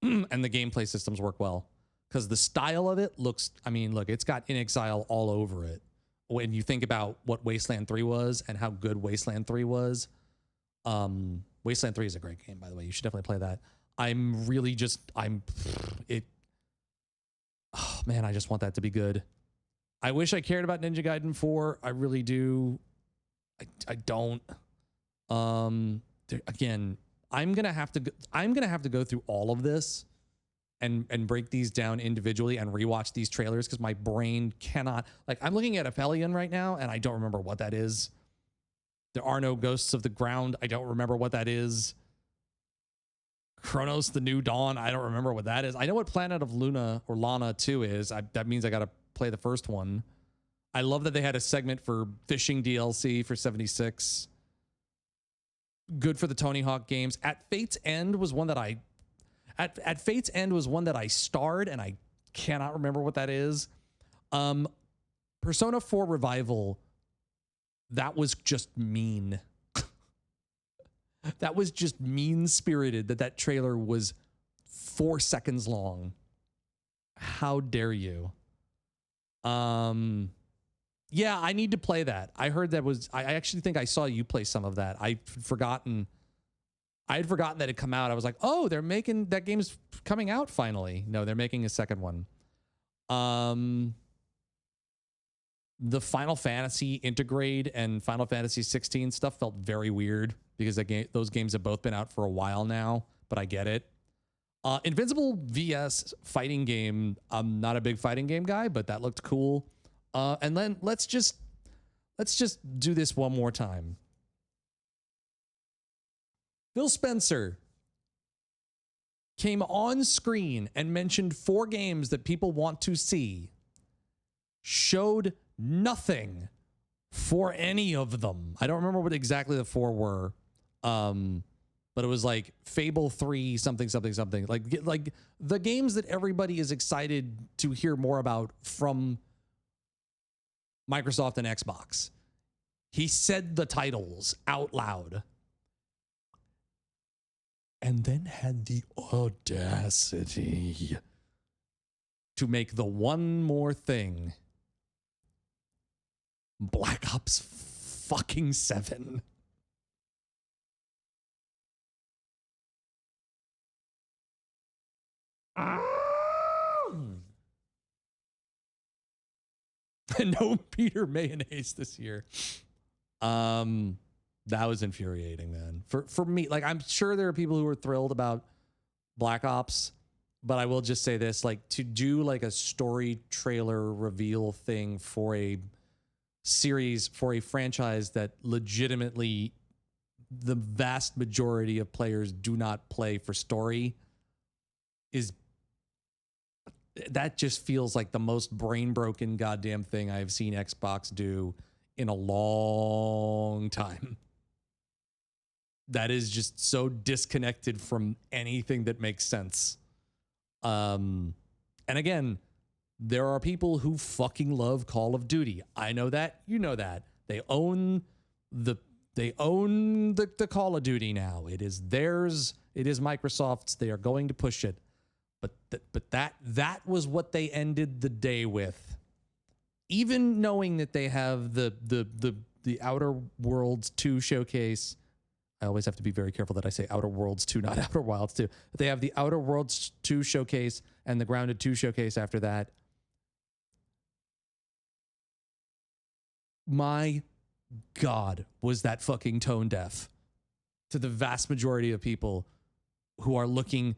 and the gameplay systems work well. Because the style of it looks, I mean, look, it's got In Exile all over it. When you think about what Wasteland 3 was and how good Wasteland 3 was, Wasteland 3 is a great game, by the way. You should definitely play that. Oh man, I just want that to be good. I wish I cared about Ninja Gaiden 4. I really do. I don't. Again, I'm gonna have to go through all of this and break these down individually and rewatch these trailers because my brain cannot. Like, I'm looking at Aphelion right now and I don't remember what that is. There are no Ghosts of the Ground. I don't remember what that is. Chronos: The New Dawn. I don't remember what that is. I know what Planet of Luna or Lana 2 is. That means I got to play the first one. I love that they had a segment for fishing DLC for 76. Good for the Tony Hawk games. At Fate's End was one that I starred and I cannot remember what that is. Persona 4 Revival. That was just mean. That was just mean-spirited that trailer was 4 seconds long. How dare you? Yeah, I need to play that. I heard that was, I actually think I saw you play some of that. I had forgotten that it had come out. I was like, oh, they're making, that game's coming out finally. No, they're making a second one. The Final Fantasy Intergrade and Final Fantasy 16 stuff felt very weird because those games have both been out for a while now, but I get it. Invincible VS fighting game. I'm not a big fighting game guy, but that looked cool. And then let's just do this one more time. Phil Spencer came on screen and mentioned 4 games that people want to see. Showed nothing for any of them. I don't remember what exactly the 4 were. But it was like Fable 3, something. Like the games that everybody is excited to hear more about from Microsoft and Xbox. He said the titles out loud. And then had the audacity to make the one more thing. Black Ops fucking 7. No Peter Mayonnaise this year. That was infuriating, man. For me, like, I'm sure there are people who are thrilled about Black Ops, but I will just say this, like, to do like a story trailer reveal thing for a series, for a franchise that legitimately the vast majority of players do not play for story, that just feels like the most brain broken goddamn thing I've seen Xbox do in a long time. That is just so disconnected from anything that makes sense. And again, there are people who fucking love Call of Duty. I know that. You know that. They own the Call of Duty now. It is theirs. It is Microsoft's. They are going to push it. But that was what they ended the day with. Even knowing that they have the Outer Worlds 2 showcase. I always have to be very careful that I say Outer Worlds 2, not Outer Wilds 2. But they have the Outer Worlds 2 showcase and the Grounded 2 showcase after that. My God, was that fucking tone deaf to the vast majority of people who are looking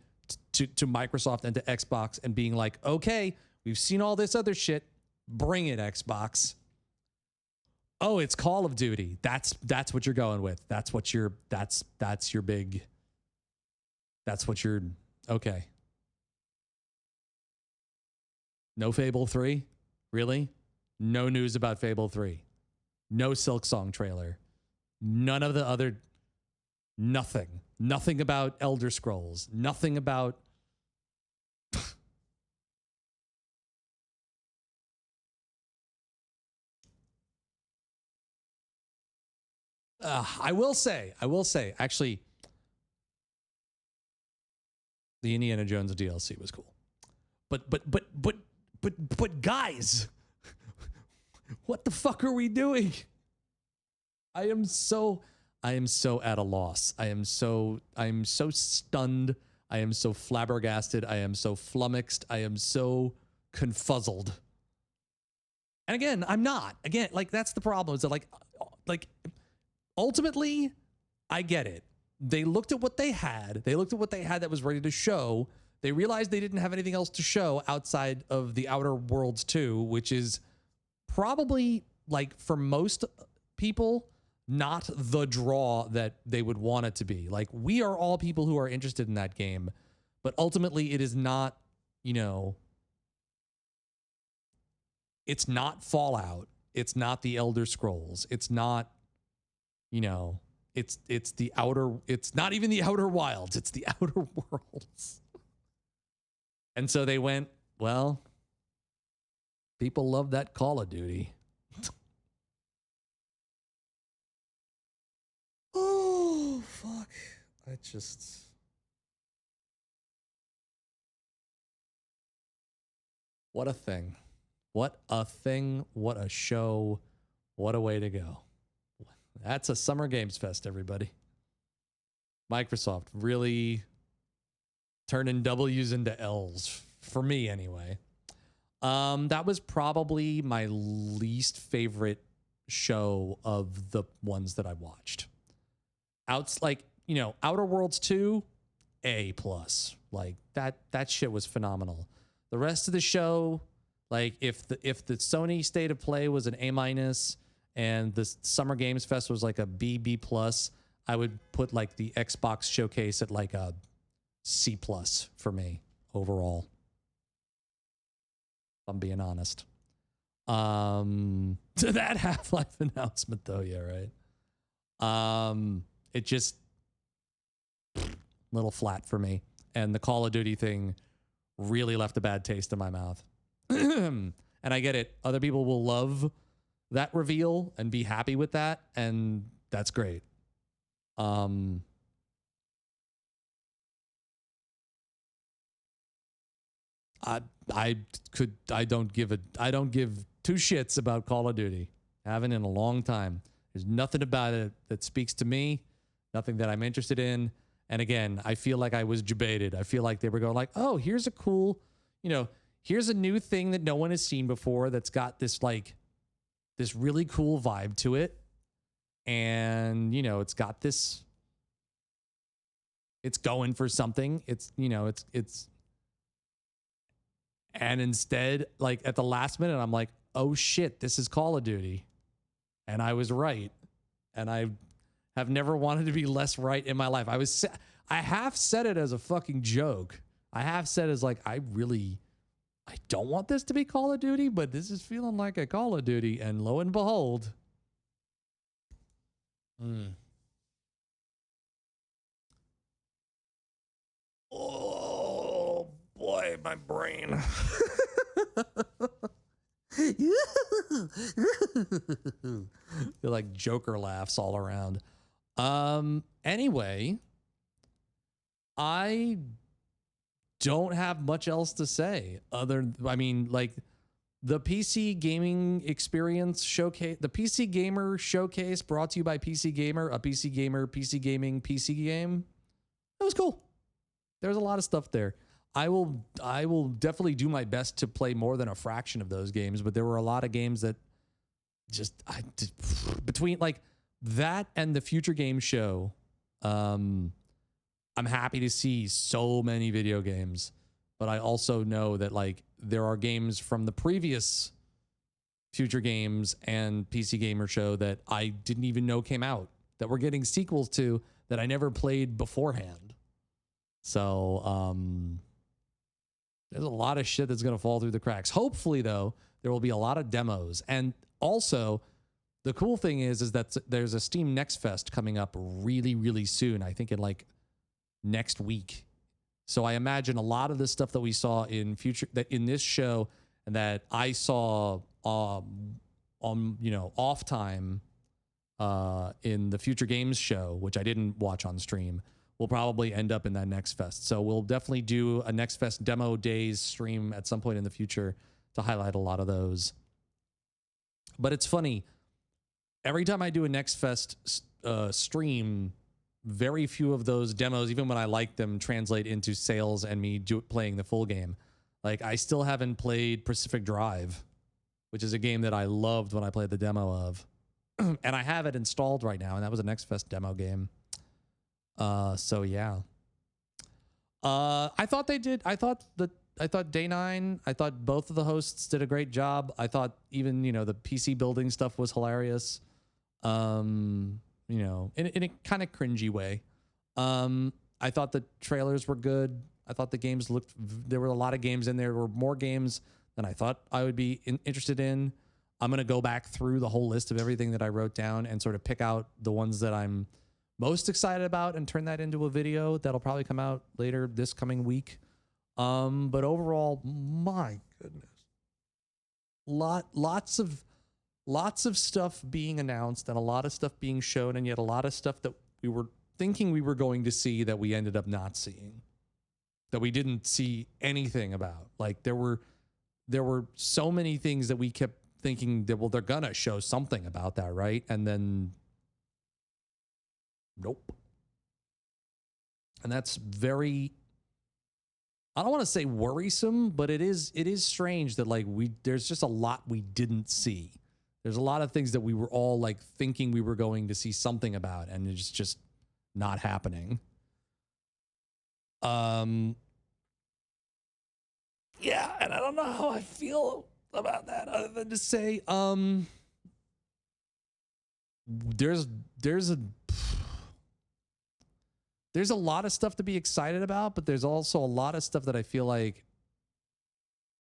to Microsoft and to Xbox and being like, okay, we've seen all this other shit. Bring it, Xbox. Oh, it's Call of Duty. That's what you're going with. That's your big. That's what you're okay. No Fable 3? Really? No news about Fable 3. No Silksong trailer. None of the other. Nothing. Nothing about Elder Scrolls. Nothing about. I will say, actually, the Indiana Jones DLC was cool. But guys, what the fuck are we doing? I am so at a loss. I am so stunned. I am so flabbergasted. I am so flummoxed. I am so confuzzled. And again, I'm not. Again, like, that's the problem. Is that like ultimately, I get it. They looked at what they had. They looked at what they had that was ready to show. They realized they didn't have anything else to show outside of the Outer Worlds 2, which is probably, like, for most people, not the draw that they would want it to be. Like, we are all people who are interested in that game, but ultimately it is not, you know, it's not Fallout. It's not the Elder Scrolls. It's not, you know, it's the outer, it's not even the Outer Wilds. It's the Outer Worlds. And so they went, well, people love that Call of Duty. Oh, fuck. I just... What a thing. What a thing. What a show. What a way to go. That's a Summer Games Fest, everybody. Microsoft really turning W's into L's, for me anyway. That was probably my least favorite show of the ones that I watched. Like, you know, Outer Worlds 2, A+. Like, that shit was phenomenal. The rest of the show, like, if the Sony State of Play was an A- and the Summer Games Fest was like a B+, I would put, like, the Xbox Showcase at like a C+ for me overall. If I'm being honest. To that Half-Life announcement though, yeah, right. It just little flat for me. And the Call of Duty thing really left a bad taste in my mouth. And I get it. Other people will love that reveal and be happy with that, and that's great. I don't give two shits about Call of Duty. Haven't in a long time. There's nothing about it that speaks to me, nothing that I'm interested in. And again, I feel like I was debated. I feel like they were going like, oh, here's a cool, you know, here's a new thing that no one has seen before that's got this, like, this really cool vibe to it. And, you know, it's got this, it's going for something. It's, you know, it's, and instead, like, at the last minute, I'm like, oh shit, this is Call of Duty. And I was right. And I have never wanted to be less right in my life. I have said it as a fucking joke. I have said as like, I don't want this to be Call of Duty, but this is feeling like a Call of Duty. And lo and behold. Oh boy, my brain. You're like Joker laughs all around. Anyway, I don't have much else to say I mean, like, the PC gaming experience showcase, the PC Gamer showcase brought to you by PC Gamer, a PC Gamer, PC gaming, PC game. It was cool. There's a lot of stuff there. I will definitely do my best to play more than a fraction of those games, but there were a lot of games that between like that and the Future Game Show, I'm happy to see so many video games, but I also know that, like, there are games from the previous Future Games and PC Gamer Show that I didn't even know came out, that we're getting sequels to that I never played beforehand. So, there's a lot of shit that's going to fall through the cracks. Hopefully, though, there will be a lot of demos. And also, the cool thing is that there's a Steam Next Fest coming up really, really soon. I think in like next week. So I imagine a lot of the stuff that we saw in this show and that I saw on, you know, off time, in the Future Games show, which I didn't watch on stream, will probably end up in that Next Fest. So we'll definitely do a Next Fest demo days stream at some point in the future to highlight a lot of those. But it's funny, every time I do a Next Fest stream, very few of those demos, even when I like them, translate into sales and me playing the full game. Like, I still haven't played Pacific Drive, which is a game that I loved when I played the demo of. And I have it installed right now, and that was a Next Fest demo game. So yeah. I thought Day 9, I thought both of the hosts did a great job. I thought even, you know, the PC building stuff was hilarious. You know, in a kind of cringy way. I thought the trailers were good. I thought the games there were a lot of games in there. There were more games than I thought I would be interested in. I'm going to go back through the whole list of everything that I wrote down and sort of pick out the ones that I'm most excited about and turn that into a video that'll probably come out later this coming week. But overall, my goodness, lots of stuff being announced and a lot of stuff being shown, and yet a lot of stuff that we were thinking we were going to see that we ended up not seeing, that we didn't see anything about. Like there were so many things that we kept thinking that, well, they're gonna show something about that, right? And then nope. And that's very, I don't want to say worrisome, but it is strange that like there's just a lot we didn't see. There's a lot of things that we were all like thinking we were going to see something about, and it's just not happening. Yeah, and I don't know how I feel about that other than to say, there's a lot of stuff to be excited about, but there's also a lot of stuff that I feel like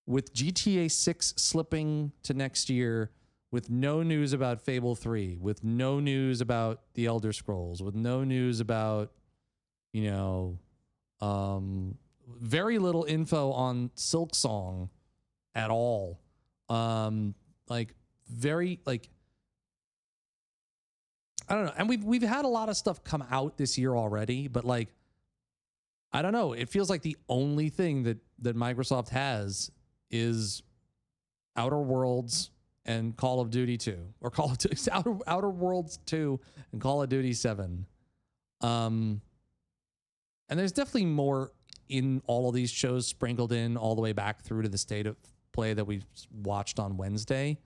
with GTA 6 slipping to next year, with no news about Fable 3, with no news about The Elder Scrolls, with no news about, you know, very little info on Silksong at all. Like very like, I don't know. And we've had a lot of stuff come out this year already, but like, I don't know. It feels like the only thing that Microsoft has is Outer Worlds and Call of Duty 2, or Call of Duty Outer Worlds 2 and Call of Duty 7. And there's definitely more in all of these shows sprinkled in all the way back through to the State of Play that we watched on Wednesday.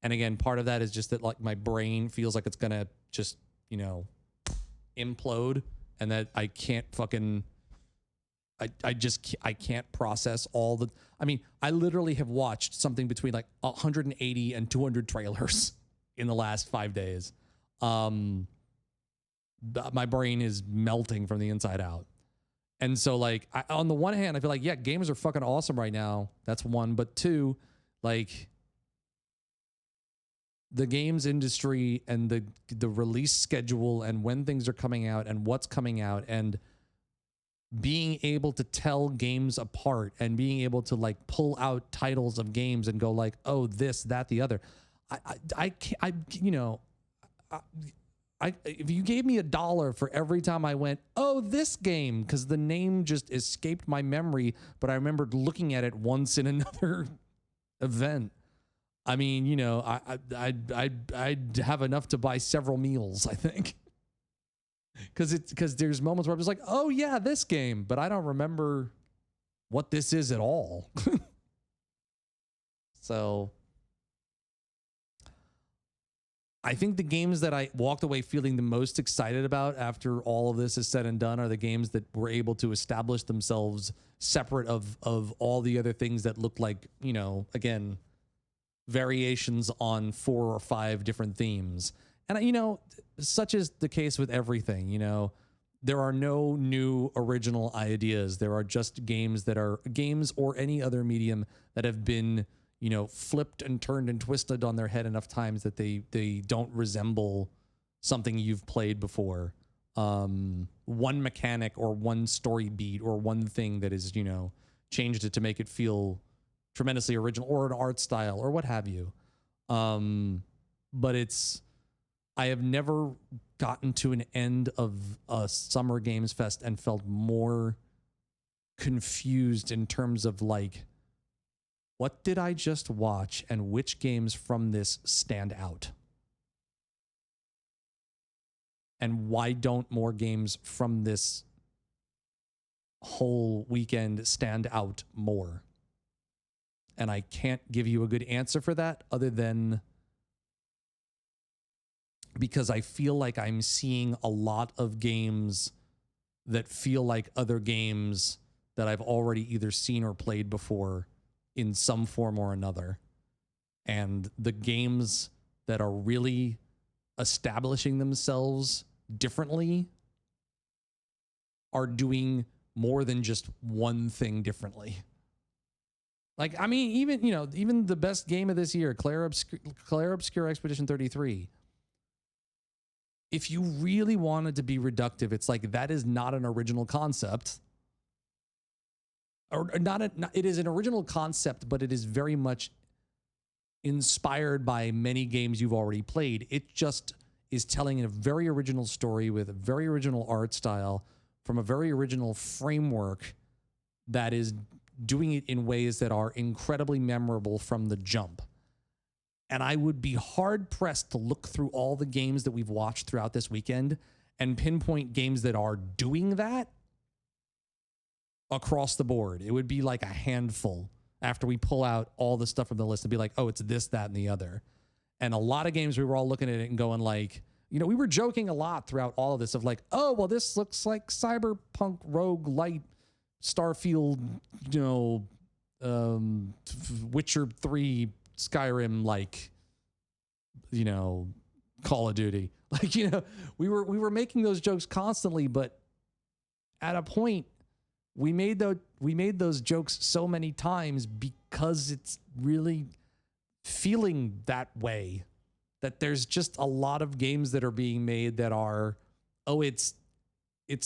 And again, part of that is just that like my brain feels like it's gonna just, you know, implode, and that I can't fucking, I can't process all the, I mean, I literally have watched something between like 180 and 200 trailers in the last 5 days. My brain is melting from the inside out. And so like, on the one hand, I feel like, yeah, games are fucking awesome right now. That's one. But two, like, the games industry and the release schedule and when things are coming out and what's coming out, and being able to tell games apart and being able to like pull out titles of games and go like, oh, this, that, the other. If you gave me $1 for every time I went, oh, this game, because the name just escaped my memory, but I remembered looking at it once in another event. I mean, you know, I'd have enough to buy several meals, I think. Because there's moments where I'm just like, oh yeah, this game, but I don't remember what this is at all. So I think the games that I walked away feeling the most excited about after all of this is said and done are the games that were able to establish themselves separate of all the other things that looked like, you know, again, variations on 4 or 5 different themes. And, you know, such is the case with everything, you know, there are no new original ideas. There are just games that are games or any other medium that have been, you know, flipped and turned and twisted on their head enough times that they don't resemble something you've played before. One mechanic or one story beat or one thing that is, you know, changed it to make it feel tremendously original, or an art style or what have you. But I have never gotten to an end of a Summer Games Fest and felt more confused in terms of like, what did I just watch and which games from this stand out? And why don't more games from this whole weekend stand out more? And I can't give you a good answer for that other than because I feel like I'm seeing a lot of games that feel like other games that I've already either seen or played before in some form or another. And the games that are really establishing themselves differently are doing more than just one thing differently. Like, I mean, even the best game of this year, Claire Obscure Expedition 33. If you really wanted to be reductive, it's like that is not an original concept. Or it is an original concept, but it is very much inspired by many games you've already played. It just is telling a very original story with a very original art style from a very original framework that is doing it in ways that are incredibly memorable from the jump. And I would be hard pressed to look through all the games that we've watched throughout this weekend and pinpoint games that are doing that across the board. It would be like a handful after we pull out all the stuff from the list and be like, oh, it's this, that, and the other. And a lot of games we were all looking at it and going like, we were joking a lot throughout all of this of like, oh, well, this looks like Cyberpunk Rogue Light, Starfield, Witcher 3, Skyrim, like, Call of Duty. Like, we were making those jokes constantly, but at a point we made those jokes so many times because it's really feeling that way, that there's just a lot of games that are being made that are, oh, it's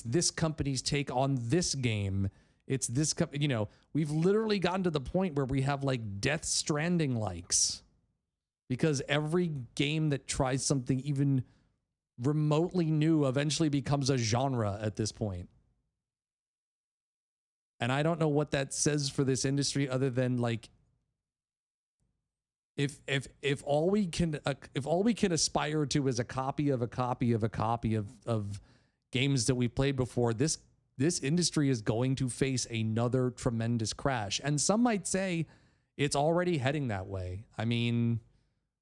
this company's take on this game. It's this company, we've literally gotten to the point where we have like Death Stranding likes because every game that tries something even remotely new eventually becomes a genre at this point. And I don't know what that says for this industry other than like, if all we can aspire to is a copy of a copy of a copy of games that we've played before, this industry is going to face another tremendous crash. And some might say it's already heading that way. I mean,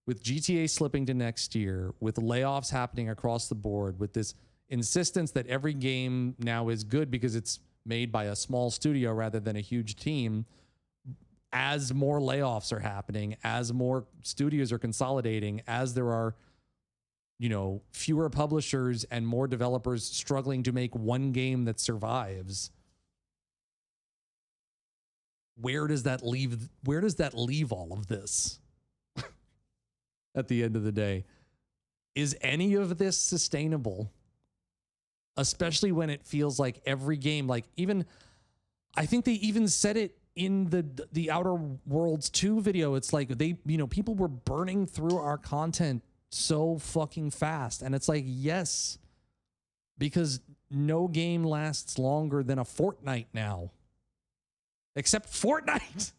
with GTA slipping to next year, with layoffs happening across the board, with this insistence that every game now is good because it's made by a small studio rather than a huge team, as more layoffs are happening, as more studios are consolidating, as there are fewer publishers and more developers struggling to make one game that survives. Where does that leave all of this at the end of the day? Is any of this sustainable? Especially when it feels like every game, like even, I think they even said it in the Outer Worlds 2 video. It's like people were burning through our content so fucking fast. And it's like, yes, because no game lasts longer than a fortnight now. Except Fortnite.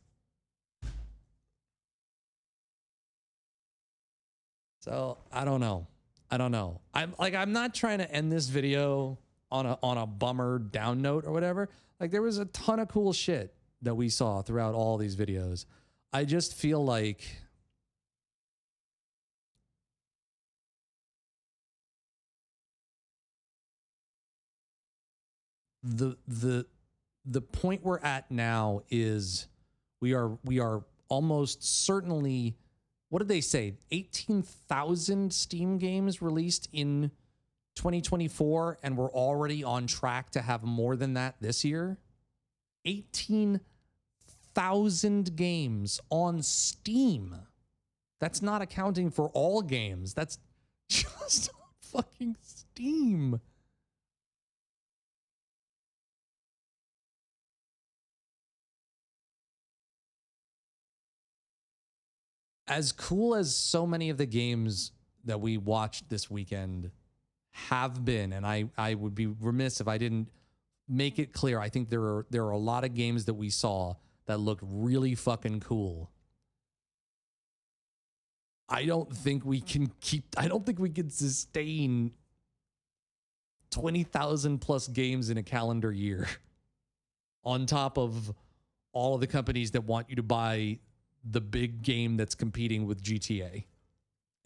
So I don't know. I'm not trying to end this video on a bummer down note or whatever. Like, there was a ton of cool shit that we saw throughout all these videos. I just feel like the point we're at now is we are almost certainly, what did they say? 18,000 Steam games released in 2024, and we're already on track to have more than that this year. 18,000 games on Steam. That's not accounting for all games. That's just on fucking Steam. As cool as so many of the games that we watched this weekend have been, and I would be remiss if I didn't make it clear. I think there are a lot of games that we saw that looked really fucking cool. I don't think we can sustain 20,000 plus games in a calendar year on top of all of the companies that want you to buy the big game that's competing with GTA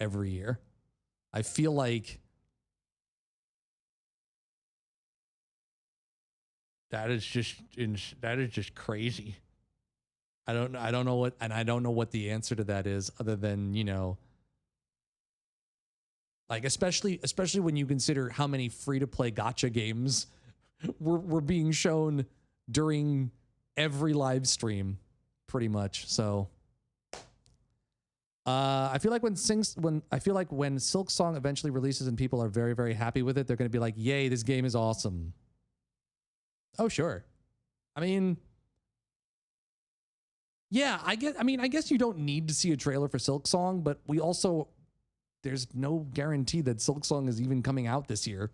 every year. I feel like that is just crazy. I don't know what the answer to that is, other than, you know, like especially when you consider how many free-to-play gacha games were being shown during every live stream, pretty much. So I feel like when Silksong eventually releases and people are very, very happy with it, they're going to be like, "Yay, this game is awesome." Oh, sure. I mean, yeah, I guess you don't need to see a trailer for Silksong, but there's no guarantee that Silksong is even coming out this year.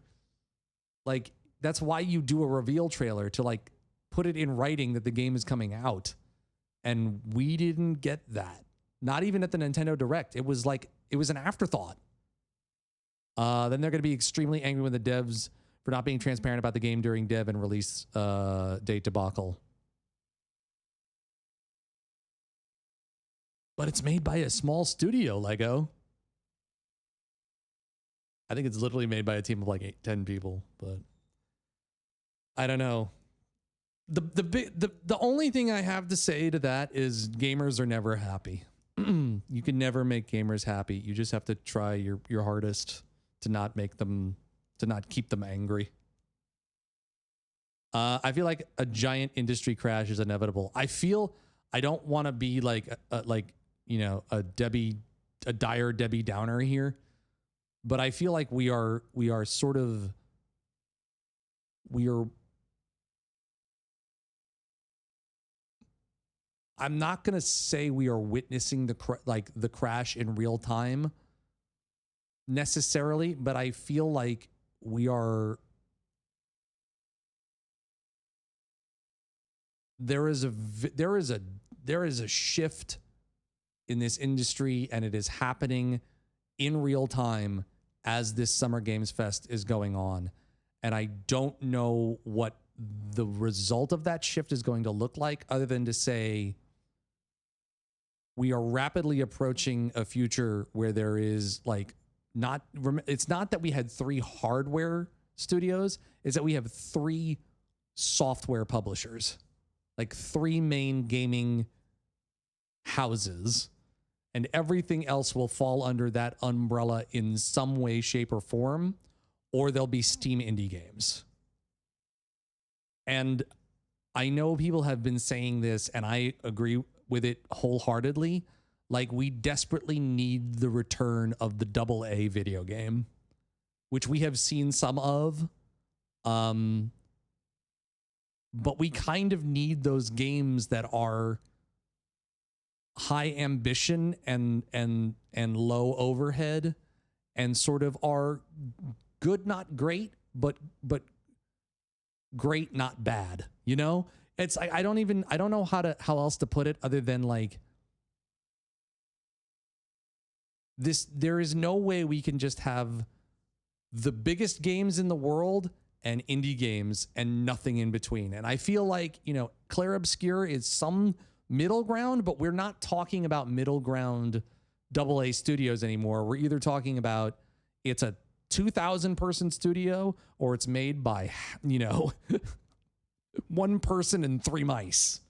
Like, that's why you do a reveal trailer, to like put it in writing that the game is coming out. And we didn't get that. Not even at the Nintendo Direct. It was an afterthought. Then they're going to be extremely angry with the devs for not being transparent about the game during dev and release date debacle. But it's made by a small studio, Lego. I think it's literally made by a team of like 10 people, but I don't know. The only thing I have to say to that is gamers are never happy. You can never make gamers happy. You just have to try your hardest to not keep them angry. I feel like a giant industry crash is inevitable. I don't want to be like a dire Debbie Downer here, but I feel like we are I'm not going to say we are witnessing the crash in real time necessarily, but I feel like we are. There is a shift in this industry, and it is happening in real time as this Summer Games Fest is going on. And I don't know what the result of that shift is going to look like, other than to say we are rapidly approaching a future where there is it's not that we had 3 hardware studios, it's that we have 3 software publishers, like 3 main gaming houses, and everything else will fall under that umbrella in some way, shape, or form, or there'll be Steam indie games. And I know people have been saying this, and I agree with it wholeheartedly. Like, we desperately need the return of the AA video game, which we have seen some of. But we kind of need those games that are high ambition and low overhead, and sort of are good, not great, but great, not bad. You know, it's like, I don't know how else to put it other than like this. There is no way we can just have the biggest games in the world and indie games and nothing in between. And I feel like, you know, Claire Obscure is some middle ground, but we're not talking about middle ground AA studios anymore. We're either talking about it's a 2,000 person studio, or it's made by, you know, 1 person and 3 mice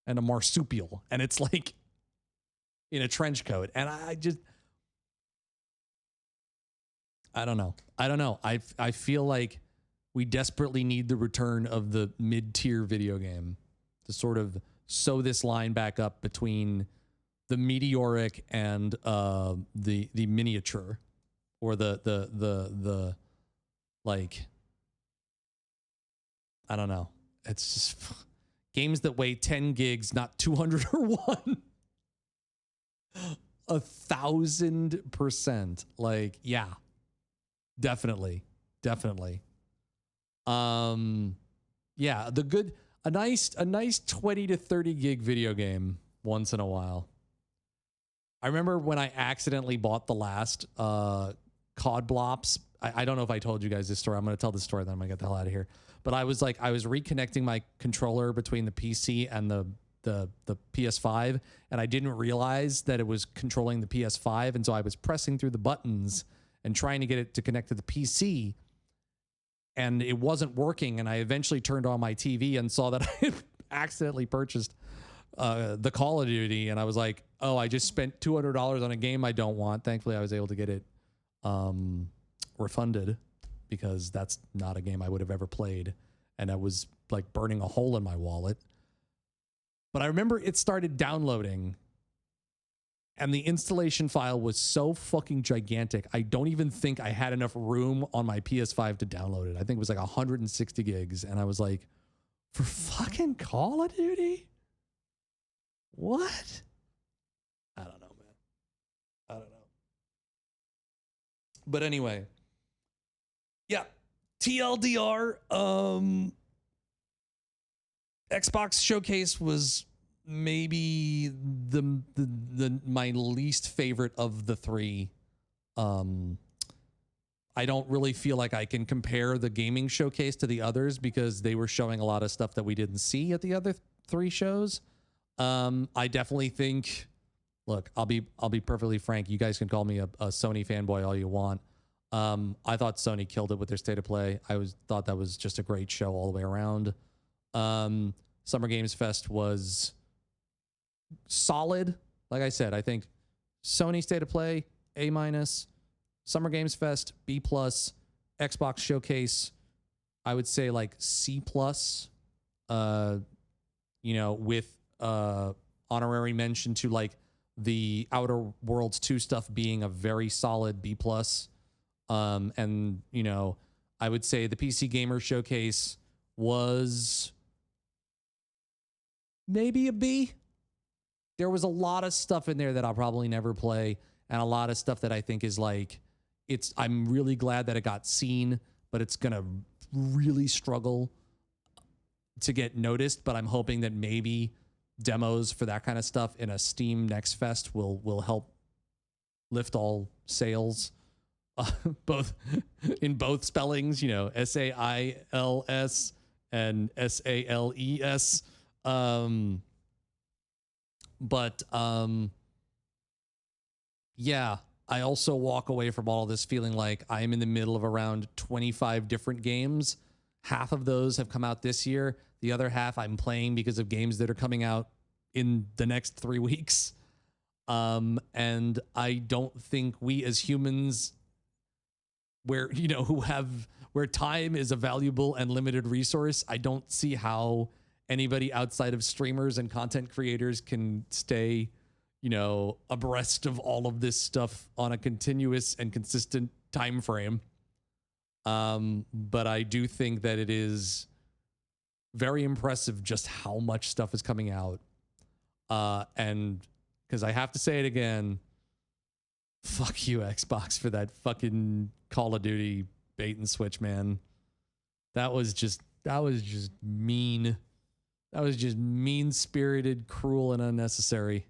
and a marsupial, and it's like in a trench coat. And I don't know. I feel like we desperately need the return of the mid-tier video game to sort of sew this line back up between the meteoric and the miniature, or the like, I don't know. It's just games that weigh 10 gigs, not 201. 1,000%. Like, yeah, definitely. Yeah, a nice 20 to 30 gig video game once in a while. I remember when I accidentally bought the last COD Blops. I don't know if I told you guys this story. I'm going to tell this story, then I'm going to get the hell out of here. But I was reconnecting my controller between the PC and the PS5, and I didn't realize that it was controlling the PS5, and so I was pressing through the buttons and trying to get it to connect to the PC, and it wasn't working, and I eventually turned on my TV and saw that I had accidentally purchased the Call of Duty, and I was like, oh, I just spent $200 on a game I don't want. Thankfully, I was able to get it refunded, because that's not a game I would have ever played, and I was like burning a hole in my wallet. But I remember it started downloading, and the installation file was so fucking gigantic, I don't even think I had enough room on my PS5 to download it. I think it was like 160 gigs, and I was like, for fucking Call of Duty? What? I don't know, man. I don't know. But anyway, yeah, TLDR, Xbox Showcase was maybe my least favorite of the three. I don't really feel like I can compare the gaming showcase to the others, because they were showing a lot of stuff that we didn't see at the other three shows. I definitely think, look, I'll be perfectly frank. You guys can call me a Sony fanboy all you want. I thought Sony killed it with their State of Play. Thought that was just a great show all the way around. Summer Games Fest was solid. Like I said, I think Sony State of Play, A-. Summer Games Fest, B+. Xbox Showcase, I would say like C+. With honorary mention to like the Outer Worlds 2 stuff being a very solid B+. And, I would say the PC Gamer Showcase was maybe a B. There was a lot of stuff in there that I'll probably never play, and a lot of stuff that I think is like, I'm really glad that it got seen, but it's going to really struggle to get noticed. But I'm hoping that maybe demos for that kind of stuff in a Steam Next Fest will help lift all sales, both in both spellings, SAILS and SALES. Yeah, I also walk away from all of this feeling like I'm in the middle of around 25 different games. Half of those have come out this year. The other half I'm playing because of games that are coming out in the next 3 weeks. And I don't think we as humans, where time is a valuable and limited resource, I don't see how anybody outside of streamers and content creators can stay, abreast of all of this stuff on a continuous and consistent time frame. But I do think that it is very impressive just how much stuff is coming out. And because I have to say it again, fuck you, Xbox, for that fucking Call of Duty bait and switch, man. That was just mean. That was just mean-spirited, cruel, and unnecessary.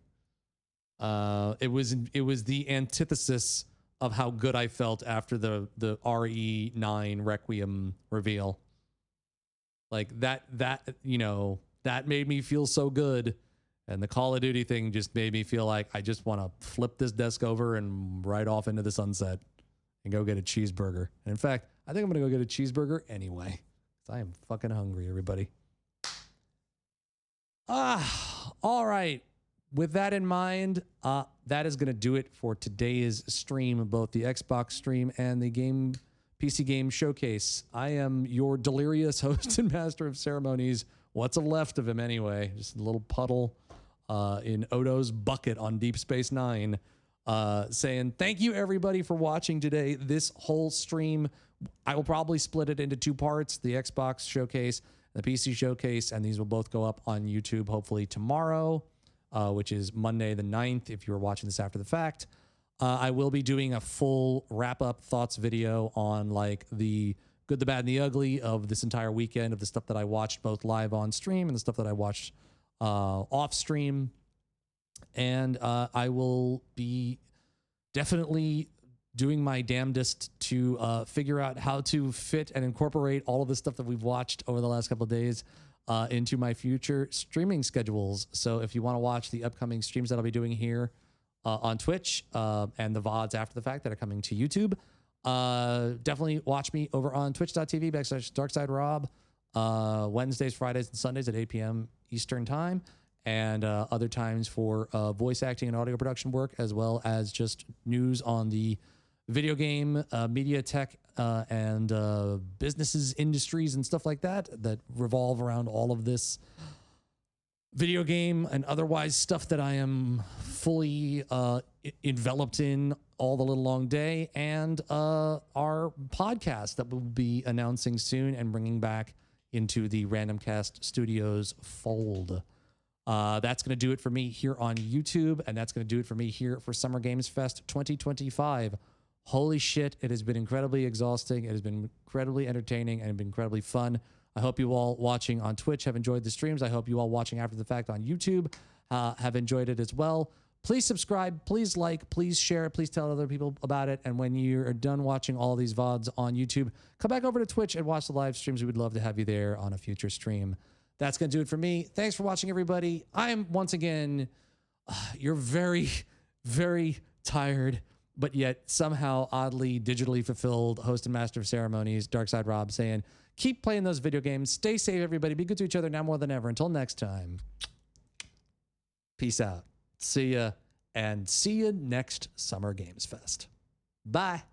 It was the antithesis of how good I felt after the RE9 Requiem reveal. Like that made me feel so good. And the Call of Duty thing just made me feel like I just want to flip this desk over and ride off into the sunset and go get a cheeseburger. And in fact, I think I'm going to go get a cheeseburger anyway, because I am fucking hungry, everybody. All right. With that in mind, that is going to do it for today's stream, both the Xbox stream and the PC Game Showcase. I am your delirious host and master of ceremonies. What's left of him anyway? Just a little puddle in Odo's bucket on Deep Space Nine, saying thank you everybody for watching today. This whole stream, I will probably split it into 2 parts: the Xbox Showcase, the PC Showcase, and these will both go up on YouTube hopefully tomorrow. which is Monday the 9th, if you're watching this after the fact. I will be doing a full wrap-up thoughts video on like the good, the bad, and the ugly of this entire weekend, of the stuff that I watched both live on stream and the stuff that I watched off stream. And I will be definitely doing my damnedest to figure out how to fit and incorporate all of the stuff that we've watched over the last couple of days into my future streaming schedules. So if you want to watch the upcoming streams that I'll be doing here on Twitch and the VODs after the fact that are coming to YouTube, definitely watch me over on twitch.tv/DarksideRob Wednesdays, Fridays, and Sundays at 8 p.m. Eastern time, and other times for voice acting and audio production work, as well as just news on the video game, media tech, and businesses, industries, and stuff like that that revolve around all of this video game and otherwise stuff that I am fully enveloped in all the little long day, and our podcast that we'll be announcing soon and bringing back into the Randomcast Studios fold. That's going to do it for me here on YouTube, and that's going to do it for me here for Summer Games Fest 2025. Holy shit, it has been incredibly exhausting. It has been incredibly entertaining and been incredibly fun. I hope you all watching on Twitch have enjoyed the streams. I hope you all watching after the fact on YouTube have enjoyed it as well. Please subscribe, please like, please share, please tell other people about it. And when you're done watching all these VODs on YouTube, come back over to Twitch and watch the live streams. We would love to have you there on a future stream. That's going to do it for me. Thanks for watching, everybody. I am, once again, you're very, very tired, but yet somehow oddly digitally fulfilled host and master of ceremonies, Darkside Rob, saying, keep playing those video games. Stay safe, everybody. Be good to each other now more than ever. Until next time, peace out. See ya, and see you next Summer Games Fest. Bye.